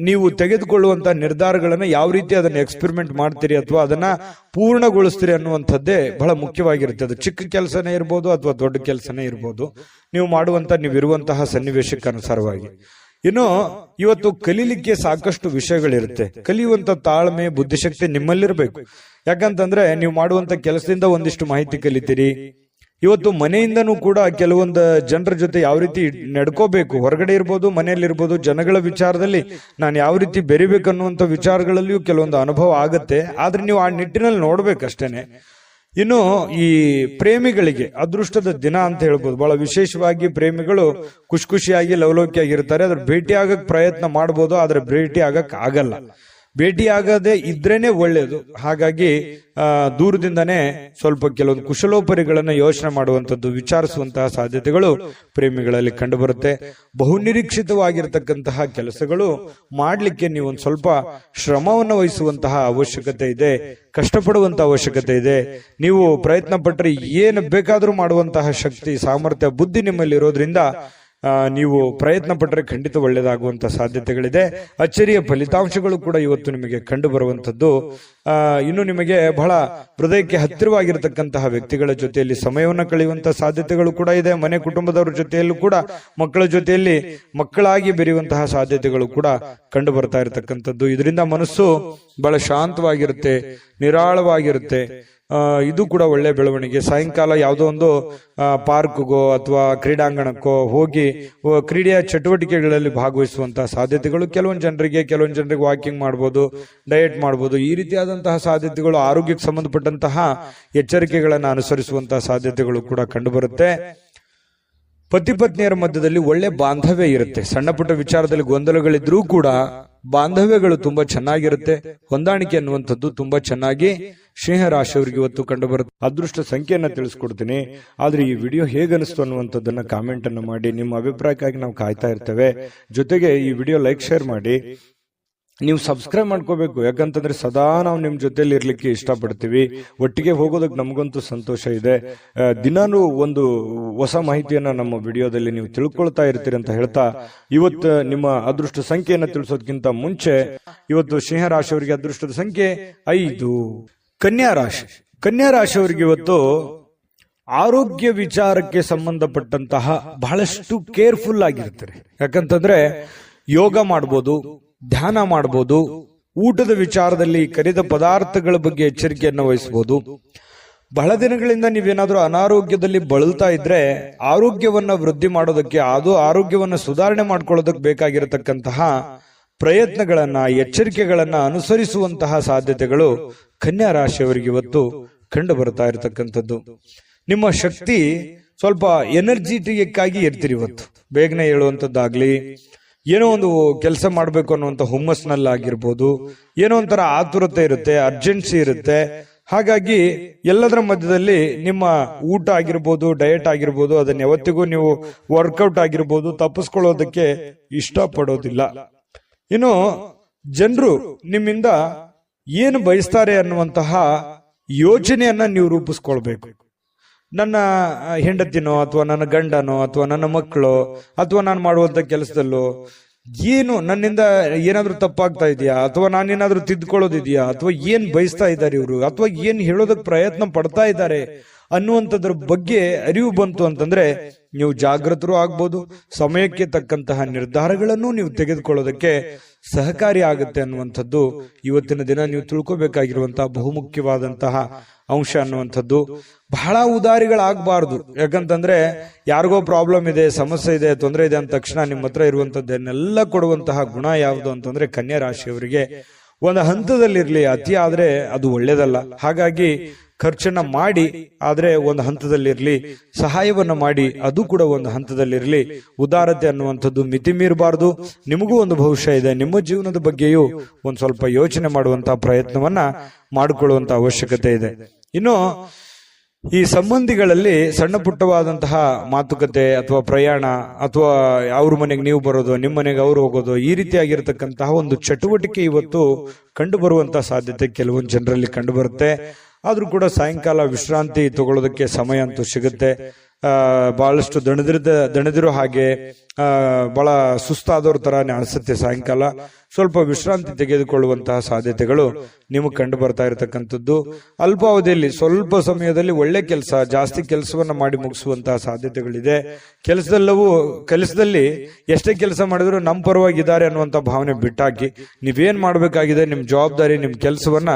ನೀವು ತೆಗೆದುಕೊಳ್ಳುವಂತ ನಿರ್ಧಾರಗಳನ್ನ ಯಾವ ರೀತಿ ಅದನ್ನ ಎಕ್ಸ್ಪೆರಿಮೆಂಟ್ ಮಾಡ್ತೀರಿ ಅಥವಾ ಅದನ್ನ ಪೂರ್ಣಗೊಳಿಸ್ತೀರಿ ಅನ್ನುವಂಥದ್ದೇ ಬಹಳ ಮುಖ್ಯವಾಗಿರುತ್ತೆ. ಅದು ಚಿಕ್ಕ ಕೆಲಸನೇ ಇರ್ಬೋದು ಅಥವಾ ದೊಡ್ಡ ಕೆಲಸನೇ ಇರ್ಬೋದು, ನೀವಿರುವಂತಹ ಸನ್ನಿವೇಶಕ್ಕೆ ಅನುಸಾರವಾಗಿ. ಇನ್ನು ಇವತ್ತು ಕಲೀಲಿಕ್ಕೆ ಸಾಕಷ್ಟು ವಿಷಯಗಳಿರುತ್ತೆ. ಕಲಿಯುವಂತ ತಾಳ್ಮೆ, ಬುದ್ಧಿಶಕ್ತಿ ನಿಮ್ಮಲ್ಲಿರ್ಬೇಕು. ಯಾಕಂತಂದ್ರೆ ನೀವು ಮಾಡುವಂತ ಕೆಲಸದಿಂದ ಒಂದಿಷ್ಟು ಮಾಹಿತಿ ಕಲಿತೀರಿ. ಇವತ್ತು ಮನೆಯಿಂದನೂ ಕೂಡ ಕೆಲವೊಂದು ಜನರ ಜೊತೆ ಯಾವ ರೀತಿ ನಡ್ಕೋಬೇಕು, ಹೊರಗಡೆ ಇರ್ಬೋದು ಮನೆಯಲ್ಲಿರ್ಬೋದು, ಜನಗಳ ವಿಚಾರದಲ್ಲಿ ನಾನು ಯಾವ ರೀತಿ ಬೆರಿಬೇಕನ್ನುವಂತ ವಿಚಾರಗಳಲ್ಲಿಯೂ ಕೆಲವೊಂದು ಅನುಭವ ಆಗುತ್ತೆ. ಆದ್ರೆ ನೀವು ಆ ನಿಟ್ಟಿನಲ್ಲಿ ನೋಡ್ಬೇಕಷ್ಟೇನೆ. ಇನ್ನು ಈ ಪ್ರೇಮಿಗಳಿಗೆ ಅದೃಷ್ಟದ ದಿನ ಅಂತ ಹೇಳ್ಬೋದು. ಬಹಳ ವಿಶೇಷವಾಗಿ ಪ್ರೇಮಿಗಳು ಖುಷಿಯಾಗಿ ಲವಲವಿಕೆಯಾಗಿರ್ತಾರೆ. ಅದ್ರ ಭೇಟಿ ಆಗಕ್ ಪ್ರಯತ್ನ ಮಾಡ್ಬೋದು, ಆದ್ರೆ ಭೇಟಿ ಆಗಕ್ ಆಗಲ್ಲ. ಭೇಟಿ ಆಗದೆ ಇದ್ರೇನೆ ಒಳ್ಳೇದು. ಹಾಗಾಗಿ ದೂರದಿಂದನೇ ಸ್ವಲ್ಪ ಕೆಲವೊಂದು ಕುಶಲೋಪರಿಗಳನ್ನ ಯೋಚನೆ ಮಾಡುವಂಥದ್ದು, ವಿಚಾರಿಸುವಂತಹ ಸಾಧ್ಯತೆಗಳು ಪ್ರೇಮಿಗಳಲ್ಲಿ ಕಂಡುಬರುತ್ತೆ. ಬಹುನಿರೀಕ್ಷಿತವಾಗಿರ್ತಕ್ಕಂತಹ ಕೆಲಸಗಳು ಮಾಡ್ಲಿಕ್ಕೆ ನೀವು ಒಂದು ಸ್ವಲ್ಪ ಶ್ರಮವನ್ನು ವಹಿಸುವಂತಹ ಅವಶ್ಯಕತೆ ಇದೆ, ಕಷ್ಟಪಡುವಂತಹ ಅವಶ್ಯಕತೆ ಇದೆ. ನೀವು ಪ್ರಯತ್ನ ಪಟ್ಟರೆ ಏನು ಬೇಕಾದ್ರೂ ಮಾಡುವಂತಹ ಶಕ್ತಿ, ಸಾಮರ್ಥ್ಯ, ಬುದ್ಧಿ ನಿಮ್ಮಲ್ಲಿ ಇರೋದ್ರಿಂದ ನೀವು ಪ್ರಯತ್ನ ಪಟ್ಟರೆ ಖಂಡಿತ ಒಳ್ಳೆಯದಾಗುವಂತಹ ಸಾಧ್ಯತೆಗಳಿದೆ. ಅಚ್ಚರಿಯ ಫಲಿತಾಂಶಗಳು ಕೂಡ ಇವತ್ತು ನಿಮಗೆ ಕಂಡು ಬರುವಂತದ್ದು. ಇನ್ನು ನಿಮಗೆ ಬಹಳ ಹೃದಯಕ್ಕೆ ಹತ್ತಿರವಾಗಿರತಕ್ಕಂತಹ ವ್ಯಕ್ತಿಗಳ ಜೊತೆಯಲ್ಲಿ ಸಮಯವನ್ನು ಕಳೆಯುವಂತಹ ಸಾಧ್ಯತೆಗಳು ಕೂಡ ಇದೆ. ಮನೆ ಕುಟುಂಬದವರ ಜೊತೆಯಲ್ಲೂ ಕೂಡ ಮಕ್ಕಳ ಜೊತೆಯಲ್ಲಿ ಮಕ್ಕಳಾಗಿ ಬೆರೆಯುವಂತಹ ಸಾಧ್ಯತೆಗಳು ಕೂಡ ಕಂಡು ಬರ್ತಾ ಇರತಕ್ಕಂಥದ್ದು. ಇದರಿಂದ ಮನಸ್ಸು ಬಹಳ ಶಾಂತವಾಗಿರುತ್ತೆ, ನಿರಾಳವಾಗಿರುತ್ತೆ. ಇದು ಕೂಡ ಒಳ್ಳೆ ಬೆಳವಣಿಗೆ. ಸಾಯಂಕಾಲ ಯಾವುದೋ ಒಂದು ಪಾರ್ಕ್ಗೋ ಅಥವಾ ಕ್ರೀಡಾಂಗಣಕ್ಕೋ ಹೋಗಿ ಕ್ರೀಡೆಯ ಚಟುವಟಿಕೆಗಳಲ್ಲಿ ಭಾಗವಹಿಸುವಂತಹ ಸಾಧ್ಯತೆಗಳು ಕೆಲವೊಂದು ಜನರಿಗೆ ವಾಕಿಂಗ್ ಮಾಡ್ಬೋದು, ಡಯಟ್ ಮಾಡ್ಬೋದು. ಈ ರೀತಿಯಾದಂತಹ ಸಾಧ್ಯತೆಗಳು, ಆರೋಗ್ಯಕ್ಕೆ ಸಂಬಂಧಪಟ್ಟಂತಹ ಎಚ್ಚರಿಕೆಗಳನ್ನು ಅನುಸರಿಸುವಂತಹ ಸಾಧ್ಯತೆಗಳು ಕೂಡ ಕಂಡುಬರುತ್ತೆ. ಪತಿ ಪತ್ನಿಯರ ಮಧ್ಯದಲ್ಲಿ ಒಳ್ಳೆ ಬಾಂಧವ್ಯ ಇರುತ್ತೆ. ಸಣ್ಣ ಪುಟ್ಟ ವಿಚಾರದಲ್ಲಿ ಗೊಂದಲಗಳಿದ್ರೂ ಕೂಡ ಬಾಂಧವ್ಯಗಳು ತುಂಬಾ ಚೆನ್ನಾಗಿರುತ್ತೆ. ಹೊಂದಾಣಿಕೆ ಅನ್ನುವಂಥದ್ದು ತುಂಬಾ ಚೆನ್ನಾಗಿ ಸಿಂಹರಾಶಿಯವರಿಗೆ ಇವತ್ತು ಕಂಡುಬರುತ್ತೆ. ಅದೃಷ್ಟ ಸಂಖ್ಯೆಯನ್ನ ತಿಳಿಸ್ಕೊಡ್ತೀನಿ. ಆದ್ರೆ ಈ ವಿಡಿಯೋ ಹೇಗನಿಸ್ತು ಅನ್ನುವಂಥದ್ದನ್ನ ಕಾಮೆಂಟ್ ಅನ್ನು ಮಾಡಿ. ನಿಮ್ಮ ಅಭಿಪ್ರಾಯಕ್ಕಾಗಿ ನಾವು ಕಾಯ್ತಾ ಇರ್ತೇವೆ. ಜೊತೆಗೆ ಈ ವಿಡಿಯೋ ಲೈಕ್, ಶೇರ್ ಮಾಡಿ. ನೀವು ಸಬ್ಸ್ಕ್ರೈಬ್ ಮಾಡ್ಕೋಬೇಕು. ಯಾಕಂತಂದ್ರೆ ಸದಾ ನಾವು ನಿಮ್ ಜೊತೆಲಿ ಇರ್ಲಿಕ್ಕೆ ಇಷ್ಟಪಡ್ತೀವಿ. ಒಟ್ಟಿಗೆ ಹೋಗೋದಕ್ಕೆ ನಮಗಂತೂ ಸಂತೋಷ ಇದೆ. ದಿನಾನು ಒಂದು ಹೊಸ ಮಾಹಿತಿಯನ್ನ ನಮ್ಮ ವಿಡಿಯೋದಲ್ಲಿ ನೀವು ತಿಳ್ಕೊಳ್ತಾ ಇರ್ತೀರಿ ಅಂತ ಹೇಳ್ತಾ, ಇವತ್ತು ನಿಮ್ಮ ಅದೃಷ್ಟ ಸಂಖ್ಯೆಯನ್ನ ತಿಳಿಸೋದಕ್ಕಿಂತ ಮುಂಚೆ ಇವತ್ತು ಸಿಂಹರಾಶಿಯವರಿಗೆ ಅದೃಷ್ಟದ ಸಂಖ್ಯೆ 5. ಕನ್ಯಾ ರಾಶಿಯವರಿಗೆ ಇವತ್ತು ಆರೋಗ್ಯ ವಿಚಾರಕ್ಕೆ ಸಂಬಂಧಪಟ್ಟಂತಹ ಬಹಳಷ್ಟು ಕೇರ್ಫುಲ್ ಆಗಿರ್ತಾರೆ. ಯಾಕಂತಂದ್ರೆ ಯೋಗ ಮಾಡ್ಬೋದು, ಧ್ಯಾನ ಮಾಡಬಹುದು, ಊಟದ ವಿಚಾರದಲ್ಲಿ ಕರಿದ ಪದಾರ್ಥಗಳ ಬಗ್ಗೆ ಎಚ್ಚರಿಕೆಯನ್ನು ವಹಿಸಬಹುದು. ಬಹಳ ದಿನಗಳಿಂದ ನೀವೇನಾದ್ರೂ ಅನಾರೋಗ್ಯದಲ್ಲಿ ಬಳಲ್ತಾ ಇದ್ರೆ ಆರೋಗ್ಯವನ್ನ ವೃದ್ಧಿ ಮಾಡೋದಕ್ಕೆ, ಅದು ಆರೋಗ್ಯವನ್ನ ಸುಧಾರಣೆ ಮಾಡ್ಕೊಳ್ಳೋದಕ್ಕೆ ಬೇಕಾಗಿರತಕ್ಕಂತಹ ಪ್ರಯತ್ನಗಳನ್ನ, ಎಚ್ಚರಿಕೆಗಳನ್ನ ಅನುಸರಿಸುವಂತಹ ಸಾಧ್ಯತೆಗಳು ಕನ್ಯಾ ರಾಶಿಯವರಿಗೆ ಇವತ್ತು ಕಂಡು ಬರ್ತಾ ಇರತಕ್ಕಂಥದ್ದು. ನಿಮ್ಮ ಶಕ್ತಿ ಸ್ವಲ್ಪ ಎನರ್ಜಿಟಿಕ್ ಆಗಿ ಇರ್ತೀರಿ. ಇವತ್ತು ಬೇಗನೆ ಹೇಳುವಂಥದ್ದಾಗ್ಲಿ, ಏನೋ ಒಂದು ಕೆಲಸ ಮಾಡಬೇಕು ಅನ್ನುವಂಥ ಹುಮ್ಮಸ್ನಲ್ಲಾಗಿರ್ಬೋದು, ಏನೋ ಒಂಥರ ಆತುರತೆ ಇರುತ್ತೆ, ಅರ್ಜೆನ್ಸಿ ಇರುತ್ತೆ. ಹಾಗಾಗಿ ಎಲ್ಲದರ ಮಧ್ಯದಲ್ಲಿ ನಿಮ್ಮ ಊಟ ಆಗಿರ್ಬೋದು, ಡಯಟ್ ಆಗಿರ್ಬೋದು, ಅದನ್ನ ಯಾವತ್ತಿಗೂ ನೀವು ವರ್ಕೌಟ್ ಆಗಿರ್ಬೋದು ತಪ್ಪಿಸ್ಕೊಳ್ಳೋದಕ್ಕೆ ಇಷ್ಟಪಡೋದಿಲ್ಲ. ಇನ್ನು ಜನರು ನಿಮ್ಮಿಂದ ಏನು ಬಯಸ್ತಾರೆ ಅನ್ನುವಂತಹ ಯೋಚನೆಯನ್ನ ನೀವು ರೂಪಿಸ್ಕೊಳ್ಬೇಕು. ನನ್ನ ಹೆಂಡತಿನೋ ಅಥವಾ ನನ್ನ ಗಂಡನೋ ಅಥವಾ ನನ್ನ ಮಕ್ಕಳು ಅಥವಾ ನಾನು ಮಾಡುವಂತ ಕೆಲಸದಲ್ಲೋ ಏನು ನನ್ನಿಂದ ಏನಾದ್ರೂ ತಪ್ಪಾಗ್ತಾ ಇದೆಯಾ, ಅಥವಾ ನಾನೇನಾದ್ರೂ ತಿದ್ಕೊಳ್ಳೋದಿದೆಯಾ, ಅಥವಾ ಏನ್ ಬಯಸ್ತಾ ಇದ್ದಾರೆ ಇವರು, ಅಥವಾ ಏನ್ ಹೇಳೋದಕ್ಕೆ ಪ್ರಯತ್ನ ಪಡ್ತಾ ಇದ್ದಾರೆ ಅನ್ನುವಂಥದ್ರ ಬಗ್ಗೆ ಅರಿವು ಬಂತು ಅಂತಂದ್ರೆ ನೀವು ಜಾಗೃತರು ಆಗ್ಬೋದು. ಸಮಯಕ್ಕೆ ತಕ್ಕಂತಹ ನಿರ್ಧಾರಗಳನ್ನು ನೀವು ತೆಗೆದುಕೊಳ್ಳೋದಕ್ಕೆ ಸಹಕಾರಿ ಆಗುತ್ತೆ ಅನ್ನುವಂಥದ್ದು ಇವತ್ತಿನ ದಿನ ನೀವು ತಿಳ್ಕೋಬೇಕಾಗಿರುವಂತಹ ಬಹುಮುಖ್ಯವಾದಂತಹ ಅಂಶ ಅನ್ನುವಂಥದ್ದು. ಬಹಳ ಉದಾರಿಗಳಾಗಬಾರ್ದು. ಯಾಕಂತಂದ್ರೆ ಯಾರಿಗೋ ಪ್ರಾಬ್ಲಮ್ ಇದೆ, ಸಮಸ್ಯೆ ಇದೆ, ತೊಂದರೆ ಇದೆ ಅಂದ ತಕ್ಷಣ ನಿಮ್ಮ ಹತ್ರ ಇರುವಂತದ್ದನ್ನೆಲ್ಲ ಕೊಡುವಂತಹ ಗುಣ ಯಾವುದು ಅಂತಂದ್ರೆ ಕನ್ಯಾ ರಾಶಿಯವರಿಗೆ ಒಂದು ಹಂತದಲ್ಲಿರ್ಲಿ, ಅತಿ ಆದ್ರೆ ಅದು ಒಳ್ಳೇದಲ್ಲ. ಹಾಗಾಗಿ ಖರ್ಚನ್ನ ಮಾಡಿ, ಆದ್ರೆ ಒಂದು ಹಂತದಲ್ಲಿರ್ಲಿ, ಸಹಾಯವನ್ನ ಮಾಡಿ, ಅದು ಕೂಡ ಒಂದು ಹಂತದಲ್ಲಿರ್ಲಿ. ಉದಾರತೆ ಅನ್ನುವಂಥದ್ದು ಮಿತಿ ಮೀರಬಾರ್ದು. ನಿಮಗೂ ಒಂದು ಭವಿಷ್ಯ ಇದೆ, ನಿಮ್ಮ ಜೀವನದ ಬಗ್ಗೆಯೂ ಒಂದ್ ಸ್ವಲ್ಪ ಯೋಚನೆ ಮಾಡುವಂತಹ ಪ್ರಯತ್ನವನ್ನ ಮಾಡಿಕೊಳ್ಳುವಂತ ಅವಶ್ಯಕತೆ ಇದೆ. ಇನ್ನು ಈ ಸಂಬಂಧಿಗಳಲ್ಲಿ ಸಣ್ಣ ಪುಟ್ಟವಾದಂತಹ ಮಾತುಕತೆ ಅಥವಾ ಪ್ರಯಾಣ, ಅಥವಾ ಅವ್ರ ಮನೆಗೆ ನೀವು ಬರೋದು, ನಿಮ್ಮ ಮನೆಗೆ ಅವ್ರು ಹೋಗೋದು, ಈ ರೀತಿಯಾಗಿರ್ತಕ್ಕಂತಹ ಒಂದು ಚಟುವಟಿಕೆ ಇವತ್ತು ಕಂಡು ಬರುವಂತಹ ಸಾಧ್ಯತೆ ಕೆಲವೊಂದು ಜನರಲ್ಲಿ ಕಂಡು ಬರುತ್ತೆ. ಆದ್ರೂ ಕೂಡ ಸಾಯಂಕಾಲ ವಿಶ್ರಾಂತಿ ತಗೊಳ್ಳೋದಕ್ಕೆ ಸಮಯ ಅಂತೂ ಸಿಗುತ್ತೆ. ಬಹಳಷ್ಟು ದಣಿದಿರೋ ಹಾಗೆ ಬಹಳ ಸುಸ್ತಾದವ್ರ ತರಾನೇ ಅನಿಸುತ್ತೆ. ಸಾಯಂಕಾಲ ಸ್ವಲ್ಪ ವಿಶ್ರಾಂತಿ ತೆಗೆದುಕೊಳ್ಳುವಂತಹ ಸಾಧ್ಯತೆಗಳು ನಿಮಗೆ ಕಂಡು ಬರ್ತಾ ಇರತಕ್ಕಂಥದ್ದು. ಅಲ್ಪಾವಧಿಯಲ್ಲಿ ಸ್ವಲ್ಪ ಸಮಯದಲ್ಲಿ ಒಳ್ಳೆ ಕೆಲಸ, ಜಾಸ್ತಿ ಕೆಲಸವನ್ನ ಮಾಡಿ ಮುಗಿಸುವಂತಹ ಸಾಧ್ಯತೆಗಳಿದೆ. ಕೆಲಸದಲ್ಲಿ ಎಷ್ಟೇ ಕೆಲಸ ಮಾಡಿದ್ರು ನಮ್ಮ ಪರವಾಗಿದ್ದಾರೆ ಅನ್ನುವಂತ ಭಾವನೆ ಬಿಟ್ಟಾಕಿ ನೀವೇನ್ ಮಾಡಬೇಕಾಗಿದೆ, ನಿಮ್ ಜವಾಬ್ದಾರಿ, ನಿಮ್ ಕೆಲಸವನ್ನ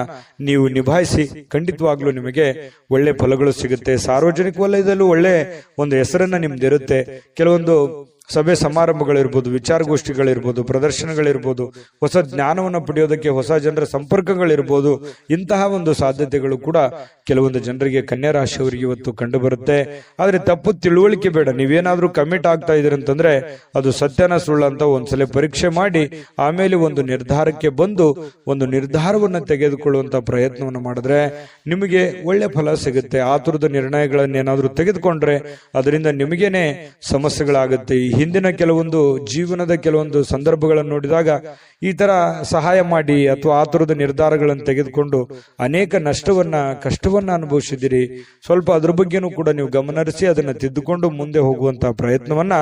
ನೀವು ನಿಭಾಯಿಸಿ. ಖಂಡಿತವಾಗ್ಲೂ ನಿಮಗೆ ಒಳ್ಳೆ ಫಲಗಳು ಸಿಗುತ್ತೆ. ಸಾರ್ವಜನಿಕ ವಲಯದಲ್ಲೂ ಒಳ್ಳೆ ಒಂದು ಹೆಸರನ್ನ ನಿಮ್ದಿರುತ್ತೆ. ಕೆಲವೊಂದು ಸಭೆ ಸಮಾರಂಭಗಳಿರ್ಬೋದು, ವಿಚಾರಗೋಷ್ಠಿಗಳಿರ್ಬೋದು, ಪ್ರದರ್ಶನಗಳಿರ್ಬೋದು, ಹೊಸ ಜ್ಞಾನವನ್ನು ಪಡೆಯೋದಕ್ಕೆ ಹೊಸ ಜನರ ಸಂಪರ್ಕಗಳಿರ್ಬೋದು. ಇಂತಹ ಒಂದು ಸಾಧ್ಯತೆಗಳು ಕೂಡ ಕೆಲವೊಂದು ಜನರಿಗೆ ಕನ್ಯಾ ರಾಶಿಯವರಿಗೆ ಇವತ್ತು ಕಂಡು ಬರುತ್ತೆ. ಆದ್ರೆ ತಪ್ಪು ತಿಳುವಳಿಕೆ ಬೇಡ. ನೀವೇನಾದ್ರೂ ಕಮಿಟ್ ಆಗ್ತಾ ಇದ್ರಿ ಅಂತಂದ್ರೆ ಅದು ಸತ್ಯನ ಸುಳ್ಳು ಅಂತ ಒಂದ್ಸಲ ಪರೀಕ್ಷೆ ಮಾಡಿ ಆಮೇಲೆ ಒಂದು ನಿರ್ಧಾರಕ್ಕೆ ಬಂದು ಒಂದು ನಿರ್ಧಾರವನ್ನು ತೆಗೆದುಕೊಳ್ಳುವಂತ ಪ್ರಯತ್ನವನ್ನು ಮಾಡಿದ್ರೆ ನಿಮಗೆ ಒಳ್ಳೆ ಫಲ ಸಿಗುತ್ತೆ. ಆತುರದ ನಿರ್ಣಯಗಳನ್ನೇನಾದ್ರೂ ತೆಗೆದುಕೊಂಡ್ರೆ ಅದರಿಂದ ನಿಮಗೇನೆ ಸಮಸ್ಯೆಗಳಾಗುತ್ತೆ. ಈ ಹಿಂದಿನ ಕೆಲವೊಂದು ಜೀವನದ ಕೆಲವೊಂದು ಸಂದರ್ಭಗಳನ್ನು ನೋಡಿದಾಗ ಈ ತರ ಸಹಾಯ ಮಾಡಿ ಅಥವಾ ಆತುರದ ನಿರ್ಧಾರಗಳನ್ನು ತೆಗೆದುಕೊಂಡು ಅನೇಕ ನಷ್ಟವನ್ನ, ಕಷ್ಟವನ್ನ ಅನುಭವಿಸಿದಿರಿ. ಸ್ವಲ್ಪ ಅದ್ರ ಬಗ್ಗೆನೂ ಕೂಡ ನೀವು ಗಮನಹರಿಸಿ ಅದನ್ನ ತಿದ್ದುಕೊಂಡು ಮುಂದೆ ಹೋಗುವಂತಹ ಪ್ರಯತ್ನವನ್ನ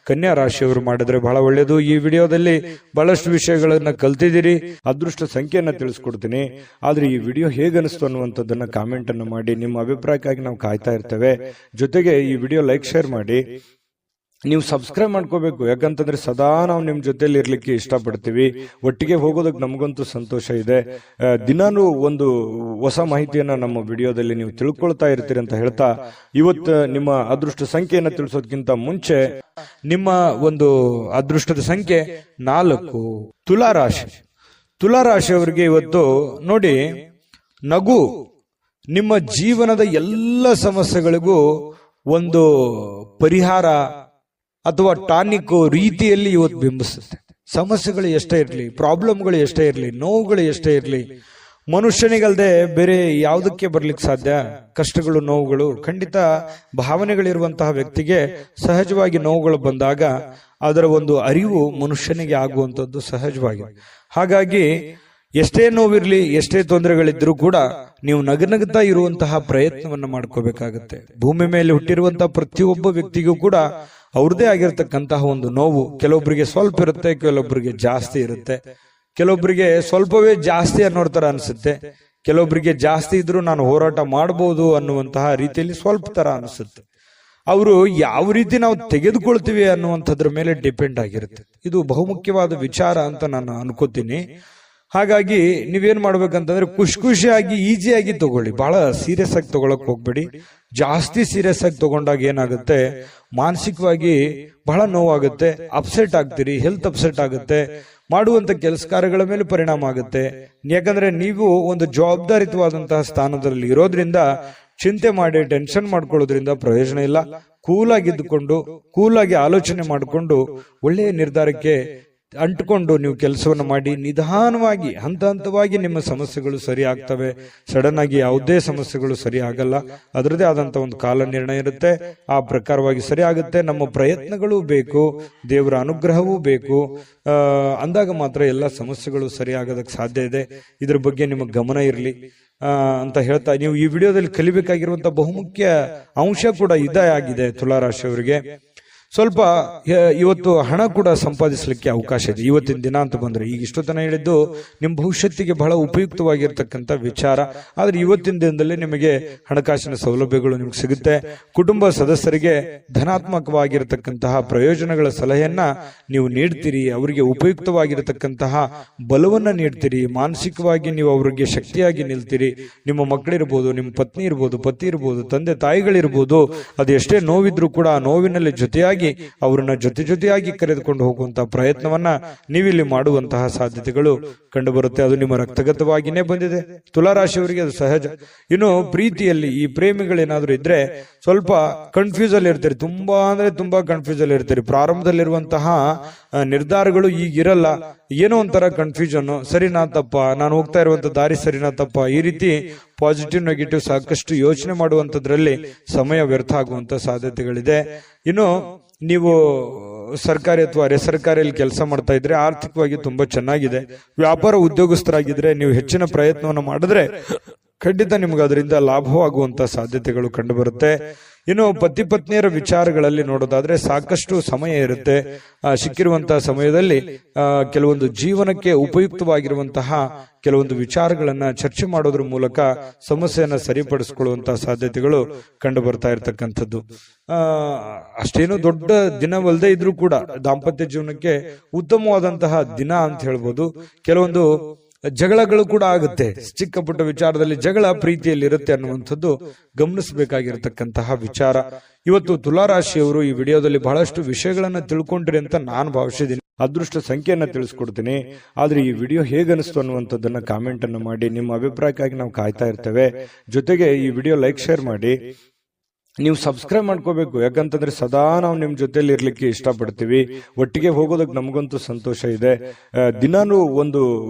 ಕನ್ಯಾ ರಾಶಿಯವರು ಮಾಡಿದ್ರೆ ಬಹಳ ಒಳ್ಳೆಯದು. ಈ ವಿಡಿಯೋದಲ್ಲಿ ಬಹಳಷ್ಟು ವಿಷಯಗಳನ್ನ ಕಲ್ತಿದ್ದೀರಿ. ಅದೃಷ್ಟ ಸಂಖ್ಯೆಯನ್ನ ತಿಳಿಸ್ಕೊಡ್ತೀನಿ. ಆದ್ರೆ ಈ ವಿಡಿಯೋ ಹೇಗನಿಸ್ತು ಅನ್ನುವಂಥದ್ದನ್ನ ಕಾಮೆಂಟ್ ಅನ್ನು ಮಾಡಿ. ನಿಮ್ಮ ಅಭಿಪ್ರಾಯಕ್ಕಾಗಿ ನಾವು ಕಾಯ್ತಾ ಇರ್ತೇವೆ. ಜೊತೆಗೆ ಈ ವಿಡಿಯೋ ಲೈಕ್, ಶೇರ್ ಮಾಡಿ. ನೀವು ಸಬ್ಸ್ಕ್ರೈಬ್ ಮಾಡ್ಕೋಬೇಕು. ಯಾಕಂತಂದ್ರೆ ಸದಾ ನಾವು ನಿಮ್ ಜೊತೆಲಿ ಇರ್ಲಿಕ್ಕೆ ಇಷ್ಟಪಡ್ತೀವಿ. ಒಟ್ಟಿಗೆ ಹೋಗೋದಕ್ಕೆ ನಮಗಂತೂ ಸಂತೋಷ ಇದೆ. ದಿನಾನು ಒಂದು ಹೊಸ ಮಾಹಿತಿಯನ್ನ ನಮ್ಮ ವಿಡಿಯೋದಲ್ಲಿ ನೀವು ತಿಳ್ಕೊಳ್ತಾ ಇರ್ತೀರಿ ಅಂತ ಹೇಳ್ತಾ, ಇವತ್ತು ನಿಮ್ಮ ಅದೃಷ್ಟ ಸಂಖ್ಯೆಯನ್ನ ತಿಳಿಸೋದಕ್ಕಿಂತ ಮುಂಚೆ ನಿಮ್ಮ ಒಂದು ಅದೃಷ್ಟದ ಸಂಖ್ಯೆ 4. ತುಲಾರಾಶಿ. ತುಲಾರಾಶಿಯವರಿಗೆ ಇವತ್ತು ನೋಡಿ, ನಗು ನಿಮ್ಮ ಜೀವನದ ಎಲ್ಲ ಸಮಸ್ಯೆಗಳಿಗೂ ಒಂದು ಪರಿಹಾರ ಅಥವಾ ಟಾನಿಕ್ ರೀತಿಯಲ್ಲಿ ಇವತ್ತು ಬಿಂಬಿಸುತ್ತೆ. ಸಮಸ್ಯೆಗಳು ಎಷ್ಟೇ ಇರಲಿ, ಪ್ರಾಬ್ಲಮ್ಗಳು ಎಷ್ಟೇ ಇರಲಿ, ನೋವುಗಳು ಎಷ್ಟೇ ಇರಲಿ, ಮನುಷ್ಯನಿಗಲ್ದೆ ಬೇರೆ ಯಾವುದಕ್ಕೆ ಬರ್ಲಿಕ್ಕೆ ಸಾಧ್ಯ? ಕಷ್ಟಗಳು, ನೋವುಗಳು. ಖಂಡಿತ ಭಾವನೆಗಳಿರುವಂತಹ ವ್ಯಕ್ತಿಗೆ ಸಹಜವಾಗಿ ನೋವುಗಳು ಬಂದಾಗ ಅದರ ಒಂದು ಅರಿವು ಮನುಷ್ಯನಿಗೆ ಆಗುವಂಥದ್ದು ಸಹಜವಾಗಿ. ಹಾಗಾಗಿ ಎಷ್ಟೇ ನೋವಿರ್ಲಿ, ಎಷ್ಟೇ ತೊಂದರೆಗಳಿದ್ರೂ ಕೂಡ ನೀವು ನಗನಗ್ತಾ ಇರುವಂತಹ ಪ್ರಯತ್ನವನ್ನ ಮಾಡ್ಕೋಬೇಕಾಗತ್ತೆ. ಭೂಮಿ ಮೇಲೆ ಹುಟ್ಟಿರುವಂತಹ ಪ್ರತಿಯೊಬ್ಬ ವ್ಯಕ್ತಿಗೂ ಕೂಡ ಅವ್ರದೇ ಆಗಿರ್ತಕ್ಕಂತಹ ಒಂದು ನೋವು. ಕೆಲವೊಬ್ಬರಿಗೆ ಸ್ವಲ್ಪ ಇರುತ್ತೆ, ಕೆಲವೊಬ್ಬರಿಗೆ ಜಾಸ್ತಿ ಇರುತ್ತೆ. ಕೆಲವೊಬ್ಬರಿಗೆ ಸ್ವಲ್ಪವೇ ಜಾಸ್ತಿ ಅನ್ನೋರ್ ತರ ಅನ್ಸುತ್ತೆ. ಕೆಲವೊಬ್ಬರಿಗೆ ಜಾಸ್ತಿ ಇದ್ರೂ ನಾನು ಹೋರಾಟ ಮಾಡಬಹುದು ಅನ್ನುವಂತಹ ರೀತಿಯಲ್ಲಿ ಸ್ವಲ್ಪ ತರ ಅನಿಸುತ್ತೆ. ಅವರು ಯಾವ ರೀತಿ ನಾವು ತೆಗೆದುಕೊಳ್ತೀವಿ ಅನ್ನುವಂಥದ್ರ ಮೇಲೆ ಡಿಪೆಂಡ್ ಆಗಿರುತ್ತೆ. ಇದು ಬಹುಮುಖ್ಯವಾದ ವಿಚಾರ ಅಂತ ನಾನು ಅನ್ಕೋತೀನಿ. ಹಾಗಾಗಿ ನೀವೇನ್ ಮಾಡ್ಬೇಕಂತಂದ್ರೆ ಖುಷಿಯಾಗಿ, ಈಸಿಯಾಗಿ ತಗೊಳ್ಳಿ. ಬಹಳ ಸೀರಿಯಸ್ ಆಗಿ ತಗೊಳಕ್ ಹೋಗ್ಬೇಡಿ. ಜಾಸ್ತಿ ಸೀರಿಯಸ್ ಆಗಿ ತಗೊಂಡಾಗ ಏನಾಗುತ್ತೆ, ಮಾನಸಿಕವಾಗಿ ಬಹಳ ನೋವಾಗುತ್ತೆ, ಅಪ್ಸೆಟ್ ಆಗ್ತೀರಿ, ಹೆಲ್ತ್ ಅಪ್ಸೆಟ್ ಆಗುತ್ತೆ, ಮಾಡುವಂತ ಕೆಲಸ ಕಾರ್ಯಗಳ ಮೇಲೆ ಪರಿಣಾಮ ಆಗುತ್ತೆ. ಯಾಕಂದ್ರೆ ನೀವು ಒಂದು ಜವಾಬ್ದಾರಿತವಾದಂತಹ ಸ್ಥಾನದಲ್ಲಿ ಇರೋದ್ರಿಂದ ಚಿಂತೆ ಮಾಡಿ ಟೆನ್ಷನ್ ಮಾಡ್ಕೊಳ್ಳೋದ್ರಿಂದ ಪ್ರಯೋಜನ ಇಲ್ಲ. ಕೂಲಾಗಿದ್ದುಕೊಂಡು, ಕೂಲಾಗಿ ಆಲೋಚನೆ ಮಾಡಿಕೊಂಡು ಒಳ್ಳೆಯ ನಿರ್ಧಾರಕ್ಕೆ ಅಂಟ್ಕೊಂಡು ನೀವು ಕೆಲಸವನ್ನು ಮಾಡಿ ನಿಧಾನವಾಗಿ ಹಂತ ಹಂತವಾಗಿ ನಿಮ್ಮ ಸಮಸ್ಯೆಗಳು ಸರಿ ಆಗ್ತವೆ. ಸಡನ್ ಆಗಿ ಯಾವುದೇ ಸಮಸ್ಯೆಗಳು ಸರಿ ಆಗಲ್ಲ. ಅದರದೇ ಆದಂತ ಒಂದು ಕಾಲ ನಿರ್ಣಯ ಇರುತ್ತೆ. ಆ ಪ್ರಕಾರವಾಗಿ ಸರಿ ಆಗುತ್ತೆ. ನಮ್ಮ ಪ್ರಯತ್ನಗಳು ಬೇಕು, ದೇವರ ಅನುಗ್ರಹವೂ ಬೇಕು. ಅಂದಾಗ ಮಾತ್ರ ಎಲ್ಲ ಸಮಸ್ಯೆಗಳು ಸರಿ ಆಗೋದಕ್ಕೆ ಸಾಧ್ಯ ಇದೆ. ಇದ್ರ ಬಗ್ಗೆ ನಿಮ್ಮ ಗಮನ ಇರಲಿ ಅಂತ ಹೇಳ್ತಾ, ನೀವು ಈ ವಿಡಿಯೋದಲ್ಲಿ ಕಲಿಬೇಕಾಗಿರುವಂತಹ ಬಹುಮುಖ್ಯ ಅಂಶ ಕೂಡ ಇದೇ ಆಗಿದೆ. ತುಲಾರಾಶಿಯವರಿಗೆ ಸ್ವಲ್ಪ ಇವತ್ತು ಹಣ ಕೂಡ ಸಂಪಾದಿಸಲಿಕ್ಕೆ ಅವಕಾಶ ಇದೆ ಇವತ್ತಿನ ದಿನ ಅಂತ ಬಂದ್ರೆ. ಈಗ ಇಷ್ಟೊತ್ತನ ಹೇಳಿದ್ದು ನಿಮ್ಮ ಭವಿಷ್ಯತ್ತಿಗೆ ಬಹಳ ಉಪಯುಕ್ತವಾಗಿರ್ತಕ್ಕಂಥ ವಿಚಾರ. ಆದ್ರೆ ಇವತ್ತಿನ ದಿನದಲ್ಲಿ ನಿಮಗೆ ಹಣಕಾಸಿನ ಸೌಲಭ್ಯಗಳು ನಿಮ್ಗೆ ಸಿಗುತ್ತೆ. ಕುಟುಂಬ ಸದಸ್ಯರಿಗೆ ಧನಾತ್ಮಕವಾಗಿರತಕ್ಕಂತಹ ಪ್ರಯೋಜನಗಳ ಸಲಹೆಯನ್ನ ನೀವು ನೀಡ್ತೀರಿ. ಅವರಿಗೆ ಉಪಯುಕ್ತವಾಗಿರತಕ್ಕಂತಹ ಬಲವನ್ನ ನೀಡ್ತೀರಿ. ಮಾನಸಿಕವಾಗಿ ನೀವು ಅವರಿಗೆ ಶಕ್ತಿಯಾಗಿ ನಿಲ್ತೀರಿ. ನಿಮ್ಮ ಮಕ್ಕಳಿರ್ಬೋದು, ನಿಮ್ಮ ಪತ್ನಿ ಇರ್ಬೋದು, ಪತಿ ಇರ್ಬೋದು, ತಂದೆ ತಾಯಿಗಳಿರ್ಬೋದು, ಅದು ಎಷ್ಟೇ ನೋವಿದ್ರೂ ಕೂಡ ಆ ನೋವಿನಲ್ಲಿ ಜೊತೆಯಾಗಿ ಅವರನ್ನ ಜೊತೆಯಾಗಿ ಕರೆದುಕೊಂಡು ಹೋಗುವಂತಹ ಪ್ರಯತ್ನವನ್ನ ನೀವಿಲ್ಲಿ ಮಾಡುವಂತಹ ಸಾಧ್ಯತೆಗಳು ಕಂಡುಬರುತ್ತೆ. ಅದು ನಿಮ್ಮ ರಕ್ತಗತವಾಗಿನೇ ಬಂದಿದೆ. ತುಲಾರಾಶಿಯವರಿಗೆ ಅದು ಸಹಜ. ಇನ್ನು ಪ್ರೀತಿಯಲ್ಲಿ ಈ ಪ್ರೇಮಿಗಳೇನಾದ್ರೂ ಇದ್ರೆ ಸ್ವಲ್ಪ ಕನ್ಫ್ಯೂಸ್ ಅಲ್ಲಿ ಇರ್ತೀರಿ. ತುಂಬಾ ಅಂದ್ರೆ ತುಂಬಾ ಕನ್ಫ್ಯೂಸ್ ಅಲ್ಲಿ ಇರ್ತೀರಿ. ಪ್ರಾರಂಭದಲ್ಲಿರುವಂತಹ ನಿರ್ಧಾರಗಳು ಈಗಿರಲ್ಲ. ಏನೋ ಒಂಥರ ಕನ್ಫ್ಯೂಷನ್, ಸರಿನಾ ತಪ್ಪ, ನಾನು ಹೋಗ್ತಾ ಇರುವಂತ ದಾರಿ ಸರಿನಾ ತಪ್ಪ, ಈ ರೀತಿ ಪಾಸಿಟಿವ್ ನೆಗೆಟಿವ್ ಸಾಕಷ್ಟು ಯೋಚನೆ ಮಾಡುವಂತದ್ರಲ್ಲಿ ಸಮಯ ವ್ಯರ್ಥ ಆಗುವಂತ ಸಾಧ್ಯತೆಗಳಿದೆ. ಇನ್ನು ನೀವು ಸರ್ಕಾರಿ ಅಥವಾ ಅರೆ ಸರ್ಕಾರಿಯಲ್ಲಿ ಕೆಲಸ ಮಾಡ್ತಾ ಇದ್ರೆ ಆರ್ಥಿಕವಾಗಿ ತುಂಬಾ ಚೆನ್ನಾಗಿದೆ. ವ್ಯಾಪಾರ ಉದ್ಯೋಗಸ್ಥರಾಗಿದ್ರೆ ನೀವು ಹೆಚ್ಚಿನ ಪ್ರಯತ್ನವನ್ನು ಮಾಡಿದ್ರೆ ಖಂಡಿತ ನಿಮ್ಗೆ ಅದರಿಂದ ಲಾಭವಾಗುವಂತ ಸಾಧ್ಯತೆಗಳು ಕಂಡು ಬರುತ್ತೆ. ಇನ್ನು ಪತಿ ಪತ್ನಿಯರ ವಿಚಾರಗಳಲ್ಲಿ ನೋಡೋದಾದ್ರೆ ಸಾಕಷ್ಟು ಸಮಯ ಇರುತ್ತೆ. ಸಿಕ್ಕಿರುವಂತಹ ಸಮಯದಲ್ಲಿ ಕೆಲವೊಂದು ಜೀವನಕ್ಕೆ ಉಪಯುಕ್ತವಾಗಿರುವಂತಹ ಕೆಲವೊಂದು ವಿಚಾರಗಳನ್ನ ಚರ್ಚೆ ಮಾಡೋದ್ರ ಮೂಲಕ ಸಮಸ್ಯೆಯನ್ನ ಸರಿಪಡಿಸಿಕೊಳ್ಳುವಂತಹ ಸಾಧ್ಯತೆಗಳು ಕಂಡು ಬರ್ತಾ ಇರತಕ್ಕಂಥದ್ದು. ಅಷ್ಟೇನು ದೊಡ್ಡ ದಿನವಲ್ಲದೆ ಇದ್ರೂ ಕೂಡ ದಾಂಪತ್ಯ ಜೀವನಕ್ಕೆ ಉತ್ತಮವಾದಂತಹ ದಿನ ಅಂತ ಹೇಳ್ಬೋದು. ಕೆಲವೊಂದು ಜಗಳಗಳು ಕೂಡ ಆಗುತ್ತೆ. ಚಿಕ್ಕ ಪುಟ್ಟ ವಿಚಾರದಲ್ಲಿ ಜಗಳ ಪ್ರೀತಿಯಲ್ಲಿ ಇರುತ್ತೆ ಅನ್ನುವಂಥದ್ದು ಗಮನಿಸಬೇಕಾಗಿರತಕ್ಕಂತಹ ವಿಚಾರ. ಇವತ್ತು ತುಲಾರಾಶಿಯವರು ಈ ವಿಡಿಯೋದಲ್ಲಿ ಬಹಳಷ್ಟು ವಿಷಯಗಳನ್ನ ತಿಳ್ಕೊಂಡ್ರಿ ಅಂತ ನಾನು ಭಾವಿಸಿದ್ದೀನಿ. ಅದೃಷ್ಟ ಸಂಖ್ಯೆಯನ್ನ ತಿಳಿಸ್ಕೊಡ್ತೀನಿ. ಆದ್ರೆ ಈ ವಿಡಿಯೋ ಹೇಗನಿಸ್ತು ಅನ್ನುವಂಥದ್ದನ್ನ ಕಾಮೆಂಟ್ ಅನ್ನು ಮಾಡಿ. ನಿಮ್ಮ ಅಭಿಪ್ರಾಯಕ್ಕಾಗಿ ನಾವು ಕಾಯ್ತಾ ಇರ್ತೇವೆ. ಜೊತೆಗೆ ಈ ವಿಡಿಯೋ ಲೈಕ್ ಶೇರ್ ಮಾಡಿ. ನೀವು ಸಬ್ಸ್ಕ್ರೈಬ್ ಮಾಡ್ಕೋಬೇಕು. ಯಾಕಂತಂದ್ರೆ ಸದಾ ನಾವು ನಿಮ್ ಜೊತೆಲಿ ಇರ್ಲಿಕ್ಕೆ ಇಷ್ಟಪಡ್ತೀವಿ. ಒಟ್ಟಿಗೆ ಹೋಗೋದಕ್ಕೆ ನಮಗಂತೂ ಸಂತೋಷ ಇದೆ. ದಿನಾನು ಒಂದು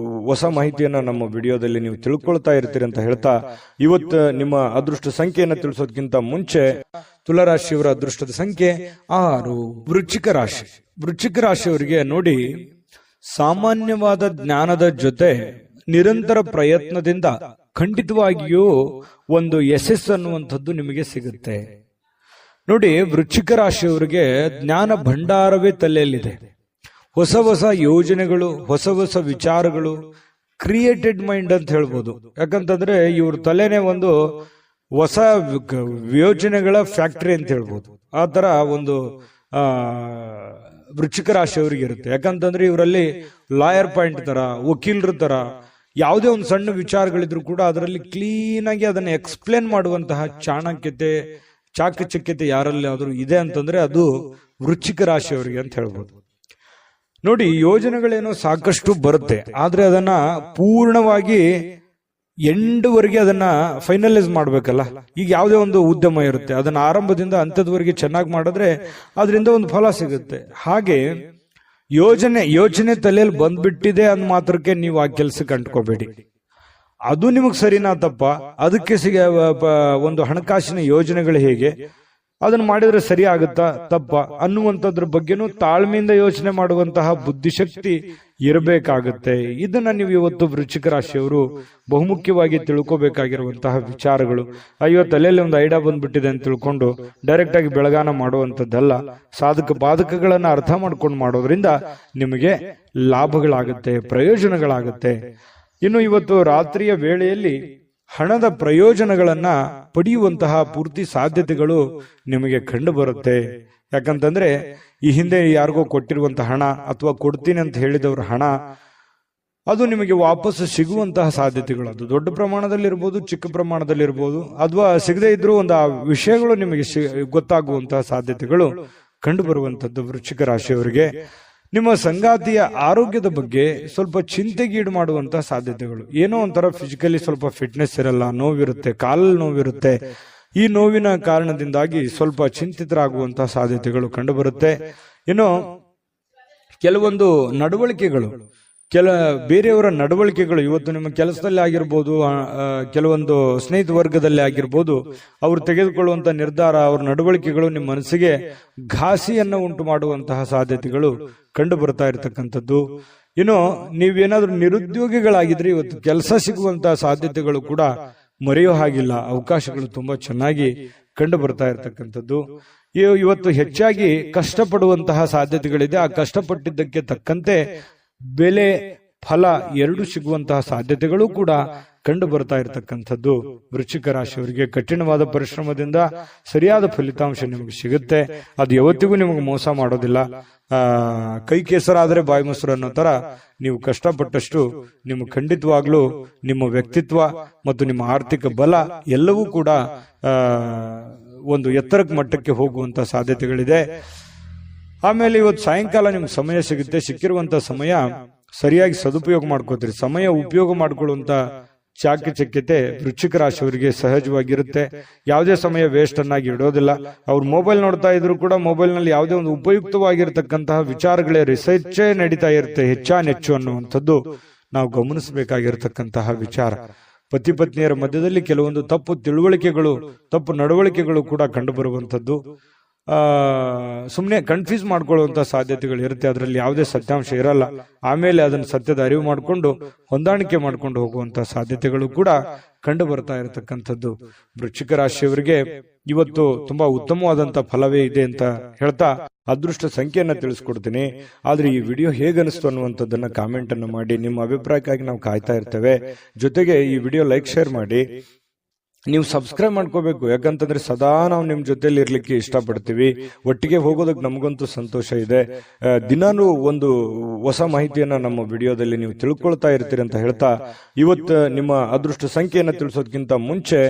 ಹೊಸ ಮಾಹಿತಿಯನ್ನ ನಮ್ಮ ವಿಡಿಯೋದಲ್ಲಿ ನೀವು ತಿಳ್ಕೊಳ್ತಾ ಇರ್ತೀರಿ ಅಂತ ಹೇಳ್ತಾ, ಇವತ್ತು ನಿಮ್ಮ ಅದೃಷ್ಟ ಸಂಖ್ಯೆಯನ್ನ ತಿಳಿಸೋದಕ್ಕಿಂತ ಮುಂಚೆ ತುಲಾರಾಶಿಯವರ ಅದೃಷ್ಟದ ಸಂಖ್ಯೆ 6. ವೃಶ್ಚಿಕ ರಾಶಿ. ವೃಶ್ಚಿಕ ರಾಶಿಯವರಿಗೆ ನೋಡಿ, ಸಾಮಾನ್ಯವಾದ ಜ್ಞಾನದ ಜೊತೆ ನಿರಂತರ ಪ್ರಯತ್ನದಿಂದ ಖಂಡಿತವಾಗಿಯೂ ಒಂದು ಯಶಸ್ಸು ಅನ್ನುವಂಥದ್ದು ನಿಮಗೆ ಸಿಗುತ್ತೆ. ನೋಡಿ, ವೃಶ್ಚಿಕ ರಾಶಿಯವರಿಗೆ ಜ್ಞಾನ ಭಂಡಾರವೇ ತಲೆಯಲ್ಲಿದೆ. ಹೊಸ ಹೊಸ ಯೋಜನೆಗಳು, ಹೊಸ ಹೊಸ ವಿಚಾರಗಳು, ಕ್ರಿಯೇಟೆಡ್ ಮೈಂಡ್ ಅಂತ ಹೇಳ್ಬೋದು. ಯಾಕಂತಂದ್ರೆ ಇವ್ರ ತಲೆನೇ ಒಂದು ಹೊಸ ಯೋಜನೆಗಳ ಫ್ಯಾಕ್ಟರಿ ಅಂತ ಹೇಳ್ಬೋದು. ಆ ತರ ಒಂದು ವೃಶ್ಚಿಕ ರಾಶಿಯವರಿಗೆ ಇರುತ್ತೆ. ಯಾಕಂತಂದ್ರೆ ಇವರಲ್ಲಿ ಲಾಯರ್ ಪಾಯಿಂಟ್ ತರ, ವಕೀಲರ ತರ ಯಾವುದೇ ಒಂದು ಸಣ್ಣ ವಿಚಾರಗಳಿದ್ರು ಕೂಡ ಅದರಲ್ಲಿ ಕ್ಲೀನ್ ಆಗಿ ಅದನ್ನ ಎಕ್ಸ್ಪ್ಲೇನ್ ಮಾಡುವಂತಹ ಚಾಣಕ್ಯತೆ, ಚಾಕಚಕ್ಯತೆ ಯಾರಲ್ಲಿ ಆದ್ರೂ ಇದೆ ಅಂತಂದ್ರೆ ಅದು ವೃಶ್ಚಿಕ ರಾಶಿಯವರಿಗೆ ಅಂತ ಹೇಳ್ಬೋದು. ನೋಡಿ, ಯೋಜನೆಗಳೇನೋ ಸಾಕಷ್ಟು ಬರುತ್ತೆ, ಆದ್ರೆ ಅದನ್ನ ಪೂರ್ಣವಾಗಿ ಎಂಡ್ವರೆಗೆ ಅದನ್ನ ಫೈನಲೈಸ್ ಮಾಡ್ಬೇಕಲ್ಲ. ಈಗ ಯಾವುದೇ ಒಂದು ಉದ್ಯಮ ಇರುತ್ತೆ, ಅದನ್ನ ಆರಂಭದಿಂದ ಅಂತ್ಯದವರೆಗೆ ಚೆನ್ನಾಗಿ ಮಾಡಿದ್ರೆ ಅದರಿಂದ ಒಂದು ಫಲ ಸಿಗುತ್ತೆ. ಹಾಗೆ ಯೋಚನೆ ತಲೆಯಲ್ಲಿ ಬಂದ್ಬಿಟ್ಟಿದೆ ಅಂದ್ ಮಾತ್ರಕ್ಕೆ ನೀವು ಆ ಕೆಲ್ಸಕ್ಕೆ ಅಂಟ್ಕೋಬೇಡಿ. ಅದು ನಿಮಗ್ ಸರಿನಾ ತಪ್ಪ, ಅದಕ್ಕೆ ಒಂದು ಹಣಕಾಸಿನ ಯೋಜನೆಗಳು ಹೇಗೆ, ಅದನ್ನ ಮಾಡಿದ್ರೆ ಸರಿ ಆಗುತ್ತಾ ತಪ್ಪ ಅನ್ನುವಂಥದ್ರ ಬಗ್ಗೆನೂ ತಾಳ್ಮೆಯಿಂದ ಯೋಚನೆ ಮಾಡುವಂತಹ ಬುದ್ಧಿಶಕ್ತಿ ಇರಬೇಕಾಗುತ್ತೆ. ಇದನ್ನ ನೀವು ಇವತ್ತು ವೃಶ್ಚಿಕ ರಾಶಿಯವರು ಬಹುಮುಖ್ಯವಾಗಿ ತಿಳ್ಕೋಬೇಕಾಗಿರುವಂತಹ ವಿಚಾರಗಳು. ಅಯ್ಯೋ ತಲೆಯಲ್ಲಿ ಒಂದು ಐಡಿಯಾ ಬಂದ್ಬಿಟ್ಟಿದೆ ಅಂತ ತಿಳ್ಕೊಂಡು ಡೈರೆಕ್ಟ್ ಆಗಿ ಬೆಳಗಾನ ಮಾಡುವಂಥದ್ದಲ್ಲ. ಸಾಧಕ ಬಾಧಕಗಳನ್ನ ಅರ್ಥ ಮಾಡ್ಕೊಂಡು ಮಾಡೋದ್ರಿಂದ ನಿಮಗೆ ಲಾಭಗಳಾಗುತ್ತೆ, ಪ್ರಯೋಜನಗಳಾಗುತ್ತೆ. ಇನ್ನು ಇವತ್ತು ರಾತ್ರಿಯ ವೇಳೆಯಲ್ಲಿ ಹಣದ ಪ್ರಯೋಜನಗಳನ್ನ ಪಡೆಯುವಂತಹ ಪೂರ್ತಿ ಸಾಧ್ಯತೆಗಳು ನಿಮಗೆ ಕಂಡು ಬರುತ್ತೆ. ಯಾಕಂತಂದ್ರೆ ಈ ಹಿಂದೆ ಯಾರಿಗೋ ಕೊಟ್ಟಿರುವಂತಹ ಹಣ ಅಥವಾ ಕೊಡ್ತೀನಿ ಅಂತ ಹೇಳಿದವ್ರ ಹಣ ಅದು ನಿಮಗೆ ವಾಪಸ್ ಸಿಗುವಂತಹ ಸಾಧ್ಯತೆಗಳು, ಅದು ದೊಡ್ಡ ಪ್ರಮಾಣದಲ್ಲಿ ಇರ್ಬೋದು, ಚಿಕ್ಕ ಪ್ರಮಾಣದಲ್ಲಿ ಇರ್ಬೋದು, ಅಥವಾ ಸಿಗದೇ ಇದ್ರೂ ಒಂದು ಆ ವಿಷಯಗಳು ನಿಮಗೆ ಗೊತ್ತಾಗುವಂತಹ ಸಾಧ್ಯತೆಗಳು ಕಂಡು ಬರುವಂತದ್ದು ವೃಶ್ಚಿಕ ರಾಶಿಯವರಿಗೆ. ನಿಮ್ಮ ಸಂಗಾತಿಯ ಆರೋಗ್ಯದ ಬಗ್ಗೆ ಸ್ವಲ್ಪ ಚಿಂತೆಗೀಡು ಮಾಡುವಂತಹ ಸಾಧ್ಯತೆಗಳು. ಏನೋ ಒಂಥರ ಫಿಸಿಕಲಿ ಸ್ವಲ್ಪ ಫಿಟ್ನೆಸ್ ಇರಲ್ಲ, ನೋವಿರುತ್ತೆ, ಕಾಲಲ್ಲಿ ನೋವಿರುತ್ತೆ. ಈ ನೋವಿನ ಕಾರಣದಿಂದಾಗಿ ಸ್ವಲ್ಪ ಚಿಂತಿತರಾಗುವಂತಹ ಸಾಧ್ಯತೆಗಳು ಕಂಡುಬರುತ್ತೆ. ಇನ್ನು ಕೆಲವೊಂದು ನಡವಳಿಕೆಗಳು, ಬೇರೆಯವರ ನಡವಳಿಕೆಗಳು ಇವತ್ತು ನಿಮ್ಮ ಕೆಲಸದಲ್ಲಿ ಆಗಿರ್ಬೋದು, ಕೆಲವೊಂದು ಸ್ನೇಹಿತ ವರ್ಗದಲ್ಲಿ ಆಗಿರ್ಬೋದು, ಅವರು ತೆಗೆದುಕೊಳ್ಳುವಂತಹ ನಿರ್ಧಾರ, ಅವರ ನಡವಳಿಕೆಗಳು ನಿಮ್ಮ ಮನಸ್ಸಿಗೆ ಘಾಸಿಯನ್ನು ಉಂಟು ಮಾಡುವಂತಹ ಸಾಧ್ಯತೆಗಳು ಕಂಡು ಬರ್ತಾ ಇರತಕ್ಕಂಥದ್ದು. ಇನ್ನು ನೀವೇನಾದ್ರೂ ನಿರುದ್ಯೋಗಿಗಳಾಗಿದ್ರೆ ಇವತ್ತು ಕೆಲಸ ಸಿಗುವಂತಹ ಸಾಧ್ಯತೆಗಳು ಕೂಡ ಮರೆಯೋ ಹಾಗಿಲ್ಲ, ಅವಕಾಶಗಳು ತುಂಬಾ ಚೆನ್ನಾಗಿ ಕಂಡು ಬರ್ತಾ ಇರತಕ್ಕಂಥದ್ದು. ಇವತ್ತು ಹೆಚ್ಚಾಗಿ ಕಷ್ಟಪಡುವಂತಹ ಸಾಧ್ಯತೆಗಳಿದೆ. ಆ ಕಷ್ಟಪಟ್ಟಿದ್ದಕ್ಕೆ ತಕ್ಕಂತೆ ಬೆಲೆ, ಫಲ ಎರಡು ಸಿಗುವಂತಹ ಸಾಧ್ಯತೆಗಳು ಕೂಡ ಕಂಡು ಬರ್ತಾ ಇರತಕ್ಕಂಥದ್ದು. ವೃಶ್ಚಿಕ ರಾಶಿಯವರಿಗೆ ಕಠಿಣವಾದ ಪರಿಶ್ರಮದಿಂದ ಸರಿಯಾದ ಫಲಿತಾಂಶ ನಿಮಗೆ ಸಿಗುತ್ತೆ. ಅದು ಯಾವತ್ತಿಗೂ ನಿಮಗೆ ಮೋಸ ಮಾಡೋದಿಲ್ಲ. ಕೈ ಕೆಸರಾದರೆ ಬಾಯಿ ಮೊಸರು ಅನ್ನೋ ತರ ನೀವು ಕಷ್ಟಪಟ್ಟಷ್ಟು ನಿಮ್ಗೆ ಖಂಡಿತವಾಗ್ಲೂ ನಿಮ್ಮ ವ್ಯಕ್ತಿತ್ವ ಮತ್ತು ನಿಮ್ಮ ಆರ್ಥಿಕ ಬಲ ಎಲ್ಲವೂ ಕೂಡ ಒಂದು ಎತ್ತರಕ್ಕೆ ಮಟ್ಟಕ್ಕೆ ಹೋಗುವಂತ ಸಾಧ್ಯತೆಗಳಿದೆ. ಆಮೇಲೆ ಇವತ್ತು ಸಾಯಂಕಾಲ ನಿಮ್ಗೆ ಸಮಯ ಸಿಗುತ್ತೆ. ಸಿಕ್ಕಿರುವಂತ ಸಮಯ ಸರಿಯಾಗಿ ಸದುಪಯೋಗ ಮಾಡ್ಕೋತೀರಿ. ಸಮಯ ಉಪಯೋಗ ಮಾಡ್ಕೊಳ್ಳುವಂತ ಚಾಕಚಕ್ಯತೆ ವೃಶ್ಚಿಕ ರಾಶಿಯವರಿಗೆ ಸಹಜವಾಗಿರುತ್ತೆ. ಯಾವುದೇ ಸಮಯ ವೇಸ್ಟ್ ಅನ್ನಾಗಿ ಇಡೋದಿಲ್ಲ. ಅವ್ರು ಮೊಬೈಲ್ ನೋಡ್ತಾ ಇದ್ರು ಕೂಡ ಮೊಬೈಲ್ ನಲ್ಲಿ ಯಾವುದೇ ಒಂದು ಉಪಯುಕ್ತವಾಗಿರತಕ್ಕಂತಹ ವಿಚಾರಗಳೇ ರಿಸರ್ಚೇ ನಡೀತಾ ಇರುತ್ತೆ ಹೆಚ್ಚಾನೆಚ್ಚು ಅನ್ನುವಂಥದ್ದು ನಾವು ಗಮನಿಸಬೇಕಾಗಿರತಕ್ಕಂತಹ ವಿಚಾರ. ಪತಿ ಪತ್ನಿಯರ ಮಧ್ಯದಲ್ಲಿ ಕೆಲವೊಂದು ತಪ್ಪು ತಿಳುವಳಿಕೆಗಳು, ತಪ್ಪು ನಡವಳಿಕೆಗಳು ಕೂಡ ಕಂಡು ಬರುವಂತದ್ದು. ಸುಮ್ಮನೆ ಕನ್ಫ್ಯೂಸ್ ಮಾಡ್ಕೊಳ್ಳುವಂತ ಸಾಧ್ಯತೆಗಳು ಇರುತ್ತೆ. ಅದರಲ್ಲಿ ಯಾವುದೇ ಸತ್ಯಾಂಶ ಇರಲ್ಲ. ಆಮೇಲೆ ಅದನ್ನು ಸತ್ಯದ ಅರಿವು ಮಾಡಿಕೊಂಡು ಹೊಂದಾಣಿಕೆ ಮಾಡ್ಕೊಂಡು ಹೋಗುವಂತ ಸಾಧ್ಯತೆಗಳು ಕೂಡ ಕಂಡು ಬರ್ತಾ ಇರತಕ್ಕಂಥದ್ದು. ವೃಶ್ಚಿಕ ರಾಶಿಯವರಿಗೆ ಇವತ್ತು ತುಂಬಾ ಉತ್ತಮವಾದಂತ ಫಲವೇ ಇದೆ ಅಂತ ಹೇಳ್ತಾ ಅದೃಷ್ಟ ಸಂಖ್ಯೆಯನ್ನ ತಿಳಿಸ್ಕೊಡ್ತೀನಿ. ಆದ್ರೆ ಈ ವಿಡಿಯೋ ಹೇಗನಿಸ್ತು ಅನ್ನುವಂಥದ್ದನ್ನ ಕಾಮೆಂಟ್ ಅನ್ನು ಮಾಡಿ. ನಿಮ್ಮ ಅಭಿಪ್ರಾಯಕ್ಕಾಗಿ ನಾವು ಕಾಯ್ತಾ ಇರ್ತೇವೆ. ಜೊತೆಗೆ ಈ ವಿಡಿಯೋ ಲೈಕ್, ಶೇರ್ ಮಾಡಿ. ನೀವು ಸಬ್ಸ್ಕ್ರೈಬ್ ಮಾಡ್ಕೋಬೇಕು. ಯಾಕಂತಂದ್ರೆ ಸದಾ ನಾವು ನಿಮ್ ಜೊತೆಲಿ ಇರ್ಲಿಕ್ಕೆ ಇಷ್ಟಪಡ್ತೀವಿ. ಒಟ್ಟಿಗೆ ಹೋಗೋದಕ್ಕೆ ನಮಗಂತೂ ಸಂತೋಷ ಇದೆ. ದಿನಾನು ಒಂದು ಹೊಸ ಮಾಹಿತಿಯನ್ನ ನಮ್ಮ ವಿಡಿಯೋದಲ್ಲಿ ನೀವು ತಿಳ್ಕೊಳ್ತಾ ಇರ್ತೀರಿ ಅಂತ ಹೇಳ್ತಾ, ಇವತ್ತು ನಿಮ್ಮ ಅದೃಷ್ಟ ಸಂಖ್ಯೆಯನ್ನ ತಿಳಿಸೋದಕ್ಕಿಂತ ಮುಂಚೆ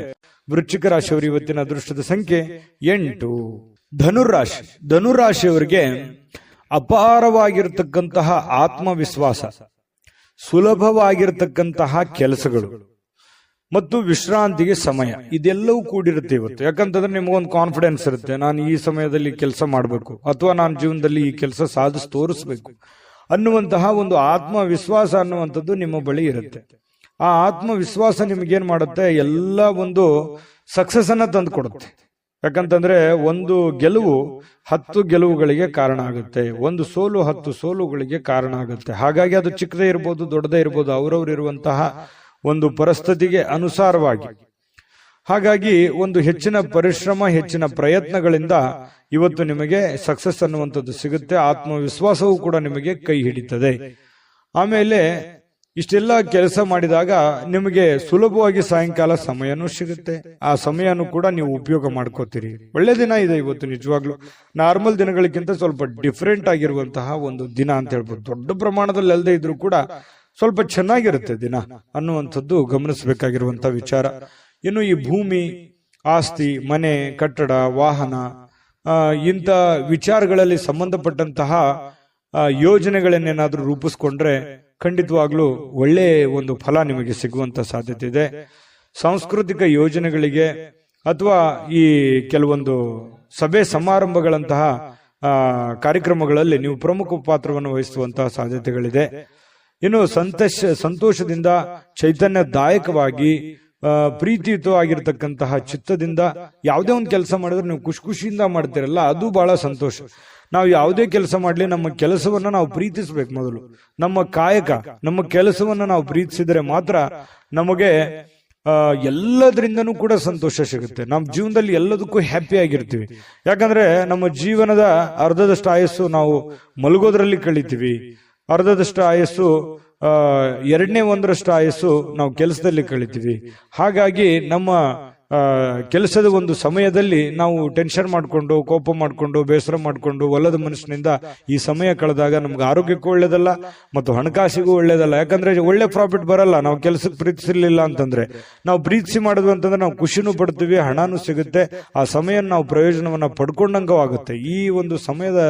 ವೃಶ್ಚಿಕ ರಾಶಿಯವರು ಇವತ್ತಿನ ಅದೃಷ್ಟದ ಸಂಖ್ಯೆ 8. ಧನುರಾಶಿ. ಧನುರಾಶಿಯವರಿಗೆ ಅಪಾರವಾಗಿರ್ತಕ್ಕಂತಹ ಆತ್ಮವಿಶ್ವಾಸ, ಸುಲಭವಾಗಿರ್ತಕ್ಕಂತಹ ಕೆಲಸಗಳು ಮತ್ತು ವಿಶ್ರಾಂತಿಗೆ ಸಮಯ, ಇದೆಲ್ಲವೂ ಕೂಡಿರುತ್ತೆ ಇವತ್ತು. ಯಾಕಂತಂದ್ರೆ ನಿಮಗೊಂದು ಕಾನ್ಫಿಡೆನ್ಸ್ ಇರುತ್ತೆ, ನಾನು ಈ ಸಮಯದಲ್ಲಿ ಕೆಲಸ ಮಾಡಬೇಕು ಅಥವಾ ನಾನು ಜೀವನದಲ್ಲಿ ಈ ಕೆಲಸ ಸಾಧಿಸಿ ತೋರಿಸ್ಬೇಕು ಅನ್ನುವಂತಹ ಒಂದು ಆತ್ಮವಿಶ್ವಾಸ ಅನ್ನುವಂಥದ್ದು ನಿಮ್ಮ ಬಳಿ ಇರುತ್ತೆ. ಆ ಆತ್ಮವಿಶ್ವಾಸ ನಿಮಗೇನ್ ಮಾಡುತ್ತೆ, ಎಲ್ಲ ಒಂದು ಸಕ್ಸಸ್ ಅನ್ನ ತಂದು ಕೊಡುತ್ತೆ. ಯಾಕಂತಂದ್ರೆ ಒಂದು ಗೆಲುವು 10 ಗೆಲುವುಗಳಿಗೆ ಕಾರಣ ಆಗುತ್ತೆ, ಒಂದು ಸೋಲು 10 ಸೋಲುಗಳಿಗೆ ಕಾರಣ ಆಗುತ್ತೆ. ಹಾಗಾಗಿ ಅದು ಚಿಕ್ಕದೇ ಇರ್ಬೋದು, ದೊಡ್ಡದೇ ಇರ್ಬೋದು, ಅವರವರು ಇರುವಂತಹ ಒಂದು ಪರಿಸ್ಥಿತಿಗೆ ಅನುಸಾರವಾಗಿ. ಹಾಗಾಗಿ ಒಂದು ಹೆಚ್ಚಿನ ಪರಿಶ್ರಮ, ಹೆಚ್ಚಿನ ಪ್ರಯತ್ನಗಳಿಂದ ಇವತ್ತು ನಿಮಗೆ ಸಕ್ಸಸ್ ಅನ್ನುವಂಥದ್ದು ಸಿಗುತ್ತೆ. ಆತ್ಮವಿಶ್ವಾಸವೂ ಕೂಡ ನಿಮಗೆ ಕೈ ಹಿಡಿತದೆ. ಆಮೇಲೆ ಇಷ್ಟೆಲ್ಲ ಕೆಲಸ ಮಾಡಿದಾಗ ನಿಮಗೆ ಸುಲಭವಾಗಿ ಸಾಯಂಕಾಲ ಸಮಯನೂ ಸಿಗುತ್ತೆ. ಆ ಸಮಯನೂ ಕೂಡ ನೀವು ಉಪಯೋಗ ಮಾಡ್ಕೋತೀರಿ. ಒಳ್ಳೆ ದಿನ ಇದೆ ಇವತ್ತು. ನಿಜವಾಗ್ಲೂ ನಾರ್ಮಲ್ ದಿನಗಳಿಗಿಂತ ಸ್ವಲ್ಪ ಡಿಫ್ರೆಂಟ್ ಆಗಿರುವಂತಹ ಒಂದು ದಿನ ಅಂತ ಹೇಳ್ಬೋದು. ದೊಡ್ಡ ಪ್ರಮಾಣದಲ್ಲಿ ಅಲ್ಲದೆ ಇದ್ರೂ ಕೂಡ ಸ್ವಲ್ಪ ಚೆನ್ನಾಗಿರುತ್ತೆ ದಿನ ಅನ್ನುವಂಥದ್ದು ಗಮನಿಸಬೇಕಾಗಿರುವಂತಹ ವಿಚಾರ. ಇನ್ನು ಈ ಭೂಮಿ, ಆಸ್ತಿ, ಮನೆ, ಕಟ್ಟಡ, ವಾಹನ, ಇಂಥ ವಿಚಾರಗಳಲ್ಲಿ ಸಂಬಂಧಪಟ್ಟಂತಹ ಯೋಜನೆಗಳನ್ನೇನಾದ್ರೂ ರೂಪಿಸ್ಕೊಂಡ್ರೆ ಖಂಡಿತವಾಗ್ಲೂ ಒಳ್ಳೆ ಒಂದು ಫಲ ನಿಮಗೆ ಸಿಗುವಂತ ಸಾಧ್ಯತೆ ಇದೆ. ಸಾಂಸ್ಕೃತಿಕ ಯೋಜನೆಗಳಿಗೆ ಅಥವಾ ಈ ಕೆಲವೊಂದು ಸಭೆ ಸಮಾರಂಭಗಳಂತಹ ಕಾರ್ಯಕ್ರಮಗಳಲ್ಲಿ ನೀವು ಪ್ರಮುಖ ಪಾತ್ರವನ್ನು ವಹಿಸುವಂತಹ ಸಾಧ್ಯತೆಗಳಿದೆ. ಇನ್ನು ಸಂತೋಷದಿಂದ, ಚೈತನ್ಯದಾಯಕವಾಗಿ, ಪ್ರೀತಿಯುತವಾಗಿರ್ತಕ್ಕಂತಹ ಚಿತ್ತದಿಂದ ಯಾವುದೇ ಒಂದು ಕೆಲಸ ಮಾಡಿದ್ರೆ ನೀವು ಖುಷಿಯಿಂದ ಮಾಡ್ತೀರಲ್ಲ, ಅದು ಬಹಳ ಸಂತೋಷ. ನಾವು ಯಾವುದೇ ಕೆಲಸ ಮಾಡಲಿ, ನಮ್ಮ ಕೆಲಸವನ್ನ ನಾವು ಪ್ರೀತಿಸ್ಬೇಕು. ಮೊದಲು ನಮ್ಮ ಕಾಯಕ, ನಮ್ಮ ಕೆಲಸವನ್ನ ನಾವು ಪ್ರೀತಿಸಿದ್ರೆ ಮಾತ್ರ ನಮಗೆ ಎಲ್ಲದರಿಂದನೂ ಕೂಡ ಸಂತೋಷ ಸಿಗುತ್ತೆ. ನಮ್ಮ ಜೀವನದಲ್ಲಿ ಎಲ್ಲದಕ್ಕೂ ಹ್ಯಾಪಿ ಆಗಿರ್ತೀವಿ. ಯಾಕಂದ್ರೆ ನಮ್ಮ ಜೀವನದ ಅರ್ಧದಷ್ಟು ಆಯಸ್ಸು ನಾವು ಮಲಗೋದ್ರಲ್ಲಿ ಕಳಿತೀವಿ, ಅರ್ಧದಷ್ಟು ಆಯಸ್ಸು, 1/2 ಆಯಸ್ಸು ನಾವು ಕೆಲಸದಲ್ಲಿ ಕಳಿತೀವಿ. ಹಾಗಾಗಿ ನಮ್ಮ ಕೆಲಸದ ಒಂದು ಸಮಯದಲ್ಲಿ ನಾವು ಟೆನ್ಷನ್ ಮಾಡ್ಕೊಂಡು, ಕೋಪ ಮಾಡ್ಕೊಂಡು, ಬೇಸರ ಮಾಡ್ಕೊಂಡು, ಒಲ್ಲದ ಮನಸ್ಸಿನಿಂದ ಈ ಸಮಯ ಕಳೆದಾಗ ನಮ್ಗೆ ಆರೋಗ್ಯಕ್ಕೂ ಒಳ್ಳೇದಲ್ಲ ಮತ್ತು ಹಣಕಾಸಿಗೂ ಒಳ್ಳೇದಲ್ಲ. ಯಾಕಂದ್ರೆ ಒಳ್ಳೆ ಪ್ರಾಫಿಟ್ ಬರಲ್ಲ ನಾವು ಕೆಲಸಕ್ಕೆ ಪ್ರೀತಿಸಿರ್ಲಿಲ್ಲ ಅಂತಂದ್ರೆ. ನಾವು ಪ್ರೀತಿಸಿ ಮಾಡಿದ್ವಿ ಅಂತಂದ್ರೆ ನಾವು ಖುಷಿನೂ ಪಡ್ತೀವಿ, ಹಣನೂ ಸಿಗುತ್ತೆ, ಆ ಸಮಯ ನಾವು ಪ್ರಯೋಜನವನ್ನ ಪಡ್ಕೊಂಡಂಗೂ ಆಗುತ್ತೆ. ಈ ಒಂದು ಸಮಯದ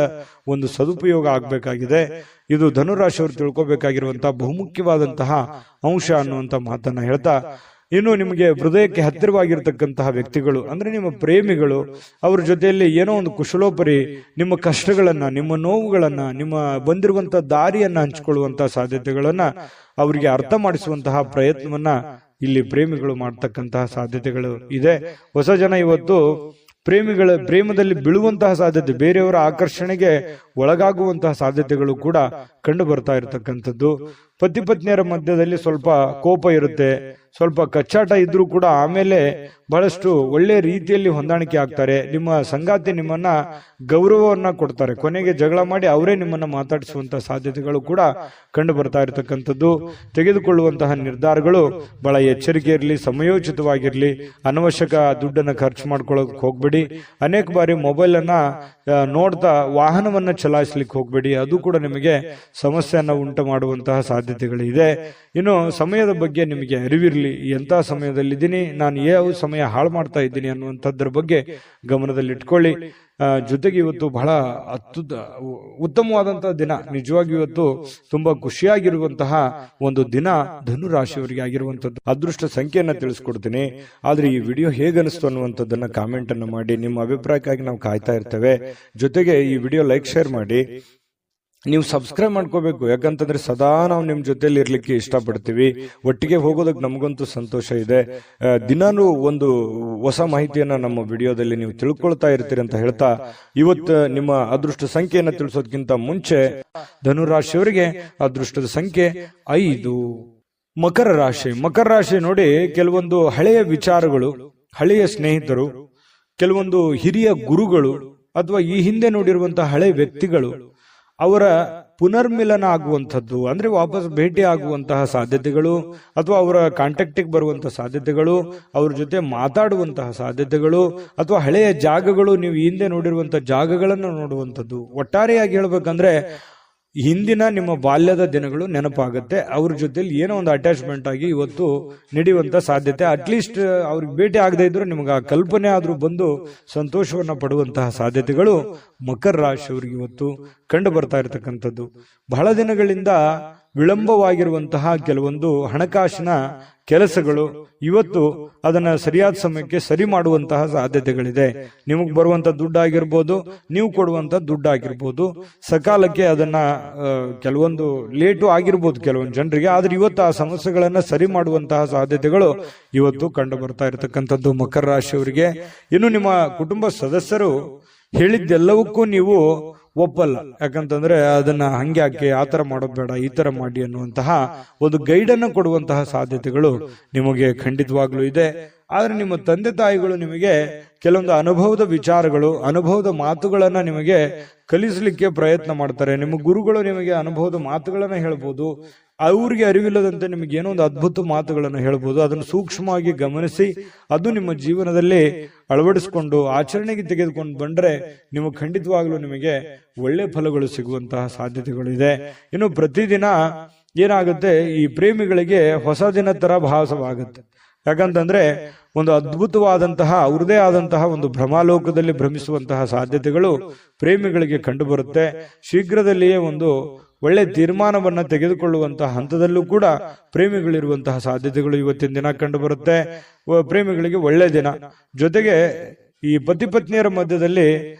ಒಂದು ಸದುಪಯೋಗ ಆಗ್ಬೇಕಾಗಿದೆ. ಇದು ಧನುರಾಶಿಯವರು ತಿಳ್ಕೊಬೇಕಾಗಿರುವಂತಹ ಬಹುಮುಖ್ಯವಾದಂತಹ ಅಂಶ ಅನ್ನುವಂತ ಮಾತನ್ನ ಹೇಳ್ತಾ ಇನ್ನು ನಿಮಗೆ ಹೃದಯಕ್ಕೆ ಹತ್ತಿರವಾಗಿರ್ತಕ್ಕಂತಹ ವ್ಯಕ್ತಿಗಳು ಅಂದ್ರೆ ನಿಮ್ಮ ಪ್ರೇಮಿಗಳು, ಅವ್ರ ಜೊತೆಯಲ್ಲಿ ಏನೋ ಒಂದು ಕುಶಲೋಪರಿ ನಿಮ್ಮ ಕಷ್ಟಗಳನ್ನ, ನಿಮ್ಮ ನೋವುಗಳನ್ನ, ನಿಮ್ಮ ಬಂದಿರುವಂತಹ ದಾರಿಯನ್ನ ಹಂಚಿಕೊಳ್ಳುವಂತಹ ಸಾಧ್ಯತೆಗಳನ್ನ ಅವರಿಗೆ ಅರ್ಥ ಮಾಡಿಸುವಂತಹ ಪ್ರಯತ್ನವನ್ನ ಇಲ್ಲಿ ಪ್ರೇಮಿಗಳು ಮಾಡ್ತಕ್ಕಂತಹ ಸಾಧ್ಯತೆಗಳು ಇದೆ. ಹೊಸ ಜನ ಇವತ್ತು ಪ್ರೇಮದಲ್ಲಿ ಬೀಳುವಂತಹ ಸಾಧ್ಯತೆ, ಬೇರೆಯವರ ಆಕರ್ಷಣೆಗೆ ಒಳಗಾಗುವಂತಹ ಸಾಧ್ಯತೆಗಳು ಕೂಡ ಕಂಡು ಬರ್ತಾ ಇರತಕ್ಕಂಥದ್ದು. ಪತಿ ಪತ್ನಿಯರ ಮಧ್ಯದಲ್ಲಿ ಸ್ವಲ್ಪ ಕೋಪ ಇರುತ್ತೆ, ಸ್ವಲ್ಪ ಕಚ್ಚಾಟ ಇದ್ರೂ ಕೂಡ ಆಮೇಲೆ ಬಹಳಷ್ಟು ಒಳ್ಳೆ ರೀತಿಯಲ್ಲಿ ಹೊಂದಾಣಿಕೆ ಆಗ್ತಾರೆ. ನಿಮ್ಮ ಸಂಗಾತಿ ನಿಮ್ಮನ್ನ ಗೌರವವನ್ನ ಕೊಡ್ತಾರೆ, ಕೊನೆಗೆ ಜಗಳ ಮಾಡಿ ಅವರೇ ನಿಮ್ಮನ್ನ ಮಾತಾಡಿಸುವಂತಹ ಸಾಧ್ಯತೆಗಳು ಕೂಡ ಕಂಡು ಬರ್ತಾ ಇರತಕ್ಕಂಥದ್ದು. ತೆಗೆದುಕೊಳ್ಳುವಂತಹ ನಿರ್ಧಾರಗಳು ಬಹಳ ಎಚ್ಚರಿಕೆ ಇರಲಿ, ಸಮಯೋಚಿತವಾಗಿರ್ಲಿ. ಅನವಶ್ಯಕ ದುಡ್ಡನ್ನ ಖರ್ಚು ಮಾಡ್ಕೊಳ್ಳೋಕೆ ಹೋಗ್ಬೇಡಿ. ಅನೇಕ ಬಾರಿ ಮೊಬೈಲ್ ಅನ್ನ ನೋಡ್ತಾ ವಾಹನವನ್ನ ಚಲಾಯಿಸ್ಲಿಕ್ಕೆ ಹೋಗ್ಬೇಡಿ, ಅದು ಕೂಡ ನಿಮಗೆ ಸಮಸ್ಯೆಯನ್ನ ಉಂಟು ಮಾಡುವಂತಹ ಸಾಧ್ಯತೆಗಳಿದೆ. ಇನ್ನು ಸಮಯದ ಬಗ್ಗೆ ನಿಮಗೆ ಅರಿವಿರಲಿ, ಎಂತ ಸಮಯದಲ್ಲಿದ್ದೀನಿ, ನಾನು ಯಾವ ಸಮಯ ಹಾಳು ಮಾಡ್ತಾ ಇದ್ದೀನಿ ಅನ್ನುವಂಥದ್ರ ಬಗ್ಗೆ ಗಮನದಲ್ಲಿಟ್ಕೊಳ್ಳಿ. ಜೊತೆಗೆ ಇವತ್ತು ಬಹಳ ಉತ್ತಮವಾದಂತಹ ದಿನ, ನಿಜವಾಗಿ ಇವತ್ತು ತುಂಬಾ ಖುಷಿಯಾಗಿರುವಂತಹ ಒಂದು ದಿನ ಧನು ರಾಶಿಯವರಿಗೆ ಆಗಿರುವಂತದ್ದು. ಅದೃಷ್ಟ ಸಂಖ್ಯೆಯನ್ನ ತಿಳಿಸ್ಕೊಡ್ತೀನಿ, ಆದ್ರೆ ಈ ವಿಡಿಯೋ ಹೇಗನಿಸ್ತು ಅನ್ನುವಂಥದ್ದನ್ನ ಕಾಮೆಂಟ್ ಅನ್ನು ಮಾಡಿ. ನಿಮ್ಮ ಅಭಿಪ್ರಾಯಕ್ಕಾಗಿ ನಾವು ಕಾಯ್ತಾ ಇರ್ತೇವೆ. ಜೊತೆಗೆ ಈ ವಿಡಿಯೋ ಲೈಕ್, ಶೇರ್ ಮಾಡಿ. ನೀವು ಸಬ್ಸ್ಕ್ರೈಬ್ ಮಾಡ್ಕೋಬೇಕು, ಯಾಕಂತಂದ್ರೆ ಸದಾ ನಾವು ನಿಮ್ ಜೊತೆಲಿ ಇರ್ಲಿಕ್ಕೆ ಇಷ್ಟಪಡ್ತೀವಿ. ಒಟ್ಟಿಗೆ ಹೋಗೋದಕ್ಕೆ ನಮಗಂತೂ ಸಂತೋಷ ಇದೆ. ದಿನಾನು ಒಂದು ಹೊಸ ಮಾಹಿತಿಯನ್ನ ನಮ್ಮ ವಿಡಿಯೋದಲ್ಲಿ ನೀವು ತಿಳ್ಕೊಳ್ತಾ ಇರ್ತೀರಿ ಅಂತ ಹೇಳ್ತಾ, ಇವತ್ತು ನಿಮ್ಮ ಅದೃಷ್ಟ ಸಂಖ್ಯೆಯನ್ನ ತಿಳಿಸೋದಕ್ಕಿಂತ ಮುಂಚೆ ಧನುರಾಶಿಯವರಿಗೆ ಅದೃಷ್ಟದ ಸಂಖ್ಯೆ 5. ಮಕರ ರಾಶಿ. ಮಕರ ರಾಶಿ ನೋಡಿ, ಕೆಲವೊಂದು ಹಳೆಯ ವಿಚಾರಗಳು, ಹಳೆಯ ಸ್ನೇಹಿತರು, ಕೆಲವೊಂದು ಹಿರಿಯ ಗುರುಗಳು ಅಥವಾ ಈ ಹಿಂದೆ ನೋಡಿರುವಂತಹ ಹಳೆ ವ್ಯಕ್ತಿಗಳು ಅವರ ಪುನರ್ಮಿಲನ ಆಗುವಂಥದ್ದು, ಅಂದ್ರೆ ವಾಪಸ್ ಭೇಟಿ ಆಗುವಂತಹ ಸಾಧ್ಯತೆಗಳು, ಅಥವಾ ಅವರ ಕಾಂಟ್ಯಾಕ್ಟಿಗೆ ಬರುವಂತಹ ಸಾಧ್ಯತೆಗಳು, ಅವ್ರ ಜೊತೆ ಮಾತಾಡುವಂತಹ ಸಾಧ್ಯತೆಗಳು, ಅಥವಾ ಹಳೆಯ ಜಾಗಗಳು, ನೀವು ಹಿಂದೆ ನೋಡಿರುವಂತಹ ಜಾಗಗಳನ್ನು ನೋಡುವಂಥದ್ದು. ಒಟ್ಟಾರೆಯಾಗಿ ಹೇಳ್ಬೇಕಂದ್ರೆ ಹಿಂದಿನ ನಿಮ್ಮ ಬಾಲ್ಯದ ದಿನಗಳು ನೆನಪಾಗುತ್ತೆ. ಅವ್ರ ಜೊತೆಲಿ ಏನೋ ಒಂದು ಅಟ್ಯಾಚ್ಮೆಂಟ್ ಆಗಿ ಇವತ್ತು ನಡೆಯುವಂತ ಸಾಧ್ಯತೆ. ಅಟ್ಲೀಸ್ಟ್ ಅವ್ರಿಗೆ ಭೇಟಿ ಆಗದೆ ಇದ್ರು ನಿಮ್ಗೆ ಆ ಕಲ್ಪನೆ ಆದ್ರೂ ಬಂದು ಸಂತೋಷವನ್ನ ಪಡುವಂತಹ ಸಾಧ್ಯತೆಗಳು ಮಕರ ರಾಶಿಯವರಿಗೆ ಇವತ್ತು ಕಂಡು ಬರ್ತಾ ಇರತಕ್ಕಂಥದ್ದು. ಬಹಳ ದಿನಗಳಿಂದ ವಿಳಂಬವಾಗಿರುವಂತಹ ಕೆಲವೊಂದು ಹಣಕಾಸಿನ ಕೆಲಸಗಳು ಇವತ್ತು ಅದನ್ನ ಸರಿಯಾದ ಸಮಯಕ್ಕೆ ಸರಿ ಮಾಡುವಂತಹ ಸಾಧ್ಯತೆಗಳಿದೆ. ನಿಮಗ್ ಬರುವಂತ ದುಡ್ಡಾಗಿರ್ಬೋದು, ನೀವು ಕೊಡುವಂತ ದುಡ್ಡಾಗಿರ್ಬೋದು, ಸಕಾಲಕ್ಕೆ ಅದನ್ನ ಕೆಲವೊಂದು ಲೇಟು ಆಗಿರ್ಬೋದು ಕೆಲವೊಂದು ಜನರಿಗೆ, ಆದ್ರೆ ಇವತ್ತು ಆ ಸಮಸ್ಯೆಗಳನ್ನ ಸರಿ ಮಾಡುವಂತಹ ಸಾಧ್ಯತೆಗಳು ಇವತ್ತು ಕಂಡು ಬರ್ತಾ ಇರತಕ್ಕಂಥದ್ದು ಮಕರ ರಾಶಿಯವರಿಗೆ. ಇನ್ನು ನಿಮ್ಮ ಕುಟುಂಬ ಸದಸ್ಯರು ಹೇಳಿದ್ದೆಲ್ಲವಕ್ಕೂ ನೀವು ಒಪ್ಪಲ್ಲ, ಯಾಕಂತಂದ್ರೆ ಅದನ್ನ ಹಂಗೆ ಹಾಕಿ ಆ ತರ ಮಾಡೋದು ಬೇಡ, ಈ ತರ ಮಾಡಿ ಅನ್ನುವಂತಹ ಒಂದು ಗೈಡ್ ಅನ್ನು ಕೊಡುವಂತಹ ಸಾಧ್ಯತೆಗಳು ನಿಮಗೆ ಖಂಡಿತವಾಗ್ಲೂ ಇದೆ. ಆದ್ರೆ ನಿಮ್ಮ ತಂದೆ ತಾಯಿಗಳು ನಿಮಗೆ ಕೆಲವೊಂದು ಅನುಭವದ ವಿಚಾರಗಳು, ಅನುಭವದ ಮಾತುಗಳನ್ನ ನಿಮಗೆ ಕಲಿಸಲಿಕ್ಕೆ ಪ್ರಯತ್ನ ಮಾಡ್ತಾರೆ. ನಿಮ್ಮ ಗುರುಗಳು ನಿಮಗೆ ಅನುಭವದ ಮಾತುಗಳನ್ನ ಹೇಳ್ಬೋದು, ಅವ್ರಿಗೆ ಅರಿವಿಲ್ಲದಂತೆ ನಿಮಗೆ ಏನೋ ಒಂದು ಅದ್ಭುತ ಮಾತುಗಳನ್ನು ಹೇಳ್ಬೋದು. ಅದನ್ನು ಸೂಕ್ಷ್ಮವಾಗಿ ಗಮನಿಸಿ ಅದು ನಿಮ್ಮ ಜೀವನದಲ್ಲಿ ಅಳವಡಿಸಿಕೊಂಡು ಆಚರಣೆಗೆ ತೆಗೆದುಕೊಂಡು ಬಂದ್ರೆ ನೀವು ಖಂಡಿತವಾಗ್ಲೂ ನಿಮಗೆ ಒಳ್ಳೆ ಫಲಗಳು ಸಿಗುವಂತಹ ಸಾಧ್ಯತೆಗಳು ಇದೆ. ಇನ್ನು ಪ್ರತಿದಿನ ಏನಾಗುತ್ತೆ, ಈ ಪ್ರೇಮಿಗಳಿಗೆ ಹೊಸ ದಿನ ತರ ಭಾಸವಾಗುತ್ತೆ. ಯಾಕಂತಂದ್ರೆ ಒಂದು ಅದ್ಭುತವಾದಂತಹ ಅವ್ರದೇ ಆದಂತಹ ಒಂದು ಭ್ರಮಾಲೋಕದಲ್ಲಿ ಭ್ರಮಿಸುವಂತಹ ಸಾಧ್ಯತೆಗಳು ಪ್ರೇಮಿಗಳಿಗೆ ಕಂಡು ಬರುತ್ತೆ. ಶೀಘ್ರದಲ್ಲಿಯೇ ಒಂದು ಒಳ್ಳೆ ತೀರ್ಮಾನವನ್ನ ತೆಗೆದುಕೊಳ್ಳುವಂತಹ ಹಂತದಲ್ಲೂ ಕೂಡ ಪ್ರೇಮಿಗಳಿರುವಂತಹ ಸಾಧ್ಯತೆಗಳು ಇವತ್ತಿನ ದಿನ ಕಂಡು ಬರುತ್ತೆ. ಪ್ರೇಮಿಗಳಿಗೆ ಒಳ್ಳೆ ದಿನ. ಜೊತೆಗೆ ಈ ಪತಿ ಪತ್ನಿಯರ ಮಧ್ಯದಲ್ಲಿ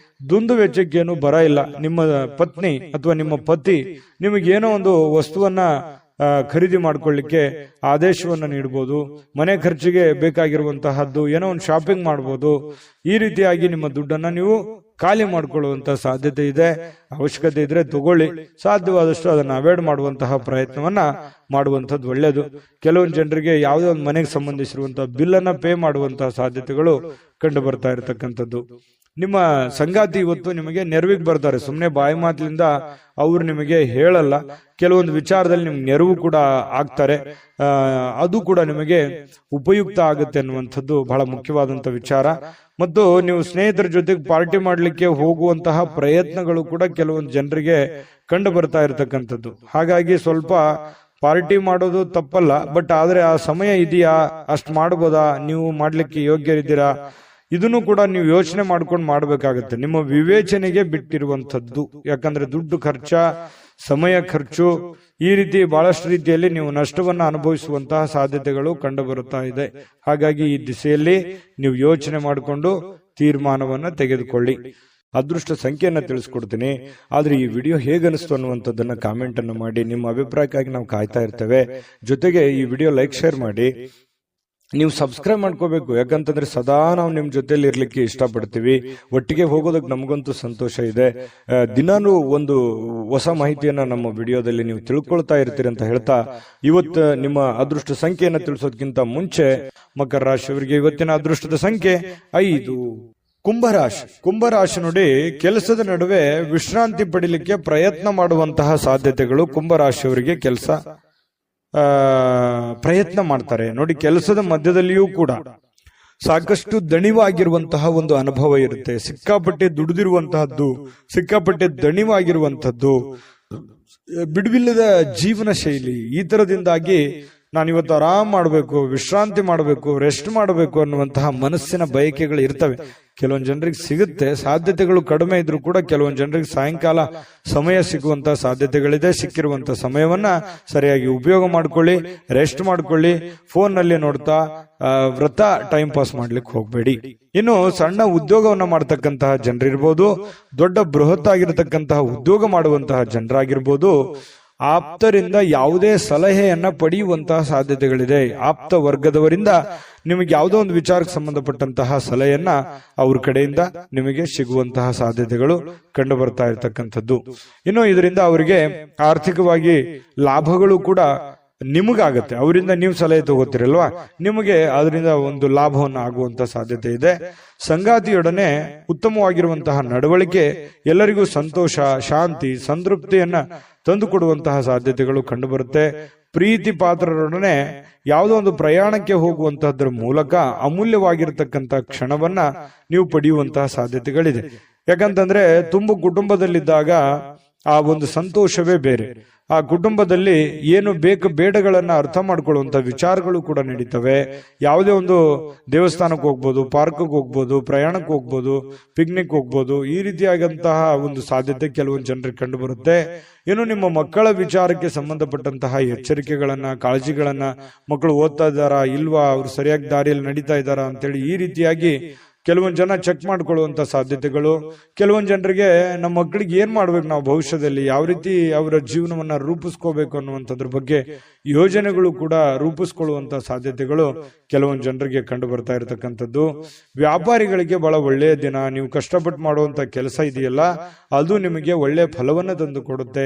ದುಂದು ವೆಚ್ಚಕ್ಕೇನು ಬರ ಇಲ್ಲ. ನಿಮ್ಮ ಪತ್ನಿ ಅಥವಾ ನಿಮ್ಮ ಪತಿ ನಿಮಗೇನೋ ಒಂದು ವಸ್ತುವನ್ನ ಖರೀದಿ ಮಾಡ್ಕೊಳ್ಳಿಕ್ಕೆ ಆದೇಶವನ್ನ ನೀಡಬಹುದು, ಮನೆ ಖರ್ಚಿಗೆ ಬೇಕಾಗಿರುವಂತಹದ್ದು ಏನೋ ಒಂದು ಶಾಪಿಂಗ್ ಮಾಡಬಹುದು. ಈ ರೀತಿಯಾಗಿ ನಿಮ್ಮ ದುಡ್ಡನ್ನ ನೀವು ಖಾಲಿ ಮಾಡ್ಕೊಳ್ಳುವಂತಹ ಸಾಧ್ಯತೆ ಇದೆ. ಅವಶ್ಯಕತೆ ಇದ್ರೆ ತಗೊಳ್ಳಿ, ಸಾಧ್ಯವಾದಷ್ಟು ಅದನ್ನು ಅವಾಯ್ಡ್ ಮಾಡುವಂತಹ ಪ್ರಯತ್ನವನ್ನ ಮಾಡುವಂಥದ್ದು ಒಳ್ಳೆಯದು. ಕೆಲವೊಂದು ಜನರಿಗೆ ಯಾವುದೇ ಒಂದು ಮನೆಗೆ ಸಂಬಂಧಿಸಿರುವಂತಹ ಬಿಲ್ ಅನ್ನ ಪೇ ಮಾಡುವಂತಹ ಸಾಧ್ಯತೆಗಳು ಕಂಡು ಬರ್ತಾ ಇರತಕ್ಕಂಥದ್ದು. ನಿಮ್ಮ ಸಂಗಾತಿ ಇವತ್ತು ನಿಮಗೆ ನೆರವಿಗೆ ಬರ್ತಾರೆ, ಸುಮ್ಮನೆ ಬಾಯಿ ಮಾತಿನಿಂದ ಅವ್ರು ನಿಮಗೆ ಹೇಳಲ್ಲ, ಕೆಲವೊಂದು ವಿಚಾರದಲ್ಲಿ ನಿಮ್ಗೆ ನೆರವು ಕೂಡ ಆಗ್ತಾರೆ. ಅದು ಕೂಡ ನಿಮಗೆ ಉಪಯುಕ್ತ ಆಗುತ್ತೆ ಅನ್ನುವಂಥದ್ದು ಬಹಳ ಮುಖ್ಯವಾದಂತ ವಿಚಾರ. ಮತ್ತು ನೀವು ಸ್ನೇಹಿತರ ಜೊತೆಗೆ ಪಾರ್ಟಿ ಮಾಡ್ಲಿಕ್ಕೆ ಹೋಗುವಂತಹ ಪ್ರಯತ್ನಗಳು ಕೂಡ ಕೆಲವೊಂದು ಜನರಿಗೆ ಕಂಡು ಬರ್ತಾ ಇರತಕ್ಕಂಥದ್ದು. ಹಾಗಾಗಿ ಸ್ವಲ್ಪ ಪಾರ್ಟಿ ಮಾಡೋದು ತಪ್ಪಲ್ಲ, ಬಟ್ ಆದ್ರೆ ಆ ಸಮಯ ಇದೆಯಾ, ಅಷ್ಟು ಮಾಡ್ಬೋದಾ, ನೀವು ಮಾಡ್ಲಿಕ್ಕೆ ಯೋಗ್ಯರಿದ್ದೀರಾ, ಇದನ್ನು ಕೂಡ ನೀವು ಯೋಚನೆ ಮಾಡ್ಕೊಂಡು ಮಾಡ್ಬೇಕಾಗತ್ತೆ. ನಿಮ್ಮ ವಿವೇಚನೆಗೆ ಬಿಟ್ಟಿರುವಂತದ್ದು. ಯಾಕಂದ್ರೆ ದುಡ್ಡು ಖರ್ಚ, ಸಮಯ ಖರ್ಚು, ಈ ರೀತಿ ಬಹಳಷ್ಟು ರೀತಿಯಲ್ಲಿ ನೀವು ನಷ್ಟವನ್ನು ಅನುಭವಿಸುವಂತಹ ಸಾಧ್ಯತೆಗಳು ಕಂಡು ಬರುತ್ತಾ ಇದೆ. ಹಾಗಾಗಿ ಈ ದಿಸೆಯಲ್ಲಿ ನೀವು ಯೋಚನೆ ಮಾಡಿಕೊಂಡು ತೀರ್ಮಾನವನ್ನ ತೆಗೆದುಕೊಳ್ಳಿ. ಅದೃಷ್ಟ ಸಂಖ್ಯೆಯನ್ನ ತಿಳಿಸ್ಕೊಡ್ತೀನಿ. ಆದ್ರೆ ಈ ವಿಡಿಯೋ ಹೇಗನಿಸ್ತು ಅನ್ನುವಂಥದ್ದನ್ನ ಕಾಮೆಂಟ್ ಅನ್ನು ಮಾಡಿ. ನಿಮ್ಮ ಅಭಿಪ್ರಾಯಕ್ಕಾಗಿ ನಾವು ಕಾಯ್ತಾ ಇರ್ತೇವೆ. ಜೊತೆಗೆ ಈ ವಿಡಿಯೋ ಲೈಕ್ ಶೇರ್ ಮಾಡಿ. ನೀವು ಸಬ್ಸ್ಕ್ರೈಬ್ ಮಾಡ್ಕೋಬೇಕು, ಯಾಕಂತಂದ್ರೆ ಸದಾ ನಾವು ನಿಮ್ ಜೊತೆಲಿ ಇರ್ಲಿಕ್ಕೆ ಇಷ್ಟಪಡ್ತೀವಿ. ಒಟ್ಟಿಗೆ ಹೋಗೋದಕ್ಕೆ ನಮಗಂತೂ ಸಂತೋಷ ಇದೆ. ದಿನಾನು ಒಂದು ಹೊಸ ಮಾಹಿತಿಯನ್ನ ನಮ್ಮ ವಿಡಿಯೋದಲ್ಲಿ ನೀವು ತಿಳ್ಕೊಳ್ತಾ ಇರ್ತೀರಿ ಅಂತ ಹೇಳ್ತಾ, ಇವತ್ತು ನಿಮ್ಮ ಅದೃಷ್ಟ ಸಂಖ್ಯೆಯನ್ನ ತಿಳಿಸೋದಕ್ಕಿಂತ ಮುಂಚೆ ಮಕರ ರಾಶಿಯವರಿಗೆ ಇವತ್ತಿನ ಅದೃಷ್ಟದ ಸಂಖ್ಯೆ 5. ಕುಂಭರಾಶಿ ನೋಡಿ, ಕೆಲಸದ ನಡುವೆ ವಿಶ್ರಾಂತಿ ಪಡಿಲಿಕ್ಕೆ ಪ್ರಯತ್ನ ಮಾಡುವಂತಹ ಸಾಧ್ಯತೆಗಳು ಕುಂಭರಾಶಿಯವರಿಗೆ ಪ್ರಯತ್ನ ಮಾಡ್ತಾರೆ ನೋಡಿ. ಕೆಲಸದ ಮಧ್ಯದಲ್ಲಿಯೂ ಕೂಡ ಸಾಕಷ್ಟು ದಣಿವಾಗಿರುವಂತಹ ಒಂದು ಅನುಭವ ಇರುತ್ತೆ. ಸಿಕ್ಕಾಪಟ್ಟೆ ದುಡಿದಿರುವಂತಹದ್ದು, ಸಿಕ್ಕಾಪಟ್ಟೆ ದಣಿವಾಗಿರುವಂತಹದ್ದು, ಬಿಡುವಿಲ್ಲದ ಜೀವನ ಶೈಲಿ, ಈ ತರದಿಂದಾಗಿ ನಾನಿವತ್ತು ಆರಾಮ್ ಮಾಡಬೇಕು, ವಿಶ್ರಾಂತಿ ಮಾಡಬೇಕು, ರೆಸ್ಟ್ ಮಾಡಬೇಕು ಅನ್ನುವಂತಹ ಮನಸ್ಸಿನ ಬಯಕೆಗಳು ಇರ್ತವೆ. ಕೆಲವೊಂದು ಜನರಿಗೆ ಸಿಗುತ್ತೆ, ಸಾಧ್ಯತೆಗಳು ಕಡಿಮೆ ಇದ್ರೂ ಕೂಡ ಕೆಲವೊಂದು ಜನರಿಗೆ ಸಾಯಂಕಾಲ ಸಮಯ ಸಿಗುವಂತಹ ಸಾಧ್ಯತೆಗಳಿದೆ. ಸಿಕ್ಕಿರುವಂತಹ ಸಮಯವನ್ನ ಸರಿಯಾಗಿ ಉಪಯೋಗ ಮಾಡ್ಕೊಳ್ಳಿ, ರೆಸ್ಟ್ ಮಾಡ್ಕೊಳ್ಳಿ. ಫೋನ್ ನಲ್ಲಿ ನೋಡ್ತಾ ವ್ರತ ಟೈಮ್ ಪಾಸ್ ಮಾಡ್ಲಿಕ್ಕೆ ಹೋಗ್ಬೇಡಿ. ಇನ್ನು ಸಣ್ಣ ಉದ್ಯೋಗವನ್ನ ಮಾಡ್ತಕ್ಕಂತಹ ಜನರಿರ್ಬೋದು, ದೊಡ್ಡ ಬೃಹತ್ ಆಗಿರತಕ್ಕಂತಹ ಉದ್ಯೋಗ ಮಾಡುವಂತಹ ಜನರಾಗಿರ್ಬೋದು, ಆಪ್ತರಿಂದ ಯಾವುದೇ ಸಲಹೆಯನ್ನ ಪಡೆಯುವಂತಹ ಸಾಧ್ಯತೆಗಳಿದೆ. ಆಪ್ತ ವರ್ಗದವರಿಂದ ನಿಮಗೆ ಯಾವುದೋ ಒಂದು ವಿಚಾರಕ್ಕೆ ಸಂಬಂಧಪಟ್ಟಂತಹ ಸಲಹೆಯನ್ನ ಅವ್ರ ಕಡೆಯಿಂದ ನಿಮಗೆ ಸಿಗುವಂತಹ ಸಾಧ್ಯತೆಗಳು ಕಂಡು ಬರ್ತಾ ಇರತಕ್ಕಂಥದ್ದು. ಇನ್ನು ಇದರಿಂದ ಅವರಿಗೆ ಆರ್ಥಿಕವಾಗಿ ಲಾಭಗಳು ಕೂಡ ನಿಮಗಾಗತ್ತೆ. ಅವರಿಂದ ನೀವು ಸಲಹೆ ತಗೋತೀರಲ್ವಾ, ನಿಮಗೆ ಅದರಿಂದ ಒಂದು ಲಾಭವನ್ನು ಆಗುವಂತ ಸಾಧ್ಯತೆ ಇದೆ. ಸಂಗಾತಿಯೊಡನೆ ಉತ್ತಮವಾಗಿರುವಂತಹ ನಡವಳಿಕೆ ಎಲ್ಲರಿಗೂ ಸಂತೋಷ, ಶಾಂತಿ, ಸಂತೃಪ್ತಿಯನ್ನ ತಂದುಕೊಡುವಂತಹ ಸಾಧ್ಯತೆಗಳು ಕಂಡುಬರುತ್ತೆ. ಪ್ರೀತಿ ಪಾತ್ರರೊಡನೆ ಯಾವುದೋ ಒಂದು ಪ್ರಯಾಣಕ್ಕೆ ಹೋಗುವಂತಹದ್ರ ಮೂಲಕ ಅಮೂಲ್ಯವಾಗಿರತಕ್ಕಂತ ಕ್ಷಣವನ್ನ ನೀವು ಪಡೆಯುವಂತಹ ಸಾಧ್ಯತೆಗಳಿದೆ. ಯಾಕಂತಂದ್ರೆ ತುಂಬ ಕುಟುಂಬದಲ್ಲಿದ್ದಾಗ ಆ ಒಂದು ಸಂತೋಷವೇ ಬೇರೆ. ಆ ಕುಟುಂಬದಲ್ಲಿ ಏನು ಬೇಕು ಬೇಡಗಳನ್ನ ಅರ್ಥ ಮಾಡ್ಕೊಳ್ಳುವಂತ ವಿಚಾರಗಳು ಕೂಡ ನಡೀತವೆ. ಯಾವುದೇ ಒಂದು ದೇವಸ್ಥಾನಕ್ಕೆ ಹೋಗ್ಬೋದು, ಪಾರ್ಕ್ಗೆ ಹೋಗ್ಬೋದು, ಪ್ರಯಾಣಕ್ಕೆ ಹೋಗ್ಬೋದು, ಪಿಕ್ನಿಕ್ ಹೋಗ್ಬೋದು. ಈ ರೀತಿಯಾದಂತಹ ಒಂದು ಸಾಧ್ಯತೆ ಕೆಲವೊಂದು ಜನರಿಗೆ ಕಂಡು ಬರುತ್ತೆ. ಇನ್ನು ನಿಮ್ಮ ಮಕ್ಕಳ ವಿಚಾರಕ್ಕೆ ಸಂಬಂಧಪಟ್ಟಂತಹ ಎಚ್ಚರಿಕೆಗಳನ್ನ, ಕಾಳಜಿಗಳನ್ನ, ಮಕ್ಕಳು ಓದ್ತಾ ಇದ್ದಾರಾ ಇಲ್ವಾ, ಅವ್ರು ಸರಿಯಾಗಿ ದಾರಿಯಲ್ಲಿ ನಡೀತಾ ಇದ್ದಾರಾ ಅಂತೇಳಿ ಈ ರೀತಿಯಾಗಿ ಕೆಲವೊಂದು ಜನ ಚೆಕ್ ಮಾಡ್ಕೊಳ್ಳುವಂತ ಸಾಧ್ಯತೆಗಳು. ಕೆಲವೊಂದು ಜನರಿಗೆ ನಮ್ಮ ಮಕ್ಕಳಿಗೆ ಏನ್ ಮಾಡ್ಬೇಕು, ನಾವು ಭವಿಷ್ಯದಲ್ಲಿ ಯಾವ ರೀತಿ ಅವರ ಜೀವನವನ್ನ ರೂಪಿಸ್ಕೋಬೇಕು ಅನ್ನುವಂಥದ್ರ ಬಗ್ಗೆ ಯೋಜನೆಗಳು ಕೂಡ ರೂಪಿಸ್ಕೊಳ್ಳುವಂತ ಸಾಧ್ಯತೆಗಳು ಕೆಲವೊಂದು ಜನರಿಗೆ ಕಂಡು ಬರ್ತಾ ಇರತಕ್ಕಂಥದ್ದು. ವ್ಯಾಪಾರಿಗಳಿಗೆ ಬಹಳ ಒಳ್ಳೆಯ ದಿನ. ನೀವು ಕಷ್ಟಪಟ್ಟು ಮಾಡುವಂತ ಕೆಲಸ ಇದೆಯಲ್ಲ, ಅದು ನಿಮಗೆ ಒಳ್ಳೆಯ ಫಲವನ್ನ ತಂದು ಕೊಡುತ್ತೆ.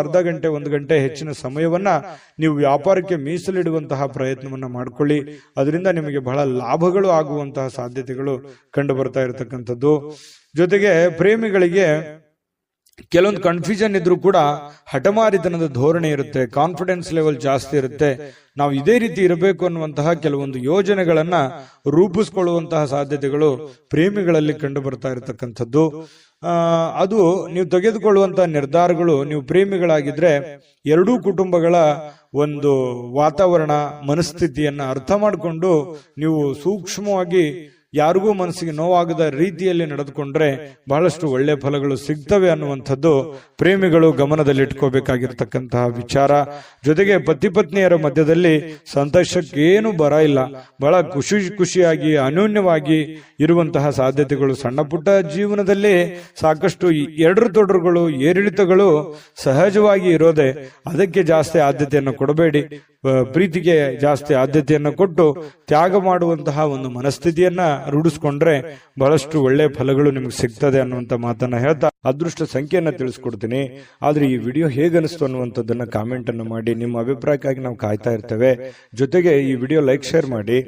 ಅರ್ಧ ಗಂಟೆ 1 ಗಂಟೆ ಹೆಚ್ಚಿನ ಸಮಯವನ್ನ ನೀವು ವ್ಯಾಪಾರಕ್ಕೆ ಮೀಸಲಿಡುವಂತಹ ಪ್ರಯತ್ನವನ್ನ ಮಾಡ್ಕೊಳ್ಳಿ. ಅದರಿಂದ ನಿಮಗೆ ಬಹಳ ಲಾಭಗಳು ಆಗುವಂತಹ ಸಾಧ್ಯತೆಗಳು ಕಂಡು ಬರ್ತಾ ಇರತಕ್ಕಂಥದ್ದು. ಜೊತೆಗೆ ಪ್ರೇಮಿಗಳಿಗೆ ಕೆಲವೊಂದು ಕನ್ಫ್ಯೂಷನ್ ಇದ್ರೂ ಕೂಡ ಹಠಮಾರಿತನದ ಧೋರಣೆ ಇರುತ್ತೆ, ಕಾನ್ಫಿಡೆನ್ಸ್ ಲೆವೆಲ್ ಜಾಸ್ತಿ ಇರುತ್ತೆ. ನಾವು ಇದೇ ರೀತಿ ಇರಬೇಕು ಅನ್ನುವಂತಹ ಕೆಲವೊಂದು ಯೋಜನೆಗಳನ್ನ ರೂಪಿಸ್ಕೊಳ್ಳುವಂತಹ ಸಾಧ್ಯತೆಗಳು ಪ್ರೇಮಿಗಳಲ್ಲಿ ಕಂಡು ಬರ್ತಾ ಇರತಕ್ಕಂಥದ್ದು. ಅದು ನೀವು ತೆಗೆದುಕೊಳ್ಳುವಂತಹ ನಿರ್ಧಾರಗಳು, ನೀವು ಪ್ರೇಮಿಗಳಾಗಿದ್ರೆ ಎರಡೂ ಕುಟುಂಬಗಳ ಒಂದು ವಾತಾವರಣ, ಮನಸ್ಥಿತಿಯನ್ನ ಅರ್ಥ ಮಾಡಿಕೊಂಡು ನೀವು ಸೂಕ್ಷ್ಮವಾಗಿ ಯಾರಿಗೂ ಮನಸ್ಸಿಗೆ ನೋವಾಗದ ರೀತಿಯಲ್ಲಿ ನಡೆದುಕೊಂಡ್ರೆ ಬಹಳಷ್ಟು ಒಳ್ಳೆ ಫಲಗಳು ಸಿಗ್ತವೆ ಅನ್ನುವಂಥದ್ದು ಪ್ರೇಮಿಗಳು ಗಮನದಲ್ಲಿಟ್ಕೋಬೇಕಾಗಿರ್ತಕ್ಕಂತಹ ವಿಚಾರ. ಜೊತೆಗೆ ಪತಿ ಪತ್ನಿಯರ ಮಧ್ಯದಲ್ಲಿ ಸಂತೋಷಕ್ಕೇನು ಬರ ಇಲ್ಲ. ಬಹಳ ಖುಷಿಯಾಗಿ ಅನ್ಯೋನ್ಯವಾಗಿ ಇರುವಂತಹ ಸಾಧ್ಯತೆಗಳು. ಸಣ್ಣ ಪುಟ್ಟ ಜೀವನದಲ್ಲಿ ಸಾಕಷ್ಟು ತೊಡರುಗಳು, ಏರಿಳಿತಗಳು ಸಹಜವಾಗಿ ಇರೋದೆ. ಅದಕ್ಕೆ ಜಾಸ್ತಿ ಆದ್ಯತೆಯನ್ನು ಕೊಡಬೇಡಿ. ಪ್ರೀತಿಗೆ ಜಾಸ್ತಿ ಆದ್ಯತೆಯನ್ನು ಕೊಟ್ಟು ತ್ಯಾಗ ಮಾಡುವಂತಹ ಒಂದು ಮನಸ್ಥಿತಿಯನ್ನ ರೂಢಿಸ್ಕೊಂಡ್ರೆ ಬಹಳಷ್ಟು ಒಳ್ಳೆ ಫಲಗಳು ನಿಮ್ಗೆ ಸಿಗ್ತದೆ ಅನ್ನುವಂತ ಮಾತನ್ನ ಹೇಳ್ತಾ ಅದೃಷ್ಟ ಸಂಖ್ಯೆಯನ್ನ ತಿಳಿಸ್ಕೊಡ್ತೀನಿ. ಆದ್ರೆ ಈ ವಿಡಿಯೋ ಹೇಗನಿಸ್ತು ಅನ್ನುವಂಥದ್ದನ್ನ ಕಾಮೆಂಟ್ ಅನ್ನು ಮಾಡಿ. ನಿಮ್ಮ ಅಭಿಪ್ರಾಯಕ್ಕಾಗಿ ನಾವು ಕಾಯ್ತಾ ಇರ್ತೇವೆ. ಜೊತೆಗೆ ಈ ವಿಡಿಯೋ ಲೈಕ್ ಶೇರ್ ಮಾಡಿ.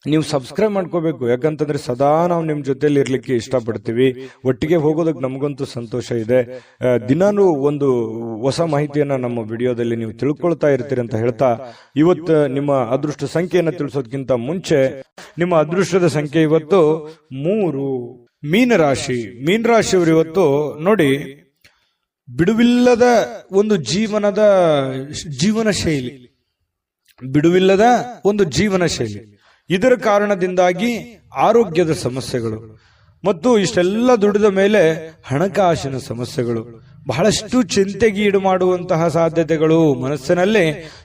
ನೀವು ಸಬ್ಸ್ಕ್ರೈಬ್ ಮಾಡ್ಕೋಬೇಕು, ಯಾಕಂತಂದ್ರೆ ಸದಾ ನಾವು ನಿಮ್ ಜೊತೆಲಿ ಇರ್ಲಿಕ್ಕೆ ಇಷ್ಟಪಡ್ತೀವಿ. ಒಟ್ಟಿಗೆ ಹೋಗೋದಕ್ಕೆ ನಮಗಂತೂ ಸಂತೋಷ ಇದೆ. ದಿನಾನು ಒಂದು ಹೊಸ ಮಾಹಿತಿಯನ್ನ ನಮ್ಮ ವಿಡಿಯೋದಲ್ಲಿ ನೀವು ತಿಳ್ಕೊಳ್ತಾ ಇರ್ತೀರಿ ಅಂತ ಹೇಳ್ತಾ, ಇವತ್ತು ನಿಮ್ಮ ಅದೃಷ್ಟ ಸಂಖ್ಯೆಯನ್ನ ತಿಳಿಸೋದಕ್ಕಿಂತ ಮುಂಚೆ ನಿಮ್ಮ ಅದೃಷ್ಟದ ಸಂಖ್ಯೆ ಇವತ್ತು 3. ಮೀನರಾಶಿಯವರು ಇವತ್ತು ನೋಡಿ, ಬಿಡುವಿಲ್ಲದ ಒಂದು ಜೀವನ ಶೈಲಿ, ಬಿಡುವಿಲ್ಲದ ಒಂದು ಜೀವನ ಶೈಲಿ. ಇದರ ಕಾರಣದಿಂದಾಗಿ ಆರೋಗ್ಯದ ಸಮಸ್ಯೆಗಳು ಮತ್ತು ಇಷ್ಟೆಲ್ಲ ದುಡಿದ ಮೇಲೆ ಹಣಕಾಸಿನ ಸಮಸ್ಯೆಗಳು, ಬಹಳಷ್ಟು ಚಿಂತೆಗೆ ಈಡು ಮಾಡುವಂತಹ ಸಾಧ್ಯತೆಗಳು. ಮನಸ್ಸಿನಲ್ಲಿ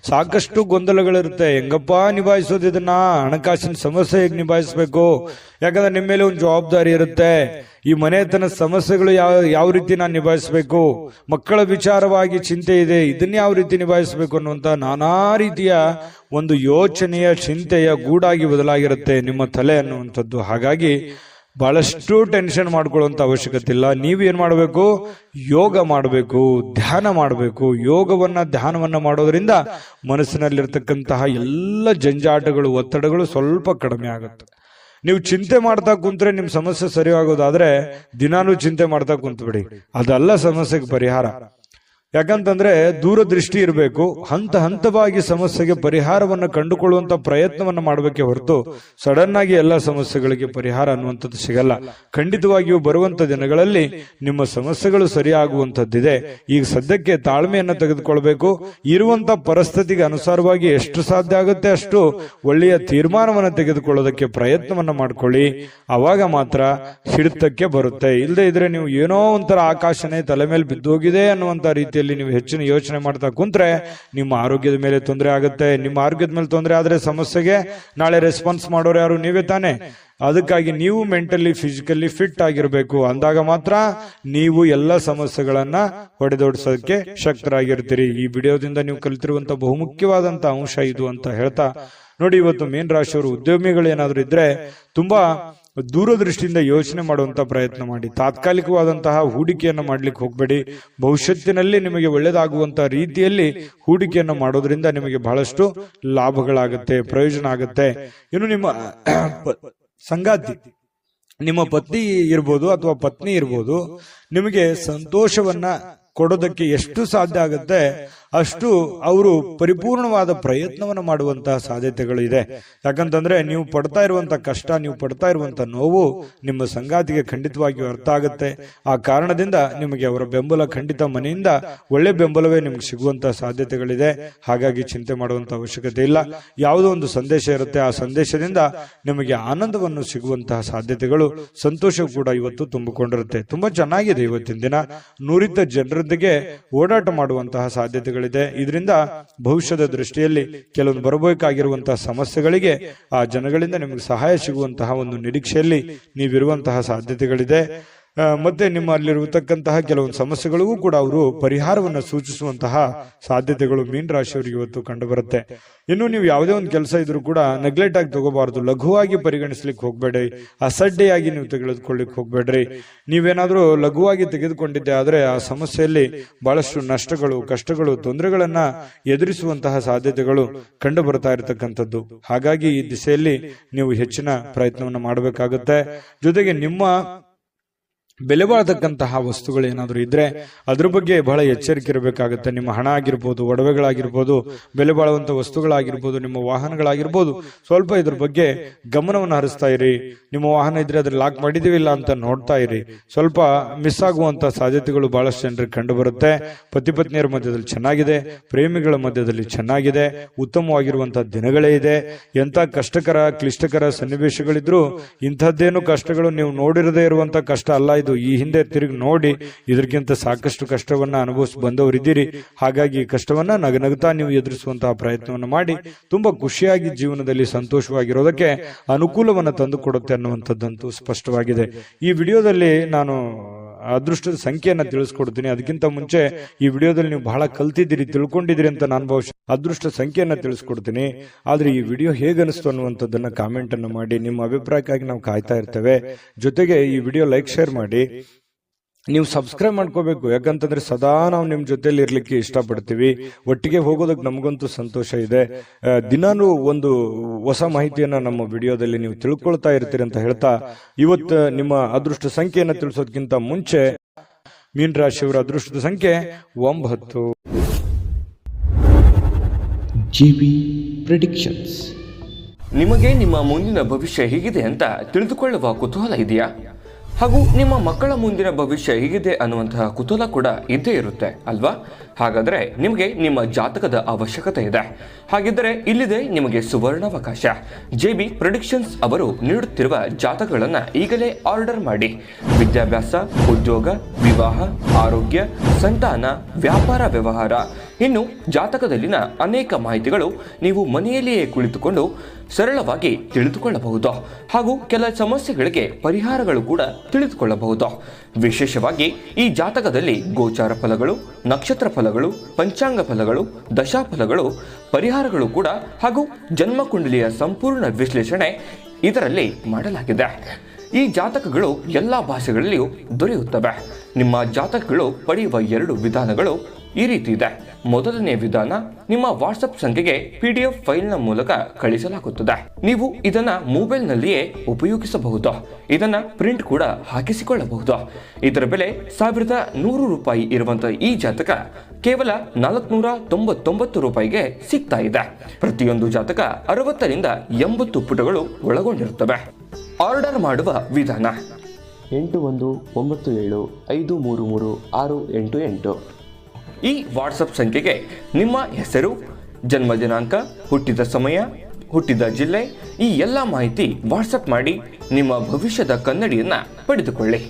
ಸಾಕಷ್ಟು ಗೊಂದಲಗಳಿರುತ್ತೆ. ಹೆಂಗಪ್ಪ ನಿಭಾಯಿಸೋದು ಇದನ್ನ, ಹಣಕಾಸಿನ ಸಮಸ್ಯೆ ಹೇಗೆ ನಿಭಾಯಿಸಬೇಕು, ಯಾಕಂದ್ರೆ ನಿಮ್ಮ ಮೇಲೆ ಒಂದು ಜವಾಬ್ದಾರಿ ಇರುತ್ತೆ. ಈ ಮನೆತನ ಸಮಸ್ಯೆಗಳು ಯಾವ ರೀತಿ ನಾನು ನಿಭಾಯಿಸಬೇಕು, ಮಕ್ಕಳ ವಿಚಾರವಾಗಿ ಚಿಂತೆ ಇದೆ, ಇದನ್ನ ಯಾವ ರೀತಿ ನಿಭಾಯಿಸಬೇಕು ಅನ್ನುವಂತ ನಾನಾ ರೀತಿಯ ಒಂದು ಯೋಚನೆಯ ಚಿಂತೆಯ ಗೂಡಾಗಿ ಬದಲಾಗಿರುತ್ತೆ ನಿಮ್ಮ ತಲೆ ಅನ್ನುವಂಥದ್ದು. ಹಾಗಾಗಿ ಬಹಳಷ್ಟು ಟೆನ್ಷನ್ ಮಾಡ್ಕೊಳ್ಳುವಂತ ಅವಶ್ಯಕತೆ ಇಲ್ಲ. ನೀವೇನ್ ಮಾಡಬೇಕು, ಯೋಗ ಮಾಡಬೇಕು, ಧ್ಯಾನ ಮಾಡಬೇಕು. ಧ್ಯಾನವನ್ನ ಮಾಡೋದ್ರಿಂದ ಮನಸ್ಸಿನಲ್ಲಿರ್ತಕ್ಕಂತಹ ಎಲ್ಲ ಜಂಜಾಟಗಳು, ಒತ್ತಡಗಳು ಸ್ವಲ್ಪ ಕಡಿಮೆ ಆಗುತ್ತೆ. ನೀವು ಚಿಂತೆ ಮಾಡ್ತಾ ಕುಂತ್ರೆ ನಿಮ್ ಸಮಸ್ಯೆ ಸರಿಯಾಗೋದಾದ್ರೆ ದಿನಾನು ಚಿಂತೆ ಮಾಡ್ತಾ ಕುಂತ್ಬಿಡಿ, ಅದಲ್ಲ ಸಮಸ್ಯೆಗೆ ಪರಿಹಾರ. ಯಾಕಂತಂದ್ರೆ ದೂರದೃಷ್ಟಿ ಇರಬೇಕು. ಹಂತವಾಗಿ ಸಮಸ್ಯೆಗೆ ಪರಿಹಾರವನ್ನು ಕಂಡುಕೊಳ್ಳುವಂತ ಪ್ರಯತ್ನವನ್ನ ಮಾಡಬೇಕೆ ಹೊರತು ಸಡನ್ ಆಗಿ ಎಲ್ಲ ಸಮಸ್ಯೆಗಳಿಗೆ ಪರಿಹಾರ ಅನ್ನುವಂಥದ್ದು ಸಿಗಲ್ಲ. ಖಂಡಿತವಾಗಿಯೂ ಬರುವಂತ ದಿನಗಳಲ್ಲಿ ನಿಮ್ಮ ಸಮಸ್ಯೆಗಳು ಸರಿಯಾಗುವಂತದ್ದಿದೆ. ಈಗ ಸದ್ಯಕ್ಕೆ ತಾಳ್ಮೆಯನ್ನ ತೆಗೆದುಕೊಳ್ಬೇಕು. ಇರುವಂತ ಪರಿಸ್ಥಿತಿಗೆ ಅನುಸಾರವಾಗಿ ಎಷ್ಟು ಸಾಧ್ಯ ಆಗುತ್ತೆ ಅಷ್ಟು ಒಳ್ಳೆಯ ತೀರ್ಮಾನವನ್ನು ತೆಗೆದುಕೊಳ್ಳೋದಕ್ಕೆ ಪ್ರಯತ್ನವನ್ನ ಮಾಡ್ಕೊಳ್ಳಿ. ಅವಾಗ ಮಾತ್ರ ಹಿಡಿತಕ್ಕೆ ಬರುತ್ತೆ. ಇಲ್ಲದೆ ಇದ್ರೆ ನೀವು ಏನೋ ಒಂಥರ ಆಕಾಶನೇ ತಲೆ ಮೇಲೆ ಬಿದ್ದೋಗಿದೆ ಅನ್ನುವಂತ ರೀತಿಯಲ್ಲಿ ನೀವು ಹೆಚ್ಚಿನ ಯೋಚನೆ ಮಾಡ್ತಾ ಕುಂತ್ರೆ ನಿಮ್ಮ ಆರೋಗ್ಯದ ಮೇಲೆ ತೊಂದರೆ ಆಗುತ್ತೆ. ನಿಮ್ಮ ಆರೋಗ್ಯದ ಮೇಲೆ ತೊಂದರೆ ಆದ್ರೆ ಸಮಸ್ಯೆಗೆ ನಾಳೆ ರೆಸ್ಪಾನ್ಸ್ ಮಾಡೋರು ಯಾರು? ನೀವೇ ತಾನೆ. ಅದಕ್ಕಾಗಿ ನೀವು ಮೆಂಟಲಿ ಫಿಸಿಕಲಿ ಫಿಟ್ ಆಗಿರ್ಬೇಕು. ಅಂದಾಗ ಮಾತ್ರ ನೀವು ಎಲ್ಲ ಸಮಸ್ಯೆಗಳನ್ನ ಹೊಡೆದೋಡಿಸೋದಕ್ಕೆ ಶಕ್ತರಾಗಿರ್ತೀರಿ. ಈ ವಿಡಿಯೋದಿಂದ ನೀವು ಕಲಿತಿರುವಂತ ಬಹುಮುಖ್ಯವಾದಂತ ಅಂಶ ಇದು ಅಂತ ಹೇಳ್ತಾ ನೋಡಿ, ಇವತ್ತು ಮೀನ ರಾಶಿಯವರು ಉದ್ಯಮಿಗಳು ಏನಾದ್ರು ಇದ್ರೆ ತುಂಬಾ ದೂರದೃಷ್ಟಿಯಿಂದ ಯೋಚನೆ ಮಾಡುವಂತ ಪ್ರಯತ್ನ ಮಾಡಿ. ತಾತ್ಕಾಲಿಕವಾದಂತಹ ಹೂಡಿಕೆಯನ್ನು ಮಾಡ್ಲಿಕ್ಕೆ ಹೋಗ್ಬೇಡಿ. ಭವಿಷ್ಯತ್ತಿನಲ್ಲಿ ನಿಮಗೆ ಒಳ್ಳೆಯದಾಗುವಂತಹ ರೀತಿಯಲ್ಲಿ ಹೂಡಿಕೆಯನ್ನು ಮಾಡೋದ್ರಿಂದ ನಿಮಗೆ ಬಹಳಷ್ಟು ಲಾಭಗಳಾಗುತ್ತೆ, ಪ್ರಯೋಜನ ಆಗುತ್ತೆ. ಇನ್ನು ನಿಮ್ಮ ಸಂಗಾತಿ, ನಿಮ್ಮ ಪತಿ ಇರ್ಬೋದು ಅಥವಾ ಪತ್ನಿ ಇರ್ಬೋದು, ನಿಮಗೆ ಸಂತೋಷವನ್ನ ಕೊಡೋದಕ್ಕೆ ಎಷ್ಟು ಸಾಧ್ಯ ಆಗುತ್ತೆ ಅಷ್ಟು ಅವರು ಪರಿಪೂರ್ಣವಾದ ಪ್ರಯತ್ನವನ್ನು ಮಾಡುವಂತಹ ಸಾಧ್ಯತೆಗಳು ಇದೆ. ಯಾಕಂತಂದ್ರೆ ನೀವು ಪಡ್ತಾ ಇರುವಂತ ಕಷ್ಟ, ನೀವು ಪಡ್ತಾ ಇರುವಂತ ನೋವು ನಿಮ್ಮ ಸಂಗಾತಿಗೆ ಖಂಡಿತವಾಗಿಯೂ ಅರ್ಥ ಆಗುತ್ತೆ. ಆ ಕಾರಣದಿಂದ ನಿಮಗೆ ಅವರ ಬೆಂಬಲ ಖಂಡಿತ ಮನೆಯಿಂದ ಒಳ್ಳೆ ಬೆಂಬಲವೇ ನಿಮ್ಗೆ ಸಿಗುವಂತಹ ಸಾಧ್ಯತೆಗಳಿದೆ. ಹಾಗಾಗಿ ಚಿಂತೆ ಮಾಡುವಂತ ಅವಶ್ಯಕತೆ ಇಲ್ಲ. ಯಾವುದೋ ಒಂದು ಸಂದೇಶ ಇರುತ್ತೆ, ಆ ಸಂದೇಶದಿಂದ ನಿಮಗೆ ಆನಂದವನ್ನು ಸಿಗುವಂತಹ ಸಾಧ್ಯತೆಗಳು, ಸಂತೋಷ ಕೂಡ ಇವತ್ತು ತುಂಬಿಕೊಂಡಿರುತ್ತೆ. ತುಂಬಾ ಚೆನ್ನಾಗಿದೆ ಇವತ್ತಿನ ದಿನ. ನುರಿತ ಜನರೊಂದಿಗೆ ಓಡಾಟ ಮಾಡುವಂತಹ ಸಾಧ್ಯತೆಗಳು ಇದರಿಂದ ಭವಿಷ್ಯದ ದೃಷ್ಟಿಯಲ್ಲಿ ಕೆಲವೊಂದು ಬರಬೇಕಾಗಿರುವಂತಹ ಸಮಸ್ಯೆಗಳಿಗೆ ಆ ಜನಗಳಿಂದ ನಿಮಗೆ ಸಹಾಯ ಸಿಗುವಂತಹ ಒಂದು ನಿರೀಕ್ಷೆಯಲ್ಲಿ ನೀವಿರುವಂತಹ ಸಾಧ್ಯತೆಗಳಿದೆ. ಮತ್ತೆ ನಿಮ್ಮಲ್ಲಿರತಕ್ಕಂತಹ ಕೆಲವೊಂದು ಸಮಸ್ಯೆಗಳಿಗೂ ಕೂಡ ಅವರು ಪರಿಹಾರವನ್ನು ಸೂಚಿಸುವಂತಹ ಸಾಧ್ಯತೆಗಳು ಮೀನ ರಾಶಿಯವರಿಗೆ ಇವತ್ತು ಕಂಡು ಬರುತ್ತೆ. ಇನ್ನು ನೀವು ಯಾವುದೇ ಒಂದು ಕೆಲಸ ಇದ್ರೂ ಕೂಡ ನೆಗ್ಲೆಕ್ಟ್ ಆಗಿ ತಗೋಬಾರ್ದು, ಲಘುವಾಗಿ ಪರಿಗಣಿಸ್ಲಿಕ್ಕೆ ಹೋಗ್ಬೇಡಿ, ಅಸಡ್ಡೆಯಾಗಿ ನೀವು ತೆಗೆದುಕೊಳ್ಳಿಕ್ಕೆ ಹೋಗ್ಬೇಡ್ರಿ. ನೀವೇನಾದ್ರೂ ಲಘುವಾಗಿ ತೆಗೆದುಕೊಂಡಿದ್ದೆ ಆದ್ರೆ ಆ ಸಮಸ್ಯೆಯಲ್ಲಿ ಬಹಳಷ್ಟು ನಷ್ಟಗಳು, ಕಷ್ಟಗಳು, ತೊಂದರೆಗಳನ್ನ ಎದುರಿಸುವಂತಹ ಸಾಧ್ಯತೆಗಳು ಕಂಡು ಬರ್ತಾ ಇರತಕ್ಕಂಥದ್ದು. ಹಾಗಾಗಿ ಈ ದಿಸೆಯಲ್ಲಿ ನೀವು ಹೆಚ್ಚಿನ ಪ್ರಯತ್ನವನ್ನು ಮಾಡಬೇಕಾಗುತ್ತೆ. ಜೊತೆಗೆ ನಿಮ್ಮ ಬೆಲೆ ಬಾಳತಕ್ಕಂತಹ ವಸ್ತುಗಳು ಏನಾದರೂ ಇದ್ರೆ ಅದ್ರ ಬಗ್ಗೆ ಬಹಳ ಎಚ್ಚರಿಕೆ ಇರಬೇಕಾಗುತ್ತೆ. ನಿಮ್ಮ ಹಣ ಆಗಿರ್ಬೋದು, ಒಡವೆಗಳಾಗಿರ್ಬೋದು, ಬೆಲೆ ಬಾಳುವಂತ ವಸ್ತುಗಳಾಗಿರ್ಬೋದು, ನಿಮ್ಮ ವಾಹನಗಳಾಗಿರ್ಬೋದು, ಸ್ವಲ್ಪ ಇದ್ರ ಬಗ್ಗೆ ಗಮನವನ್ನು ಹರಿಸ್ತಾ ಇರಿ. ನಿಮ್ಮ ವಾಹನ ಇದ್ರೆ ಅದ್ರ ಲಾಕ್ ಮಾಡಿದೀವಿಲ್ಲ ಅಂತ ನೋಡ್ತಾ ಇರಿ. ಸ್ವಲ್ಪ ಮಿಸ್ ಆಗುವಂತ ಸಾಧ್ಯತೆಗಳು ಬಹಳಷ್ಟು ಜನರಿಗೆ ಕಂಡು ಬರುತ್ತೆ. ಪತಿ ಪತ್ನಿಯರ ಮಧ್ಯದಲ್ಲಿ ಚೆನ್ನಾಗಿದೆ, ಪ್ರೇಮಿಗಳ ಮಧ್ಯದಲ್ಲಿ ಚೆನ್ನಾಗಿದೆ, ಉತ್ತಮವಾಗಿರುವಂತಹ ದಿನಗಳೇ ಇದೆ. ಎಂತ ಕಷ್ಟಕರ ಕ್ಲಿಷ್ಟಕರ ಸನ್ನಿವೇಶಗಳಿದ್ರು ಇಂಥದ್ದೇನು ಕಷ್ಟಗಳು ನೀವು ನೋಡಿರದೇ ಇರುವಂತ ಕಷ್ಟ ಅಲ್ಲ ಇದು. ಈ ಹಿಂದೆ ತಿರುಗಿ ನೋಡಿ ಇದಕ್ಕಿಂತ ಸಾಕಷ್ಟು ಕಷ್ಟವನ್ನ ಅನುಭವಿಸಿ ಬಂದವರಿದ್ದೀರಿ. ಹಾಗಾಗಿ ಕಷ್ಟವನ್ನ ನಗನಗುತ್ತಾ ನೀವು ಎದುರಿಸುವಂತಹ ಪ್ರಯತ್ನವನ್ನು ಮಾಡಿ ತುಂಬಾ ಖುಷಿಯಾಗಿ ಜೀವನದಲ್ಲಿ ಸಂತೋಷವಾಗಿರೋದಕ್ಕೆ ಅನುಕೂಲವನ್ನ ತಂದುಕೊಡುತ್ತೆ ಅನ್ನುವಂಥದ್ದಂತೂ ಸ್ಪಷ್ಟವಾಗಿದೆ. ಈ ವಿಡಿಯೋದಲ್ಲಿ ನಾನು ಅದೃಷ್ಟದ ಸಂಖ್ಯೆಯನ್ನ ತಿಳಿಸ್ಕೊಡ್ತೀನಿ. ಅದಕ್ಕಿಂತ ಮುಂಚೆ ಈ ವಿಡಿಯೋದಲ್ಲಿ ನೀವು ಬಹಳ ಕಲ್ತಿದ್ದೀರಿ, ತಿಳ್ಕೊಂಡಿದ್ದೀರಿ ಅಂತ ನಾನು ಬಹುಶಃ ಅದೃಷ್ಟ ಸಂಖ್ಯೆಯನ್ನ ತಿಳಿಸ್ಕೊಡ್ತೀನಿ. ಆದ್ರೆ ಈ ವಿಡಿಯೋ ಹೇಗನಿಸ್ತು ಅನ್ನುವಂಥದ್ದನ್ನ ಕಾಮೆಂಟ್ ಅನ್ನು ಮಾಡಿ. ನಿಮ್ಮ ಅಭಿಪ್ರಾಯಕ್ಕಾಗಿ ನಾವು ಕಾಯ್ತಾ ಇರ್ತೇವೆ. ಜೊತೆಗೆ ಈ ವಿಡಿಯೋ ಲೈಕ್, ಶೇರ್ ಮಾಡಿ. ನೀವು ಸಬ್ಸ್ಕ್ರೈಬ್ ಮಾಡ್ಕೋಬೇಕು. ಯಾಕಂತಂದ್ರೆ ಸದಾ ನಾವು ನಿಮ್ ಜೊತೆಲಿ ಇರ್ಲಿಕ್ಕೆ ಇಷ್ಟಪಡ್ತೀವಿ. ಒಟ್ಟಿಗೆ ಹೋಗೋದಕ್ಕೆ ನಮಗಂತೂ ಸಂತೋಷ ಇದೆ. ದಿನಾನು ಒಂದು ಹೊಸ ಮಾಹಿತಿಯನ್ನ ನಮ್ಮ ವಿಡಿಯೋದಲ್ಲಿ ನೀವು ತಿಳ್ಕೊಳ್ತಾ ಇರ್ತೀರಿ ಅಂತ ಹೇಳ್ತಾ, ಇವತ್ತು ನಿಮ್ಮ ಅದೃಷ್ಟ ಸಂಖ್ಯೆಯನ್ನ ತಿಳಿಸೋದಕ್ಕಿಂತ ಮುಂಚೆ ಮೀನ ರಾಶಿಯವರ ಅದೃಷ್ಟದ ಸಂಖ್ಯೆ 9. GB predictions. ನಿಮಗೆ ನಿಮ್ಮ ಮುಂದಿನ ಭವಿಷ್ಯ ಹೇಗಿದೆ ಅಂತ ತಿಳಿದುಕೊಳ್ಳುವ ಕುತೂಹಲ ಇದೆಯಾ? ಹಾಗೂ ನಿಮ್ಮ ಮಕ್ಕಳ ಮುಂದಿನ ಭವಿಷ್ಯ ಹೇಗಿದೆ ಅನ್ನುವಂತಹ ಕುತೂಹಲ ಕೂಡ ಇದ್ದೇ ಇರುತ್ತೆ ಅಲ್ವಾ? ಹಾಗಾದರೆ ನಿಮಗೆ ನಿಮ್ಮ ಜಾತಕದ ಅವಶ್ಯಕತೆ ಇದೆ. ಹಾಗಿದ್ದರೆ ಇಲ್ಲಿದೆ ನಿಮಗೆ ಸುವರ್ಣಾವಕಾಶ. JB ಪ್ರೆಡಿಕ್ಷನ್ಸ್ ಅವರು ನೀಡುತ್ತಿರುವ ಜಾತಕಗಳನ್ನು ಈಗಲೇ ಆರ್ಡರ್ ಮಾಡಿ. ವಿದ್ಯಾಭ್ಯಾಸ, ಉದ್ಯೋಗ, ವಿವಾಹ, ಆರೋಗ್ಯ, ಸಂತಾನ, ವ್ಯಾಪಾರ ವ್ಯವಹಾರ, ಇನ್ನು ಜಾತಕದಲ್ಲಿನ ಅನೇಕ ಮಾಹಿತಿಗಳು ನೀವು ಮನೆಯಲ್ಲಿಯೇ ಕುಳಿತುಕೊಂಡು ಸರಳವಾಗಿ ತಿಳಿದುಕೊಳ್ಳಬಹುದು. ಹಾಗೂ ಕೆಲ ಸಮಸ್ಯೆಗಳಿಗೆ ಪರಿಹಾರಗಳು ಕೂಡ ತಿಳಿದುಕೊಳ್ಳಬಹುದು. ವಿಶೇಷವಾಗಿ ಈ ಜಾತಕದಲ್ಲಿ ಗೋಚಾರ ಫಲಗಳು, ನಕ್ಷತ್ರ ಫಲಗಳು, ಪಂಚಾಂಗ ಫಲಗಳು, ದಶಾಫಲಗಳು, ಪರಿಹಾರಗಳು ಕೂಡ ಹಾಗೂ ಜನ್ಮಕುಂಡಲಿಯ ಸಂಪೂರ್ಣ ವಿಶ್ಲೇಷಣೆ ಇದರಲ್ಲಿ ಮಾಡಲಾಗಿದೆ. ಈ ಜಾತಕಗಳು ಎಲ್ಲ ಭಾಷೆಗಳಲ್ಲಿಯೂ ದೊರೆಯುತ್ತವೆ. ನಿಮ್ಮ ಜಾತಕಗಳು ಪಡೆಯುವ 2 ವಿಧಾನಗಳು ಈ ರೀತಿ ಇದೆ. ಮೊದಲನೇ ವಿಧಾನ, ನಿಮ್ಮ ವಾಟ್ಸಪ್ ಸಂಖ್ಯೆಗೆ PDF ಫೈಲ್ನ ಮೂಲಕ ಕಳಿಸಲಾಗುತ್ತದೆ. ನೀವು ಇದನ್ನ ಮೊಬೈಲ್ನಲ್ಲಿಯೇ ಉಪಯೋಗಿಸಬಹುದು. ಇದನ್ನ ಪ್ರಿಂಟ್ ಕೂಡ ಹಾಕಿಸಿಕೊಳ್ಳಬಹುದು. ಇದರ ಬೆಲೆ 1100 ರೂಪಾಯಿ ಇರುವಂತಹ ಈ ಜಾತಕ ಕೇವಲ 499 ರೂಪಾಯಿಗೆ ಸಿಗ್ತಾ ಇದೆ. ಪ್ರತಿಯೊಂದು ಜಾತಕ 60 ರಿಂದ 80 ಪುಟಗಳು ಒಳಗೊಂಡಿರುತ್ತವೆ. ಆರ್ಡರ್ ಮಾಡುವ ವಿಧಾನ: 8197533688. ಈ ವಾಟ್ಸಪ್ ಸಂಖ್ಯೆಗೆ ನಿಮ್ಮ ಹೆಸರು, ಜನ್ಮ ದಿನಾಂಕ, ಹುಟ್ಟಿದ ಸಮಯ, ಹುಟ್ಟಿದ ಜಿಲ್ಲೆ, ಈ ಎಲ್ಲ ಮಾಹಿತಿ ವಾಟ್ಸಪ್ ಮಾಡಿ ನಿಮ್ಮ ಭವಿಷ್ಯದ ಕನ್ನಡಿಯನ್ನು ಪಡೆದುಕೊಳ್ಳಿ.